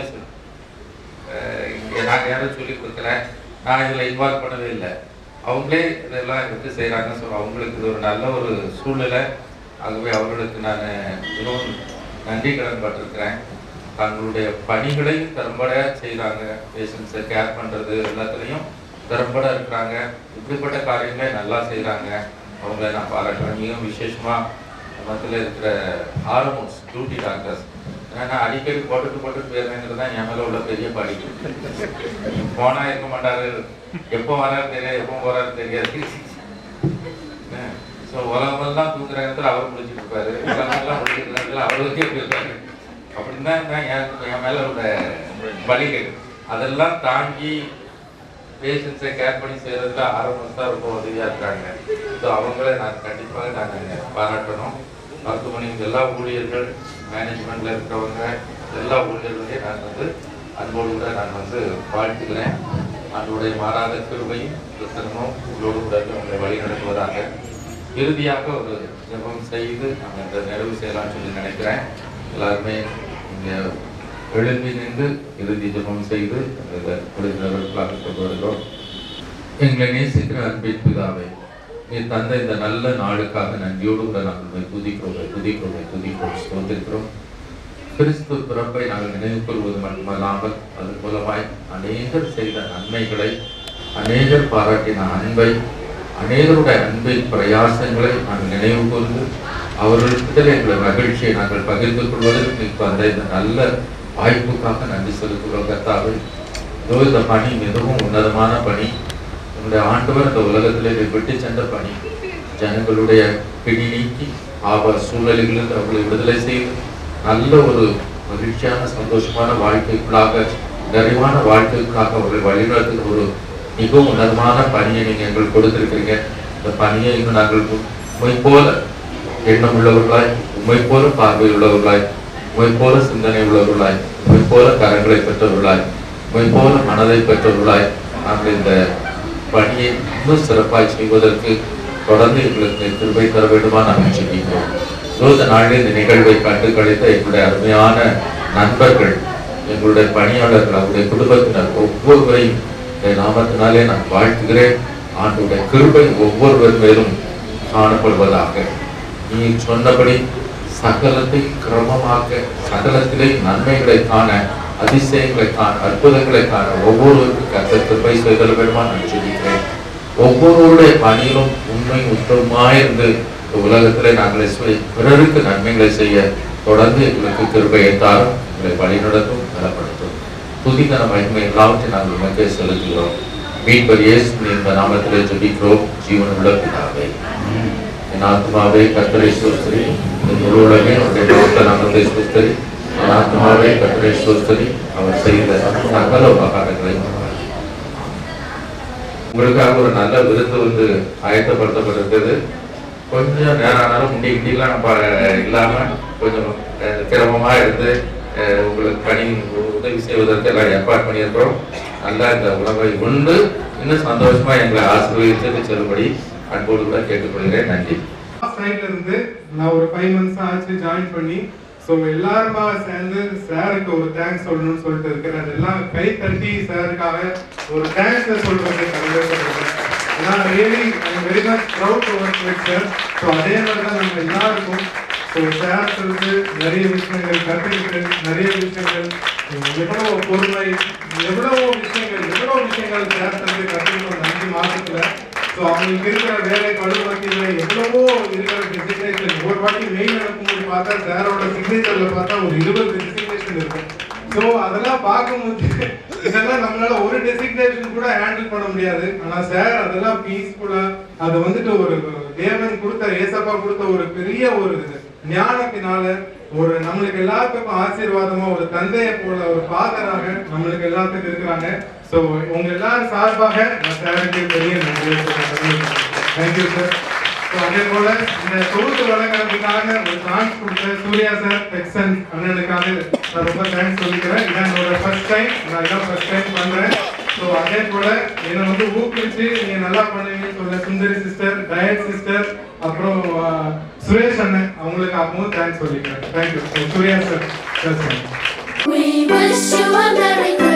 [SPEAKER 15] நான் யாரும் சொல்லி கொடுக்குறேன், நான் இதில் இன்வால்வ் பண்ணவே இல்லை, அவங்களே இதெல்லாம் எடுத்து செய்கிறாங்க. ஸோ அவங்களுக்கு இது ஒரு நல்ல ஒரு சூழ்நிலை. ஆகவே அவர்களுக்கு நான் மிகவும் நன்றி கடன் பட்டிருக்கிறேன். தங்களுடைய பணிகளை திறம்பட செய்கிறாங்க. பேஷண்ட்ஸை கேர் பண்ணுறது எல்லாத்துலேயும் திறம்பட இருக்கிறாங்க. இப்படிப்பட்ட காரியங்களை நல்லா செய்கிறாங்க. அவங்கள நான் பாராட்டுறேன். மிகவும் விசேஷமாக மத்தியில் இருக்கிற ஆர்மோஸ் டியூட்டி டாக்டர்ஸ், ஏன்னா அடிக்கடி போட்டுட்டு போயிருந்தேங்கிறது தான் என் மேலே உள்ள பெரிய படிப்பு. போனால் இருக்க மாட்டாரு, எப்போ வராரு தெரியாது, எப்போ போகிறாரு தெரியாது. ஸோ உலகமெல்லாம் தூக்குற நேரத்தில் அவர் முடிச்சுட்டு இருப்பாரு, உலகமெல்லாம் முடிச்சுட்டு நேரத்தில் அவர் வச்சு இருப்பாரு. அப்படின்னு தான் என் மேலே உள்ள பலிகள். அதெல்லாம் தாங்கி பேஷண்ட்ஸை கேர் பண்ணி செய்கிறதுல ஆரம்பம் தான் ரொம்ப உதவியாக இருக்காங்க. ஸோ அவங்கள நான் கண்டிப்பாக நாங்கள் பாராட்டணும். மருத்துவமனைக்கு எல்லா ஊழியர்கள், மேனேஜ்மெண்ட்டில் இருக்கிறவங்க, எல்லா ஊழியர்களையும் நான் அன்போடு கூட நான் வாழ்த்துக்கிறேன். அதனுடைய மாறாத கிருபையும் கிருத்தனமும் உங்களோடு கூட உங்களை வழி நடத்துவதாக. இறுதியாக ஒரு ஜெபம் செய்து நாங்கள் இந்த நிறைவு செய்யலாம்னு சொல்லி நினைக்கிறேன். எல்லாருமே இங்கே எழுப்பி நின்று இறுதி ஜெபம் செய்து நிறைவுகளாக கொண்டு வருகிறோம். எங்களை நேசிக்கிற அன்பின் பிதாவே, நீ தந்த இந்த நல்ல நாளுக்காக நன்றியோடு கூட நாங்கள் துதிக்கிறோம் ஸ்தோத்திரிக்கிறோம். கிறிஸ்து பிறப்பை நாங்கள் நினைவு கொள்வது மட்டுமல்லாமல் அது மூலமாய் அநேகர் செய்த நன்மைகளை, அநேகர் பாராட்டின அன்பை, அநேகருடைய அன்பின் பிரயாசங்களை நாங்கள் நினைவு கூர்ந்து அவர்களுக்கு எங்களை மகிழ்ச்சியை நாங்கள் பகிர்ந்து கொள்வதற்கு இப்போ அந்த இந்த நல்ல வாய்ப்புக்காக நன்றி செலுத்துகிறோம். கர்த்தாவே, இந்த பணி மிகவும் உன்னதமான பணி. உங்களுடைய ஆண்டவர் இந்த உலகத்திலே விட்டு சென்ற பணி, ஜனங்களுடைய பிடி நீக்கி சூழ்நிலைகளிலிருந்து அவர்களை விடுதலை செய்து நல்ல ஒரு மகிழ்ச்சியான சந்தோஷமான வாழ்க்கைக்குள்ளாக, நிறைவான வாழ்க்கைக்குள்ளாக அவர்களை வழிநடத்துகிற ஒரு மிகவும் உன்னதமான பணியை நீங்கள் எங்களுக்கு கொடுத்திருக்கிறீங்க. இந்த பணியை இன்னும் நாங்கள் உண்மை போல எண்ணம் உள்ளவர்களாய், உண்மை போல பார்வை உள்ளவர்களாய், உண்மை போல சிந்தனை உள்ளவர்களாய், உண்மை போல கரங்களை பெற்றவர்களாய், உண்மை போல மனதை பெற்றவர்களாய் நாங்கள் இந்த பணியை இன்னும் சிறப்பாய் செய்வதற்கு தொடர்ந்து எங்களுக்கு கிருபை தர வேண்டுமா நாங்கள் சொல்லிக்கிறோம். இந்த நாளில் இந்த நிகழ்வை கண்டு கழித்த எங்களுடைய அருமையான நண்பர்கள், எங்களுடைய பணியாளர்கள், அவருடைய குடும்பத்தினர் ஒவ்வொருவரையும் நாமத்தினாலே நான் வாழ்த்துகிறேன். ஆண்டுடைய கிருபை ஒவ்வொருவர் மேலும் காணப்படுவதாக. நீ சொன்னபடி சகலத்தை கிரமமாக்க, சகலத்திலே நன்மைகளை காண அதிசயங்களை காண, அற்புதங்களை காண ஒவ்வொருவருக்கும் கர்த்தர் கிருபை செய்தல் வேண்டுமா நான் சொல்லிக்கிறேன். ஒவ்வொருவருடைய பணியிலும் உண்மை உத்தமமாயிருந்து உலகத்திலே நாங்கள் பிறருக்கு நன்மைகளை செய்ய தொடர்ந்து எங்களுக்கு கிருபையை தாரும், எங்களை வழிநடத்தும், நலப்படுத்தும். துதிக்கான மகிமை எல்லாவற்றையும் நாங்கள் உமக்கே செலுத்துகிறோம். மீட்பர் இயேசுவின் இந்த நாமத்திலே ஜெபிக்கிறோம் ஜீவனுள்ள பிதாவே. என் ஆத்மாவே கர்த்தரை ஸ்தோத்திரி, என் முழு உலகமே அவருடைய பரிசுத்த நாமத்தை ஸ்தோத்திரி. என் ஆத்மாவே கர்த்தரை ஸ்தோத்திரி, அவர் செய்த சகல உபகாரங்களை. உங்களுக்காக ஒரு நல்ல விருந்து வந்து ஆயத்தப்படுத்தப்பட்டிருக்கிறது. கொஞ்சம் நேரம் ஆனாலும் முண்டிலாம் நம்ம இல்லாம கொஞ்சம் கிரமமா இருந்து உங்களுக்கு பணி உதவி செய்வதற்கு எல்லாம் ஏற்பாடு பண்ணியிருக்கிறோம். நல்லா இந்த உணவை உண்டு இன்னும் சந்தோஷமா எங்களை ஆசீர்வதித்து செல்லும்படி அன்போடு கூட கேட்டுக்கொள்கிறேன். நன்றி.
[SPEAKER 1] சைட்ல இருந்து நான் ஒரு 5 months ஆச்சு ஜாயின் பண்ணி, ஸோ எல்லாருமா சேர்ந்து சாருக்கு ஒரு தேங்க்ஸ் சொல்லணும்னு சொல்லிட்டு இருக்கிறேன். அதெல்லாம் கை தட்டி சாருக்காக ஒரு தேங்க்ஸ் சொல்றது கடமைப்பட்டிருக்கேன். ஏன்னா really I am very much proud to work with sir. So அதே மாதிரி தான் நம்ம எல்லாருக்கும் ஸோ சார் சொல்லிட்டு நிறைய விஷயங்கள் கற்றுக்கிட்டு நிறைய விஷயங்கள் எவ்வளோ பொறுமை எவ்வளோ விஷயங்கள் சார் சொல்லி கற்றுக்கிட்டோம் 5 மாதத்துல. ஸோ அவங்களுக்கு இருக்கிற வேலை பழுவத்தில் எவ்வளவோ இருக்கிற டெசிக்னேஷன் ஒரு வாட்டி மெயில் அனுப்பும்போது பார்த்தா சாரோட சிக்னேச்சர்ல பார்த்தா ஒரு 20 டெசிக்னேஷன் இருக்கும். ஸோ அதெல்லாம் பார்க்கும்போது இதெல்லாம் நம்மளால ஒரு டெசிக்னேஷன் கூட ஹேண்டில் பண்ண முடியாது. ஆனா சார் அதெல்லாம் பீஸ்ஃபுல்லா அது வந்துட்டு ஒரு தேவன் கொடுத்த ஏசப்பா கொடுத்த ஒரு பெரிய ஒரு ஞானத்தினால ஒரு நம்மளுக்கு எல்லாத்துக்கும் ஆசீர்வாதமா ஒரு தந்தையை போல ஒரு ஃபாதராக நம்மளுக்கு எல்லாத்துக்கும் இருக்கிறாங்க. ஸோ உங்க எல்லாரும் சார்பாக நான் சாருக்கு பெரிய நன்றி. Thank you sir. ஸோ அதே போல இந்த தொகுத்து வழங்குறதுக்காக ஒரு சான்ஸ் கொடுத்த சூர்யா சார் டெக்ஸன் அண்ணனுக்காக நான் ரொம்ப தேங்க்ஸ் சொல்லிக்கிறேன். இதான் என்னோட ஃபர்ஸ்ட் டைம், நான் இதான் ஃபர்ஸ்ட் டைம் பண்றேன். ஸோ அதே போல என்னை வந்து ஊக்குவிச்சு நீங்க நல்லா பண்ணுவீங்கன்னு சொல்ல சுந்தரி சிஸ்டர், டயட் சிஸ்டர், அப்புறம் சுரேஷ் அண்ணன் அவங்களுக்கு அப்பவும் தேங்க்ஸ் சொல்லிக்கிறேன். Thank you. Suriya sir.
[SPEAKER 16] We wish you a Merry Christmas.